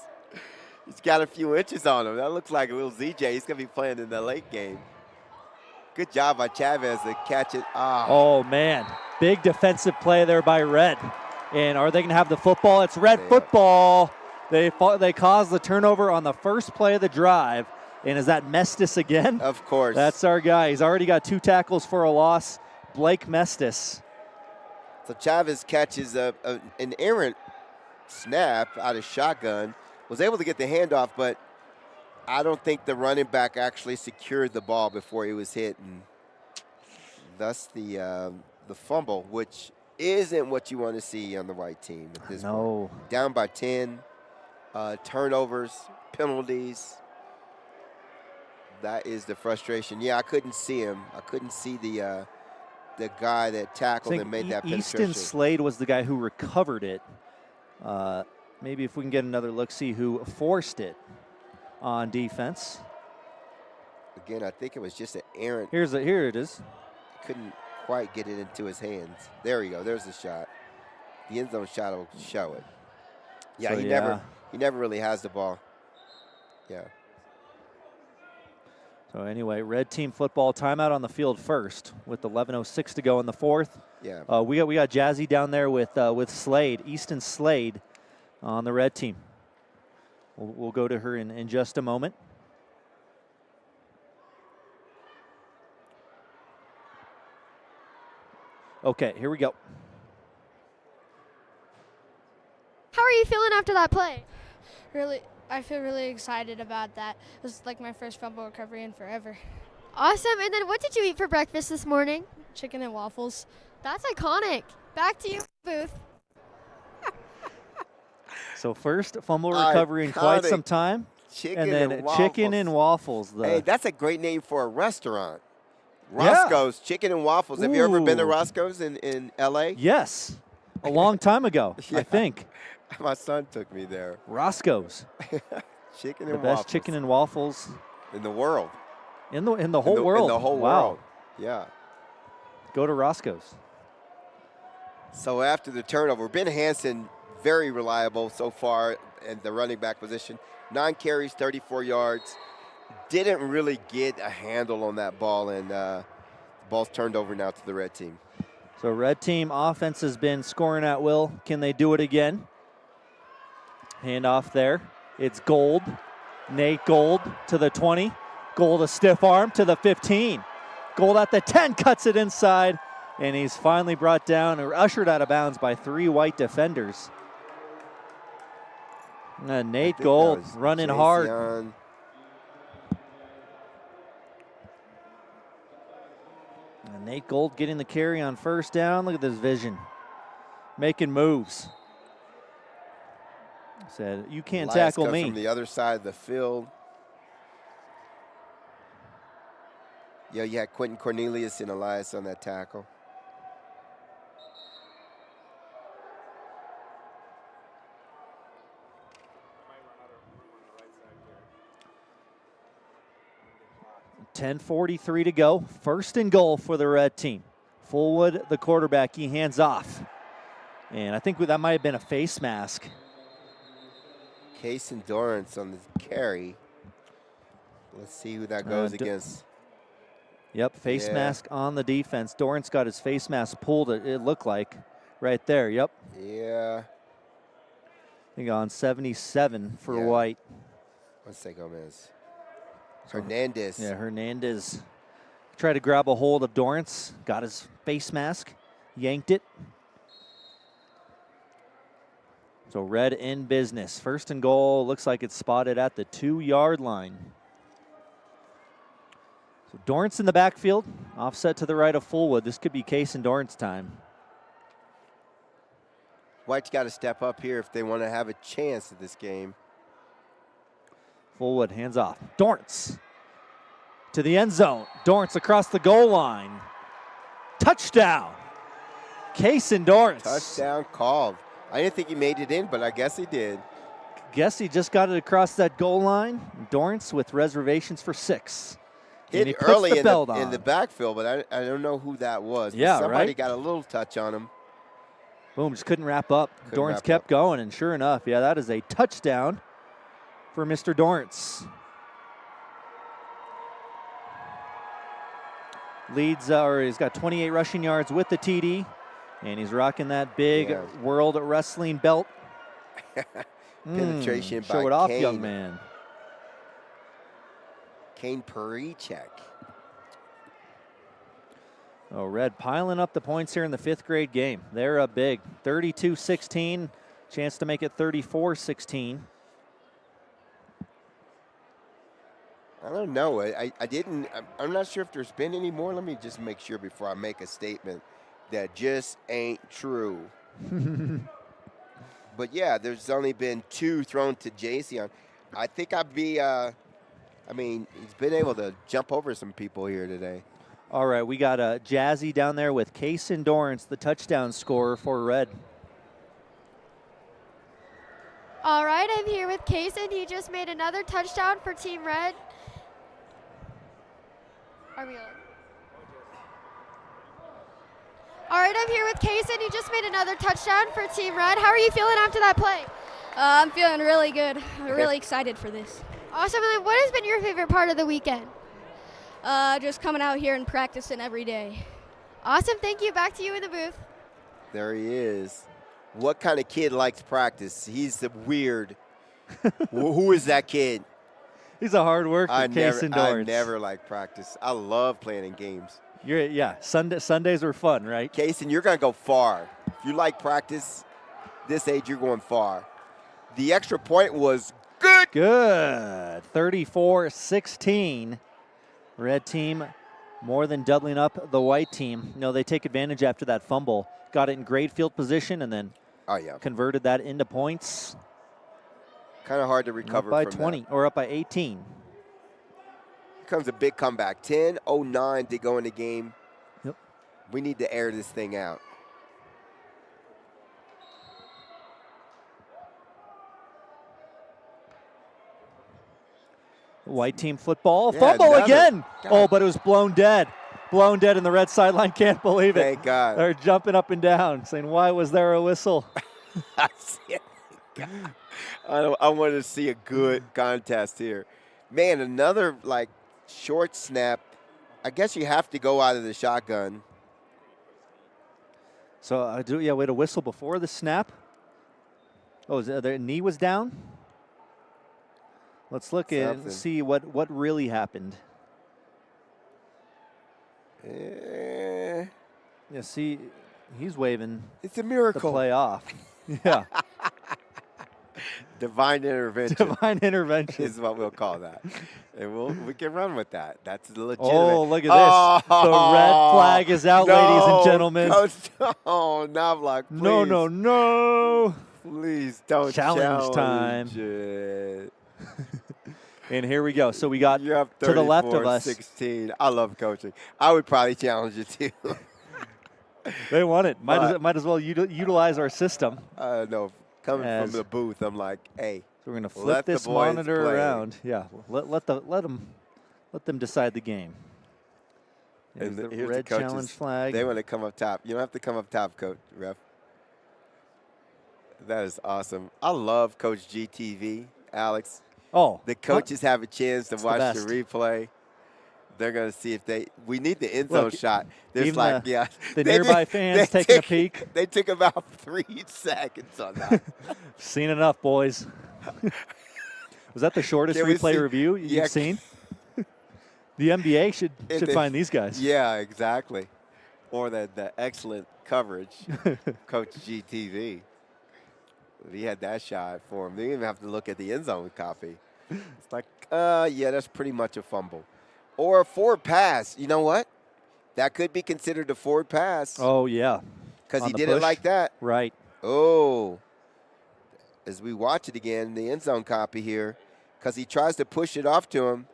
He's got a few inches on him. That looks like a little ZJ. He's going to be playing in the late game. Good job by Chavez to catch it. Oh, man. Big defensive play there by Red. And are they going to have the football? It's Red football. They caused the turnover on the first play of the drive. And is that Mestis again? Of course. That's our guy. He's already got 2 tackles for a loss. Blake Mestis. So Chavez catches an errant snap out of shotgun. Was able to get the handoff, but I don't think the running back actually secured the ball before he was hit, and thus the fumble, which isn't what you want to see on the White team at this point. Down by 10, turnovers, penalties. That is the frustration. Yeah, I couldn't see him. I couldn't see the guy that tackled and made that penetration. Easton Slade was the guy who recovered it. Maybe if we can get another look, see who forced it on defense. Again, I think it was just an errant. Here it is. Couldn't quite get it into his hands. There you go. There's the shot. The end zone shot will show it. Yeah, So, he never really has the ball. Yeah. So So anyway, red team football timeout on the field first with 11:06 to go in the fourth. Yeah. We got Jazzy down there with Slade, Easton Slade, on the red team. We'll go to her in just a moment. Okay, here we go. How are you feeling after that play? I feel really excited about that. It was like my first fumble recovery in forever. Awesome. And then what did you eat for breakfast this morning? Chicken and waffles. That's iconic. Back to you, Booth. So first fumble recovery in quite some time. Chicken and then chicken and waffles. Hey, that's a great name for a restaurant. Roscoe's Chicken and Waffles. Have you ever been to Roscoe's in L.A.? Yes, a long time ago, I think. My son took me there. Roscoe's. Chicken the and best waffles. chicken and waffles in the world. In the whole world. In the whole wow. world. Yeah. Go to Roscoe's. So after the turnover, Ben Hansen, very reliable so far in the running back position. 9 carries, 34 yards. Didn't really get a handle on that ball, and the ball's turned over now to the red team. So red team offense has been scoring at will. Can they do it again? Handoff there. It's Gold. Nate Gold to the 20. Gold a stiff arm to the 15. Gold at the 10, cuts it inside, and he's finally brought down or ushered out of bounds by 3 white defenders. And Nate Gold running hard. And Nate Gold getting the carry on first down. Look at this vision. Making moves. Said, you can't tackle me. From the other side of the field. Yeah, you had Quentin Cornelius and Elias on that tackle. .10:43 to go. First and goal for the red team. Fullwood, the quarterback, he hands off. And I think that might have been a face mask. Case and Dornace on the carry. Let's see who that goes against. Yep, face mask on the defense. Dornace got his face mask pulled, it looked like, right there, yep. Yeah. I think on 77 for White. Once they go miss. Hernandez. Yeah, Hernandez tried to grab a hold of Dornace, got his face mask, yanked it. So red in business. First and goal, looks like it's spotted at the 2-yard line. So Dornace in the backfield, offset to the right of Fullwood. This could be Case and Dornace time. White's got to step up here if they want to have a chance at this game. Fullwood hands off. Dornace to the end zone. Dornace across the goal line. Touchdown. Case and Dornace. Touchdown called. I didn't think he made it in, but I guess he did. Guess he just got it across that goal line. Dornace with reservations for 6. Hit early in the backfield, but I don't know who that was. Yeah, somebody right? got a little touch on him. Boom, just couldn't wrap up. Dornace kept going, and sure enough, yeah, that is a touchdown for Mr. Dornace. Leads, or he's got 28 rushing yards with the TD, and he's rocking that big World Wrestling belt. Penetration by Show it off, Kane. young man. Kane Perichek. Oh, Red piling up the points here in the 5th grade game. They're up big. 32-16, chance to make it 34-16. I don't know. I'm not sure if there's been any more. Let me just make sure before I make a statement that just ain't true. But yeah, there's only been 2 thrown to Jason. I think I'd be, he's been able to jump over some people here today. All right, we got Jazzy down there with Case and Dornace, the touchdown scorer for Red. All right, I'm here with Case, and he just made another touchdown for Team Red. Are we on? All right, I'm here with Case, and he just made another touchdown for Team Red. How are you feeling after that play? I'm feeling really good. I'm really excited for this. Awesome. And then what has been your favorite part of the weekend? Just coming out here and practicing every day. Awesome. Thank you. Back to you in the booth. There he is. What kind of kid likes practice? He's the weird. Who is that kid? He's a hard worker, I Dornace. never like practice. I love playing in games. Sundays are fun, right? Kaysen, you're going to go far. If you like practice, this age, you're going far. The extra point was good. Good. 34-16. Red team more than doubling up the white team. They take advantage after that fumble. Got it in great field position and then converted that into points. Kind of hard to recover up by from 20 that. or up by 18. Here comes a big comeback. 10:09 to go in the game. Yep. We need to air this thing out. White team football. Yeah, Fumble again. God. Oh, but it was blown dead. Blown dead, and the red sideline can't believe it. Thank God. They're jumping up and down, saying, why was there a whistle? I want to see a good contest here. Man, another, short snap. I guess you have to go out of the shotgun. So, we had a whistle before the snap. Oh, their knee was down? Let's look and see what really happened. Yeah, see, he's waving. It's a miracle. The play off. Yeah. Divine intervention. Divine intervention is what we'll call that, and we can run with that. That's legitimate. Oh, look at this! The red flag is out, ladies and gentlemen. Oh, Knobloch, please. No! Please don't challenge time. It. And here we go. So we got to the left of us. 16. I love coaching. I would probably challenge you too. They want it. Might as well utilize our system. No, coming from the booth, I'm like, hey. So we're going to flip this monitor around. Yeah, let them decide the game. And the here's red the coaches. challenge flag. They want to come up top. You don't have to come up top, coach, ref. That is awesome. I love Coach GTV, Alex. Oh. The coaches have a chance to watch the replay. They're going to see if we need the end zone shot. There's the nearby fans taking a peek. They took about 3 seconds on that. Seen enough, boys. Was that the shortest replay review you've seen? The NBA should find these guys. Yeah, exactly. Or the excellent coverage, Coach GTV. He had that shot for him. They didn't even have to look at the end zone copy. It's like, yeah, that's pretty much a fumble. Or a forward pass. You know what? That could be considered a forward pass. Oh, yeah. Because he did it like that. Right. Oh. As we watch it again, the end zone copy here, because he tries to push it off to him.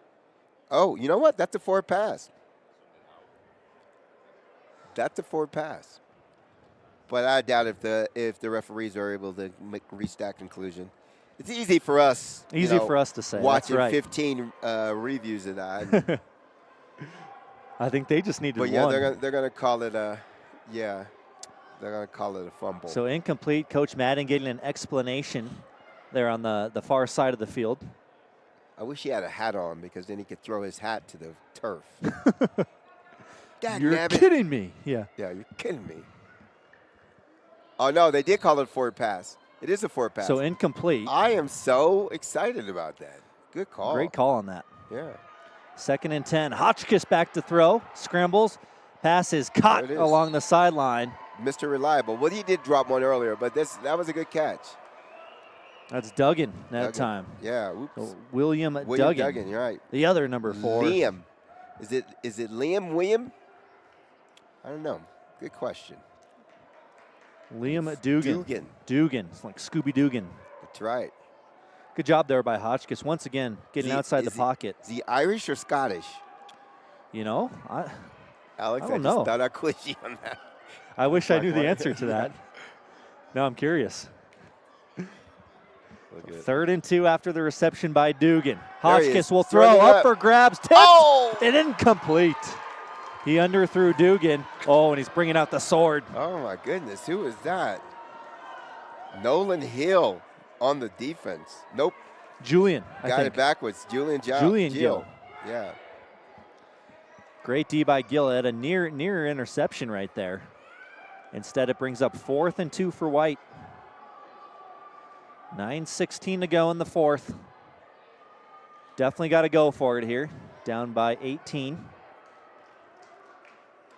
Oh, you know what? That's a forward pass. That's a forward pass. But I doubt if the referees are able to reach that conclusion. It's easy for us. Easy for us to say. Watching That's right. 15 reviews of that. I think they just needed one. But yeah, one. they're gonna call it a they're gonna call it a fumble. So incomplete. Coach Madden getting an explanation there on the far side of the field. I wish he had a hat on because then he could throw his hat to the turf. You're kidding me. Yeah. Yeah, you're kidding me. Oh, no, they did call it a forward pass. It is a forward pass. So incomplete. I am so excited about that. Good call. Great call on that. Yeah. 2nd and 10. Hotchkiss back to throw. Scrambles. Pass is caught along the sideline. Mr. Reliable. Well, he did drop one earlier, but that was a good catch. That's Duggan that time. Yeah. Oops. So William Duggan. You're right. The other number 4. Liam. Is it Liam William? I don't know. Good question. Liam Dugan. It's like Scooby Dugan. That's right. Good job there by Hotchkiss. Once again, getting outside the pocket. Is he Irish or Scottish? You know, Alex, I don't just know. thought I'd quiz you on that. I wish I knew the answer to that. Now I'm curious. 3rd and 2 after the reception by Dugan. Hotchkiss will throw up for grabs. Tipped and incomplete. He underthrew Dugan. Oh, and he's bringing out the sword. Oh, my goodness. Who is that? Nolan Hill on the defense. Nope. Julian. Got it backwards. Julian Gill. Yeah. Great D by Gillett, a near interception right there. Instead, it brings up 4th and 2 for White. 9:16 to go in the 4th. Definitely got to go for it here. Down by 18.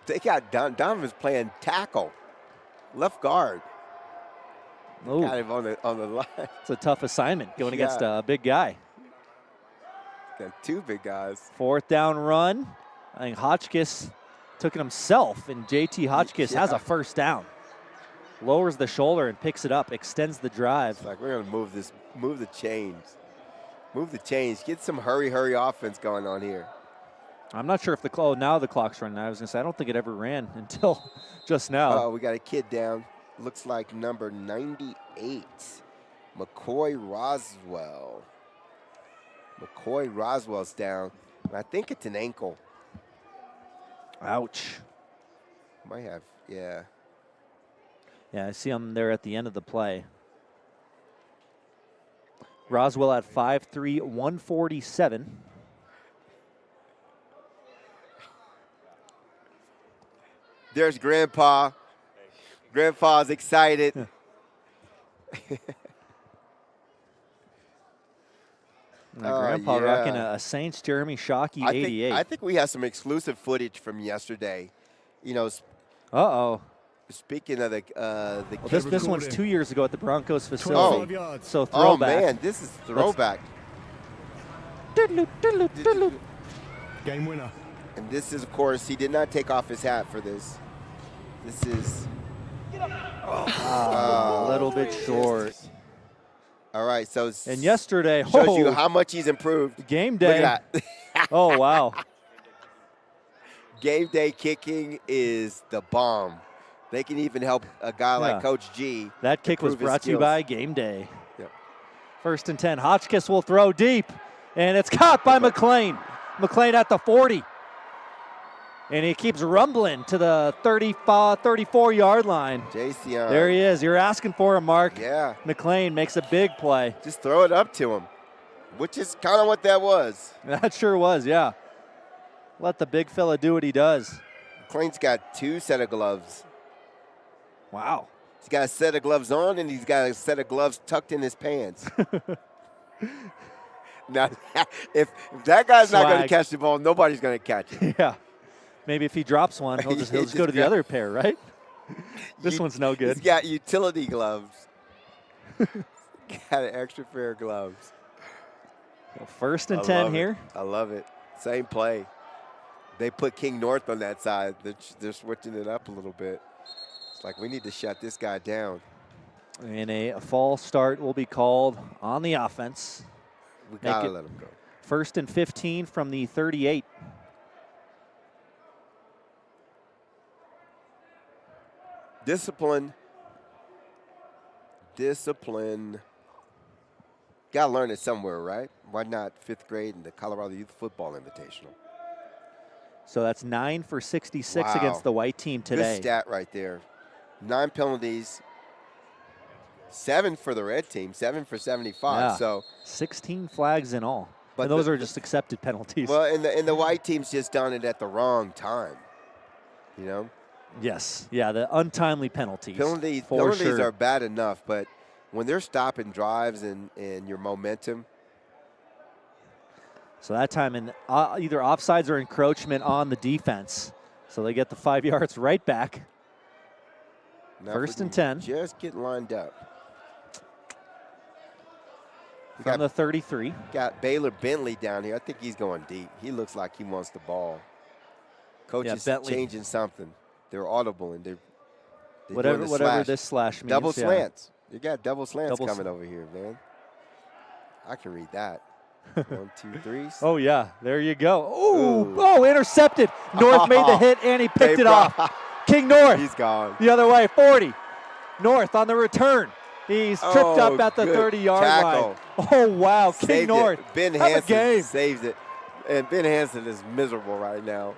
They got Donovan's playing tackle, left guard. Ooh. Got him on the line. It's a tough assignment going against a big guy. Got 2 big guys. 4th down run. I think Hotchkiss took it himself, and JT Hotchkiss has a first down. Lowers the shoulder and picks it up, extends the drive. It's like, we're going to move the chains. Move the chains. Get some hurry offense going on here. I'm not sure if now the clock's running. I was going to say, I don't think it ever ran until just now. Oh, we got a kid down. Looks like number 98, McCoy Roswell. McCoy Roswell's down. And I think it's an ankle. Ouch. Might have, yeah. Yeah, I see him there at the end of the play. Roswell at 5'3", 147. There's Grandpa. Grandpa's excited. Grandpa rocking a Saints Jeremy Shockey 88. I think we have some exclusive footage from yesterday. You know. Uh-oh. Speaking of the this one's 2 years ago at the Broncos facility. So throwback. Oh man, this is throwback. Game winner. And this is, of course, he did not take off his hat for this. This is a little bit short. All right, so and yesterday shows you how much he's improved. Game day. Look at that. Oh wow. Game day kicking is the bomb. They can even help a guy like Coach G. That kick was brought to you by Game Day. Yep. 1st and 10. Hotchkiss will throw deep, and it's caught by McLean. McLean at the 40. And he keeps rumbling to the 34-yard line. JC. There he is. You're asking for him, Mark. Yeah. McLean makes a big play. Just throw it up to him, which is kind of what that was. That sure was, yeah. Let the big fella do what he does. McLean's got 2 set of gloves. Wow. He's got a set of gloves on, and he's got a set of gloves tucked in his pants. Now, if that guy's not going to catch the ball, nobody's going to catch it. Yeah. Maybe if he drops one, he'll just go to the other pair, right? This one's no good. He's got utility gloves. Got an extra pair of gloves. Well, 1st and 10 here. I love it. Same play. They put King North on that side. They're switching it up a little bit. It's like, we need to shut this guy down. And a false start will be called on the offense. We got to let him go. 1st and 15 from the 38. Discipline. Got to learn it somewhere, right? Why not 5th grade in the Colorado Youth Football Invitational? So that's 9 for 66 against the white team today. Good stat right there. 9 penalties. 7 for the red team. 7 for 75. Yeah. So 16 flags in all. But and those are just accepted penalties. Well, and the white team's just done it at the wrong time. You know? Yes. Yeah, the untimely penalties. Penalties are bad enough, but when they're stopping drives and your momentum. So that time in either offsides or encroachment on the defense. So they get the 5 yards right back. Now 1st and 10. Just get lined up. From the 33. Got Baylor Bentley down here. I think he's going deep. He looks like he wants the ball. Coach is changing something. They're audible and they're whatever this slash means. Double slants. You got double slants coming over here, man. I can read that. 1, 2, 3. Oh, yeah. There you go. Ooh. Oh, intercepted. North made the hit, and he picked it off. King North. He's gone. The other way, 40. North on the return. He's tripped up at the 30-yard line. Oh, wow. King North. Ben Hansen saves it. And Ben Hansen is miserable right now.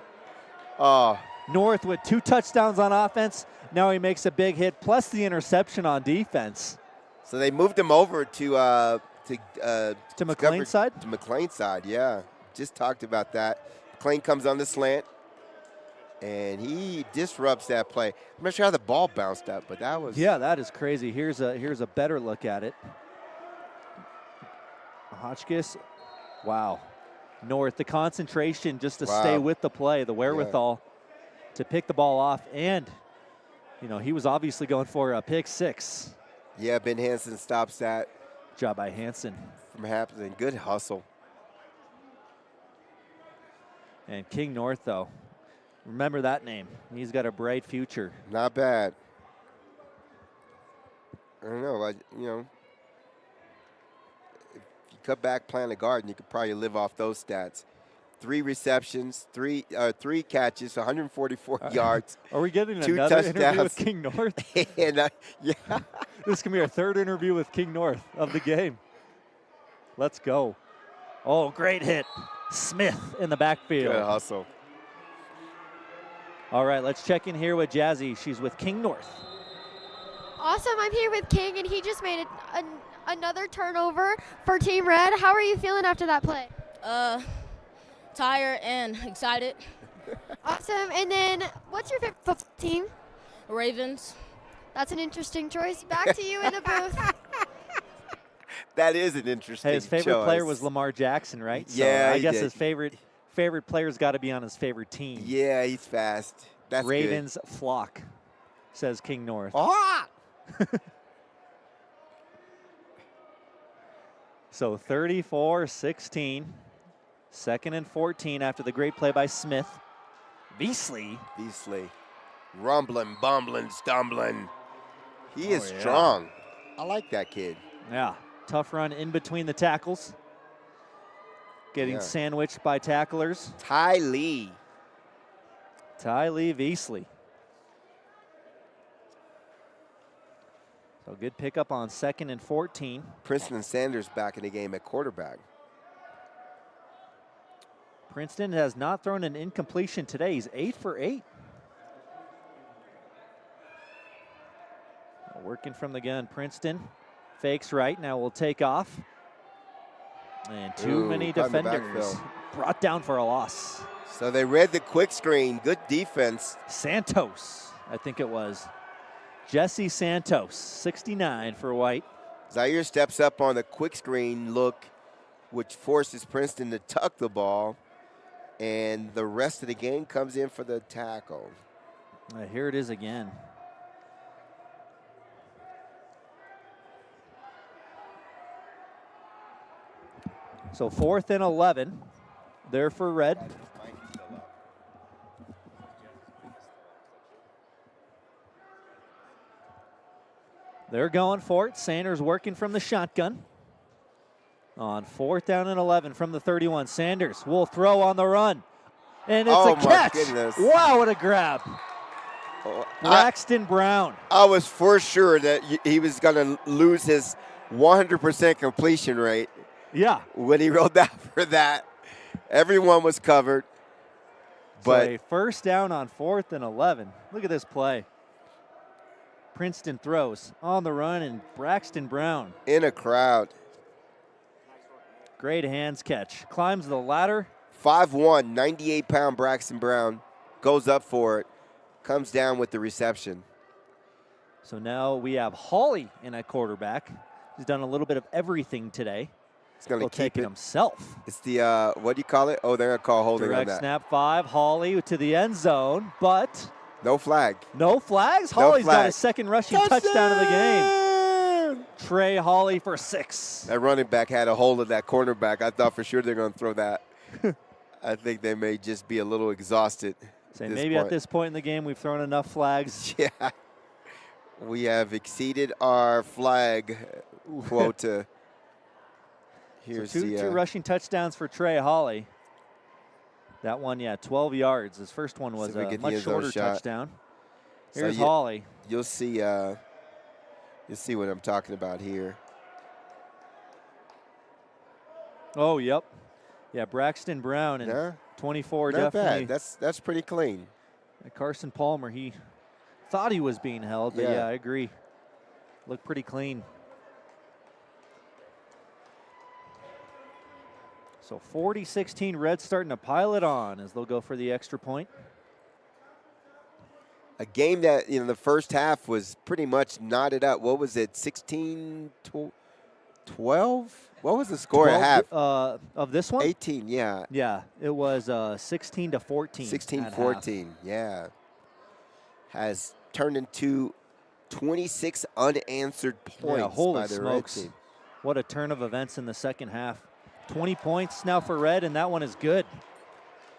Oh. North with 2 touchdowns on offense. Now he makes a big hit, plus the interception on defense. So they moved him over to McLean's side? To McLean's side, yeah. Just talked about that. McLean comes on the slant. And he disrupts that play. I'm not sure how the ball bounced up, but that was. Yeah, that is crazy. Here's a better look at it. Hotchkiss, wow. North, the concentration just to stay with the play, the wherewithal to pick the ball off. And, you know, he was obviously going for a pick 6. Yeah, Ben Hansen stops that. Job by Hansen. From happening. Good hustle. And King North, though. Remember that name. He's got a bright future. Not bad. I don't know. You know, if you cut back playing the garden, you could probably live off those stats. 3 receptions, 3 catches, 144 yards. Are we getting 2 another touchdowns. interview with King North? And, yeah. This can be our 3rd interview with King North of the game. Let's go. Oh, great hit. Smith in the backfield. Good hustle. All right, let's check in here with Jazzy. She's with King North. Awesome, I'm here with King, and he just made another turnover for Team Red. How are you feeling after that play? Tired and excited. Awesome, and then what's your favorite football team? Ravens. That's an interesting choice. Back to you in the booth. That is an interesting Hey, his favorite choice. player was Lamar Jackson, right? Yeah, so I guess did. his favorite player's got to be on his favorite team. Yeah, he's fast. That's Ravens flock, says King North. Ah! So 34-16, 2nd and 14 after the great play by Smith. Beasley. Rumbling, bumbling, stumbling. He is strong. I like that kid. Yeah, tough run in between the tackles. Getting sandwiched by tacklers. Ty Lee Beasley. So good pickup on 2nd and 14. Princeton Sanders back in the game at quarterback. Princeton has not thrown an incompletion today. He's 8 for 8. Working from the gun. Princeton fakes right. Now will take off. And too many defenders brought down for a loss. So they read the quick screen. Good defense. Santos, I think it was. Jesse Santos, 69 for White. Zahir steps up on the quick screen look, which forces Princeton to tuck the ball. And the rest of the game comes in for the tackle. Here it is again. So 4th and 11 there for Red. They're going for it. Sanders working from the shotgun. On 4th down and 11 from the 31. Sanders will throw on the run. And it's a catch. Goodness. Wow, what a grab. Braxton Brown. I was for sure that he was going to lose his 100% completion rate. Yeah. When he rolled out for that, everyone was covered. But so a 1st down on 4th and 11. Look at this play. Princeton throws on the run, and Braxton Brown. In a crowd. Great hands catch. Climbs the ladder. 5'1", 98-pound Braxton Brown goes up for it. Comes down with the reception. So now we have Hawley in at quarterback. He's done a little bit of everything today. He's going to keep it himself. It's the, what do you call it? Oh, they're going to call holding Direct on that. snap 5. Hawley to the end zone, but no flag. No flags? Hawley's got his 2nd rushing touchdown of the game. Trey Hawley for 6. That running back had a hold of that cornerback. I thought for sure they're going to throw that. I think they may just be a little exhausted. At this point in the game, we've thrown enough flags. Yeah. We have exceeded our flag quota. Here's so two rushing touchdowns for Trey Hawley. That one, 12 yards. His first one was a much shorter touchdown. Here's Hawley. You'll see what I'm talking about here. Oh, yep. Yeah, Braxton Brown and 24 Not definitely. bad. That's pretty clean. Carson Palmer, he thought he was being held, but I agree. Looked pretty clean. So 40-16, Reds starting to pile it on as they'll go for the extra point. a game that, the first half was pretty much knotted up. What was it, 16-12? What was the score at half? Of this one? 18, yeah. Yeah, it was 16-14. 16-14, yeah. Has turned into 26 unanswered points holy by the smokes. Red team. What a turn of events in the second half. 20 points now for Red, and that one is good.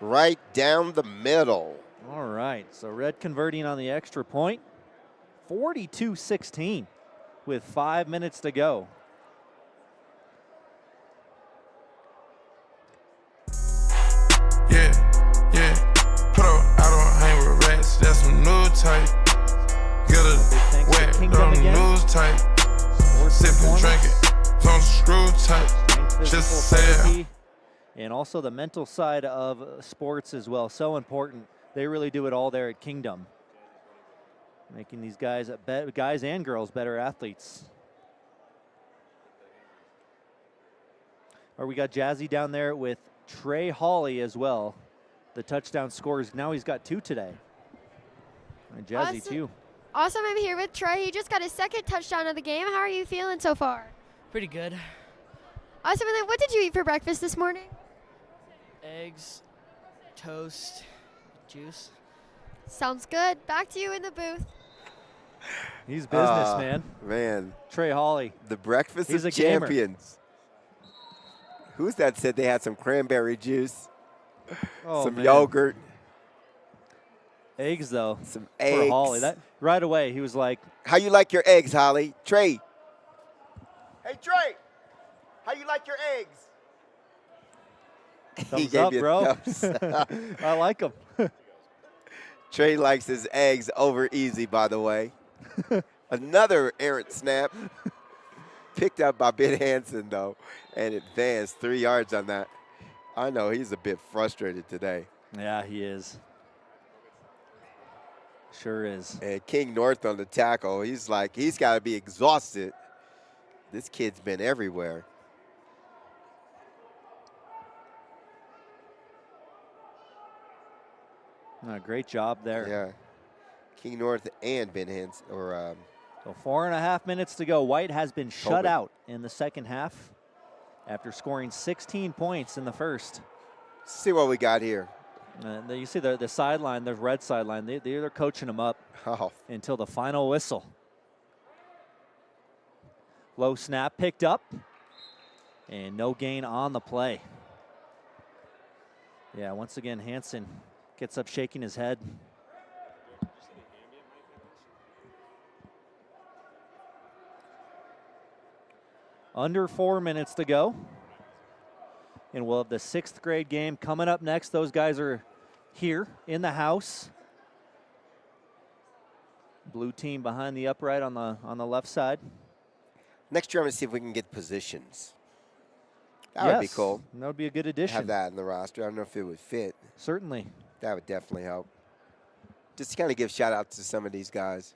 Right down the middle. All right, so Red converting on the extra point. 42-16 with 5 minutes to go. Yeah. Put up, I don't hang with rats. That's some new type. Get a wet on the news type. Sipping, drinking. On screw type. Just say. And also the mental side of sports as well. So important. They really do it all there at Kingdom. Making these guys and girls better athletes. Or we got Jazzy down there with Trey Hawley as well. The touchdown scores. Now he's got 2 today. And Jazzy too. Awesome, I'm here with Trey. He just got his second touchdown of the game. How are you feeling so far? Pretty good. Awesome, and then what did you eat for breakfast this morning? Eggs, toast, juice. Sounds good. Back to you in the booth. He's business, man. Man. Trey Hawley. The breakfast He's of a gamer. champions. Who's that said they had some cranberry juice? Some man. yogurt. Eggs, though. Some for eggs. Hawley. That, right away, he was like, how you like your eggs, Holly? Trey. Hey, Trey. How you like your eggs? thumbs up, bro. I like them. Trey likes his eggs over easy, by the way. Another errant snap. Picked up by Ben Hansen, though, and advanced 3 yards on that. I know he's a bit frustrated today. Yeah, he is. Sure is. And King North on the tackle. He's got to be exhausted. This kid's been everywhere. Great job there. Yeah. King North and Ben Hansen. So 4.5 minutes to go. White has been shut out in the second half after scoring 16 points in the first. Let's see what we got here. You see the sideline, the red sideline, they're coaching them up until the final whistle. Low snap picked up, and no gain on the play. Yeah, once again, Hansen gets up shaking his head. Under 4 minutes to go. And we'll have the 6th grade game coming up next. Those guys are here in the house. Blue team behind the upright on the left side. Next year, I'm going to see if we can get positions. That would be cool. That would be a good addition. Have that in the roster. I don't know if it would fit. Certainly. That would definitely help. Just to kind of give shout out to some of these guys.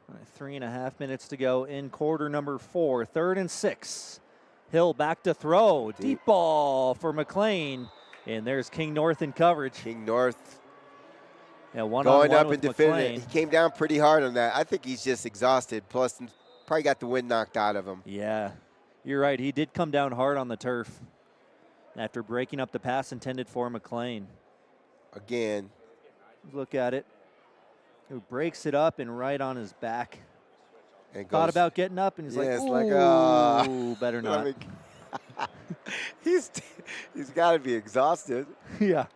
All right, 3.5 minutes to go in quarter number 4. 3rd and 6. Hill back to throw. Deep ball for McLean. And there's King North in coverage. King North. Yeah, one going on up one and with defending McLean. it. He came down pretty hard on that. I think he's just exhausted. Plus, probably got the wind knocked out of him. Yeah, you're right. He did come down hard on the turf after breaking up the pass intended for McLean. Again. Look at it. He breaks it up and right on his back. And thought about getting up, and he's like, it's ooh, better not. He's got to be exhausted. Yeah.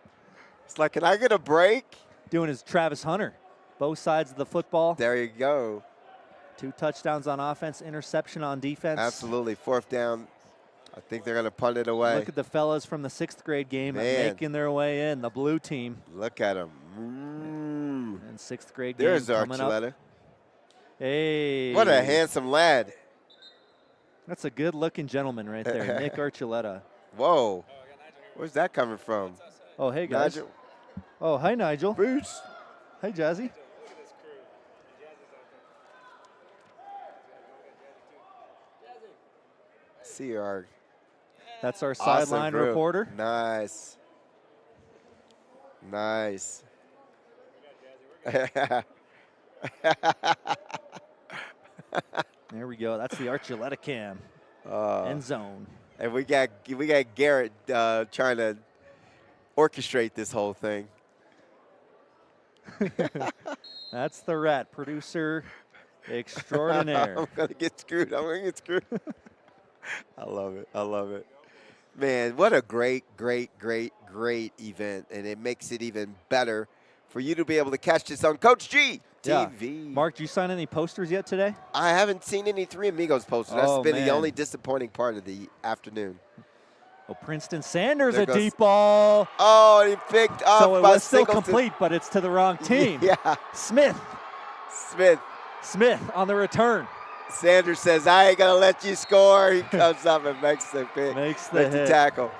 It's like, can I get a break? Doing his Travis Hunter. Both sides of the football. There you go. 2 touchdowns on offense, interception on defense. Absolutely. 4th down. I think they're going to punt it away. Look at the fellas from the 6th grade game making their way in, the blue team. Look at them. And 6th grade There's game coming Archuleta. up. Hey. What a handsome lad. That's a good-looking gentleman right there, Nick Archuleta. Whoa. Where's that coming from? Oh, hey, guys. Nigel. Oh, hi, Nigel. Boots. Hey, Jazzy. See our That's our awesome sideline group. reporter. Nice. Nice. There we go. That's the Archuleta cam. End zone. And we got Garrett trying to orchestrate this whole thing. That's the rat, producer extraordinaire. I'm gonna get screwed. I love it. I love it. Man, what a great event. And it makes it even better for you to be able to catch this on Coach G TV. Yeah. Mark, did you sign any posters yet today? I haven't seen any Three Amigos posters. That's been the only disappointing part of the afternoon. Oh, Princeton Sanders, There a goes- deep ball. Oh, he picked up. So it by was still Singleton. complete, but it's to the wrong team. Yeah. Smith on the return. Sanders says, I ain't going to let you score. He comes up and makes the pick. Makes the hit. tackle.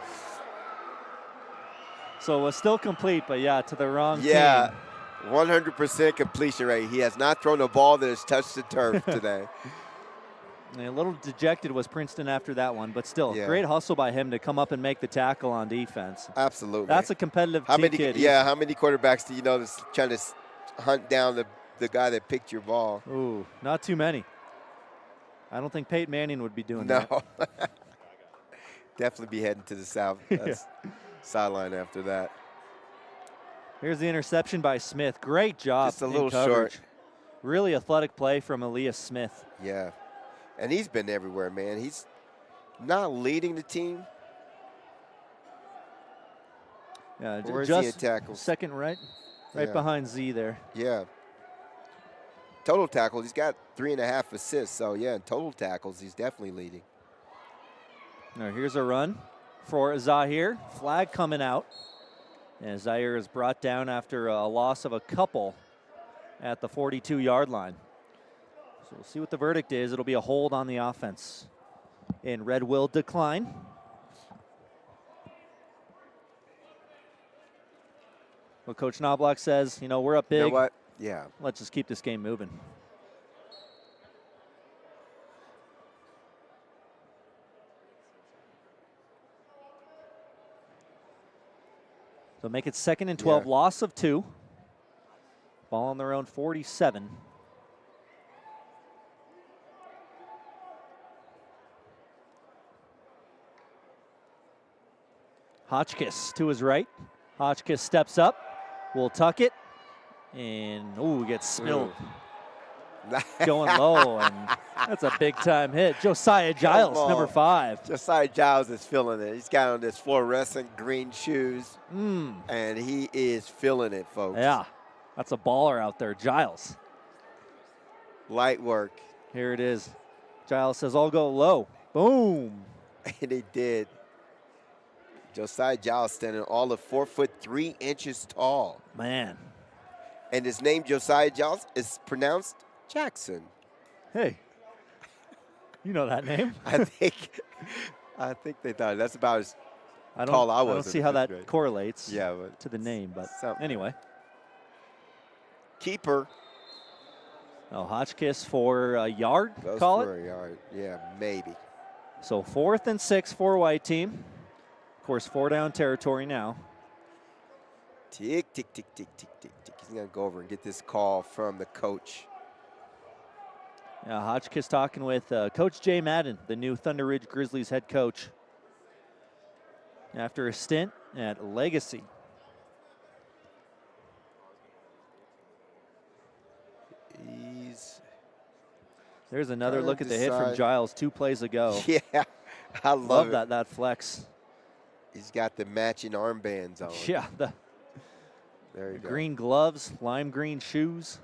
So it was still complete, but yeah, to the wrong team. 100% completion rate. He has not thrown a ball that has touched the turf today. And a little dejected was Princeton after that one, but still, Yeah. great hustle by him to come up and make the tackle on defense. Absolutely. That's a competitive How team many? kid. Yeah, how many quarterbacks do you know that's trying to hunt down the guy that picked your ball? Ooh, not too many. I don't think Peyton Manning would be doing No. that. Definitely be heading to the south. That's sideline after that. Here's the interception by Smith. Great job. Just a in little coverage. short. Really athletic play from Elias Smith. Yeah. And he's been everywhere, man. He's not leading the team. Yeah, Where is he in just tackles? second right behind Z there. Yeah. Total tackles, he's got 3.5 assists. So, yeah, in total tackles, he's definitely leading. Now here's a run for Zahir. Flag coming out. And Zahir is brought down after a loss of a couple at the 42-yard line. So we'll see what the verdict is. It'll be a hold on the offense. And red will decline. Well, Coach Knobloch says, we're up big. You know what? Yeah. Let's just keep this game moving. So make it 2nd and 12, loss of 2. Ball on their own 47. Hotchkiss to his right. Hotchkiss steps up, will tuck it, and gets spilled. Going low, and that's a big-time hit. Josiah Giles, number 5. Josiah Giles is feeling it. He's got on this fluorescent green shoes, and he is feeling it, folks. Yeah, that's a baller out there, Giles. Light work. Here it is. Giles says, I'll go low. Boom. And he did. Josiah Giles standing all of 4'3" tall. Man. And his name, Josiah Giles, is pronounced Jackson. Hey, you know that name? I think they thought that's about as tall I was. I don't see how that correlates to the name, but something. Anyway. Keeper. Oh, Hotchkiss for a yard, Goes call for it? a yard. Yeah, maybe. So 4th and 6 for white team. Of course, 4 down territory now. Tick, tick, tick, tick, tick, tick, tick. He's going to go over and get this call from the coach. Yeah, Hotchkiss talking with Coach Jay Madden, the new Thunder Ridge Grizzlies head coach, after a stint at Legacy. There's another look at the hit from Giles 2 plays ago. Yeah, I love it. that flex. He's got the matching armbands on. Yeah, the green gloves, lime green shoes.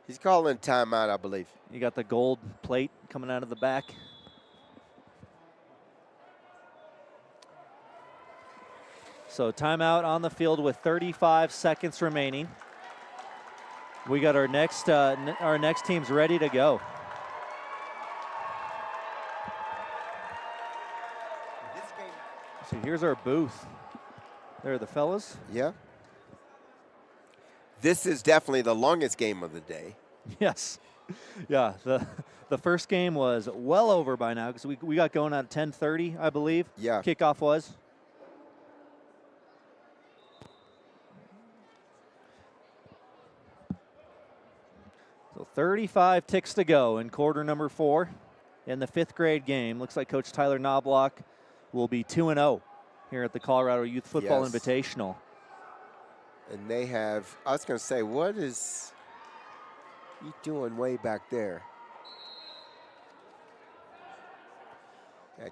He's calling timeout, I believe. You got the gold plate coming out of the back. So timeout on the field with 35 seconds remaining. We got our next teams ready to go. So here's our booth. There are the fellas. Yeah. This is definitely the longest game of the day. Yes. Yeah, the first game was well over by now because we got going at 10:30, I believe. Yeah. Kickoff was. So 35 ticks to go in quarter number 4 in the 5th grade game. Looks like Coach Tyler Knobloch will be 2-0 here at the Colorado Youth Football Invitational. And they have, I was going to say, what is he doing way back there?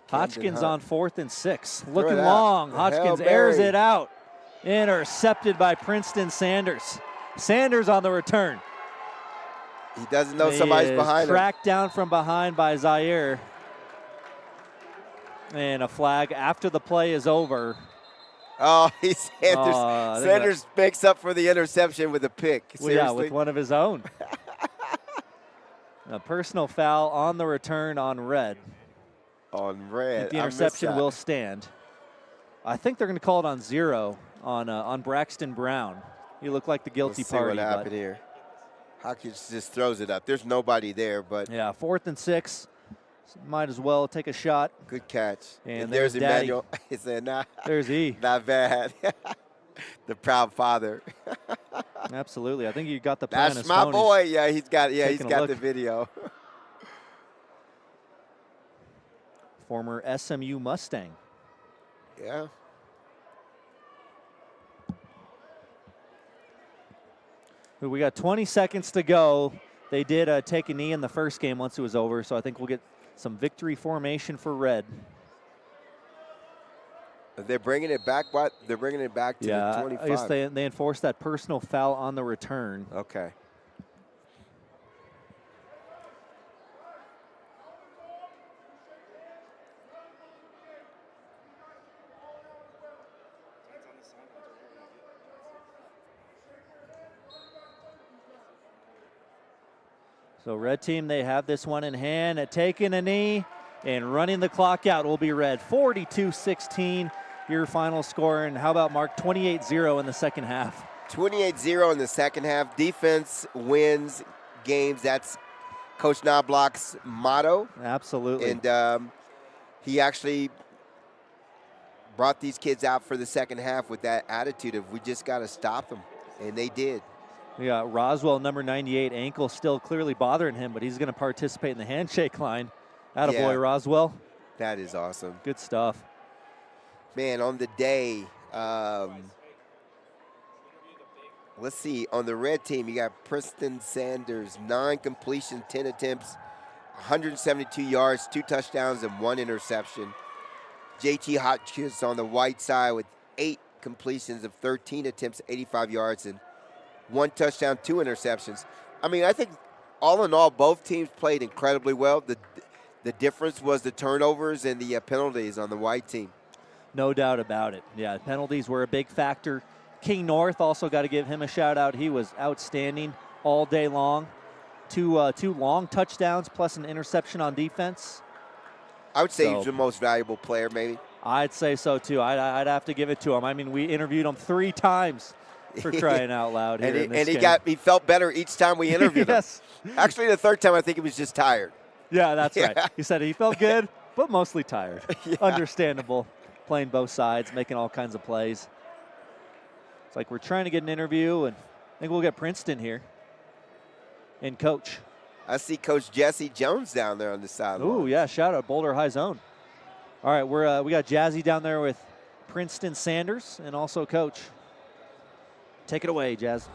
Hodgkins on 4th and 6. Looking long. Hodgkins airs it out. Intercepted by Princeton Sanders. Sanders on the return. He doesn't know somebody's behind him. Tracked down from behind by Zahir. And a flag after the play is over. Oh, Sanders makes up for the interception with a pick. Seriously? Well, yeah, with one of his own. A personal foul on the return on red. On red. The interception will stand. I think they're going to call it on 0 on Braxton Brown. He looked like the guilty party. Let's see what happened here. Hawkins just throws it up. There's nobody there, but. Yeah, 4th and 6. Might as well take a shot. Good catch. And there's Daddy. Emmanuel. He said, nah. There's E. Not bad. The proud father. Absolutely. I think you got the play on his That's my phone. boy. Yeah, he's got the video. Former SMU Mustang. Yeah. We got 20 seconds to go. They did take a knee in the first game once it was over, so I think we'll get some victory formation for red. They're bringing it back. What? They're bringing it back to the 25. I guess they enforced that personal foul on the return. Okay. So red team, they have this one in hand, taking a knee and running the clock out will be red. 42-16, your final score. And how about, Mark, 28-0 in the second half? 28-0 in the second half. Defense wins games. That's Coach Knobloch's motto. Absolutely. And he actually brought these kids out for the second half with that attitude of we just got to stop them. And they did. Yeah, Roswell, number 98, ankle still clearly bothering him, but he's going to participate in the handshake line. Attaboy, Roswell. That is awesome. Good stuff. Man, on the day, let's see, on the red team, you got Princeton Sanders, 9 completions, 10 attempts, 172 yards, 2 touchdowns, and 1 interception. JT Hodgkins on the white side with 8 completions of 13 attempts, 85 yards, and 1 touchdown, 2 interceptions. I mean, I think all in all, both teams played incredibly well. The difference was the turnovers and the penalties on the white team. No doubt about it. Yeah, penalties were a big factor. King North, also got to give him a shout out. He was outstanding all day long. Two long touchdowns plus an interception on defense. I would say he's the most valuable player, maybe. I'd say so too. I'd have to give it to him. I mean, we interviewed him 3 times. For crying out loud here in this game. He felt better each time we interviewed him. Actually, the third time I think he was just tired. Yeah, that's right. He said he felt good, but mostly tired. Understandable. Playing both sides, making all kinds of plays. It's like we're trying to get an interview, and I think we'll get Princeton here. And coach. I see Coach Jesse Jones down there on the sideline. Ooh, yeah, shout out Boulder High Zone. All right, we got Jazzy down there with Princeton Sanders and also coach. Take it away, Jazz.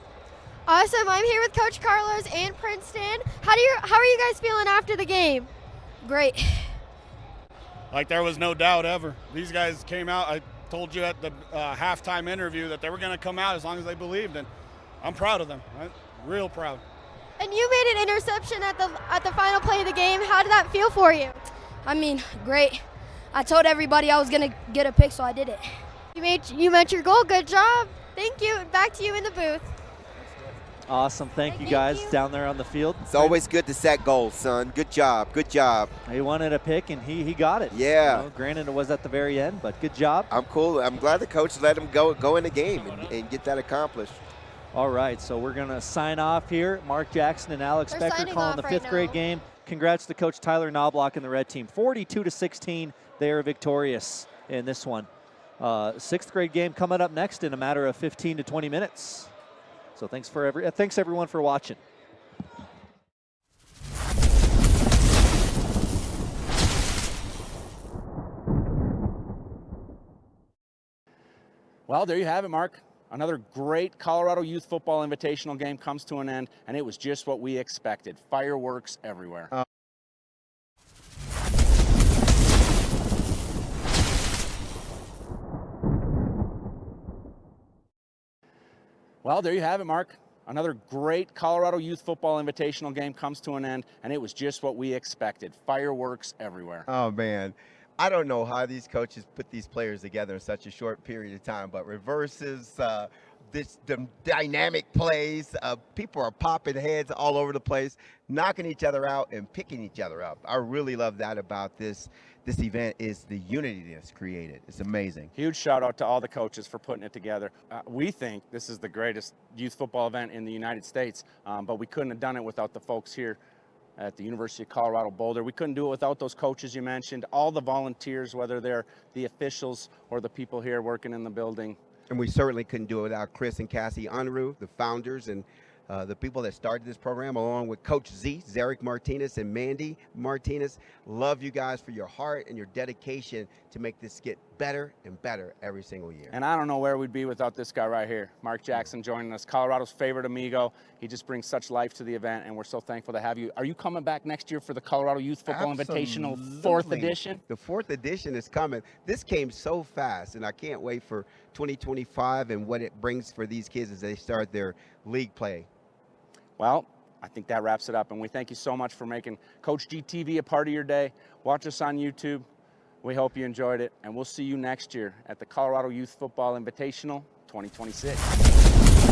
Awesome. I'm here with Coach Carlos and Princeton. How are you guys feeling after the game? Great. Like there was no doubt ever. These guys came out. I told you at the halftime interview that they were going to come out as long as they believed, and I'm proud of them. I'm real proud. And you made an interception at the final play of the game. How did that feel for you? I mean, great. I told everybody I was going to get a pick, so I did it. You met your goal. Good job. Thank you. Back to you in the booth. Awesome. Thank you guys down there on the field. It's always good to set goals, son. Good job. Good job. He wanted a pick, and he got it. Yeah. You know, granted, it was at the very end, but good job. I'm cool. I'm glad the coach let him go in the game and get that accomplished. All right, so we're going to sign off here. Mark Jackson and Alex Becker calling the 5th grade game. Congrats to Coach Tyler Knobloch and the red team. 42-16, they are victorious in this one. 6th grade game coming up next in a matter of 15 to 20 minutes. So thanks everyone for watching. Well, there you have it, Mark. Another great Colorado Youth Football Invitational game comes to an end, and it was just what we expected. Fireworks everywhere. Well, there you have it, Mark. Another great Colorado Youth Football Invitational game comes to an end, and it was just what we expected. Fireworks everywhere. Oh, man. I don't know how these coaches put these players together in such a short period of time, but reverses, the dynamic plays, people are popping heads all over the place, knocking each other out and picking each other up. I really love that about this event, is the unity that's created. It's amazing. Huge shout out to all the coaches for putting it together. We think this is the greatest youth football event in the United States, but we couldn't have done it without the folks here at the University of Colorado Boulder. We couldn't do it without those coaches you mentioned, all the volunteers, whether they're the officials or the people here working in the building. And we certainly couldn't do it without Chris and Cassie Unruh, the founders and the people that started this program, along with Coach Z, Zarek Martinez, and Mandy Martinez. Love you guys for your heart and your dedication to make this get better and better every single year. And I don't know where we'd be without this guy right here, Mark Jackson, joining us, Colorado's favorite amigo. He just brings such life to the event, and we're so thankful to have you. Are you coming back next year for the Colorado Youth Football Invitational 4th edition? The 4th edition is coming. This came so fast, and I can't wait for 2025 and what it brings for these kids as they start their league play. Well, I think that wraps it up, and we thank you so much for making Coach G TV a part of your day. Watch us on YouTube. We hope you enjoyed it, and we'll see you next year at the Colorado Youth Football Invitational 2026.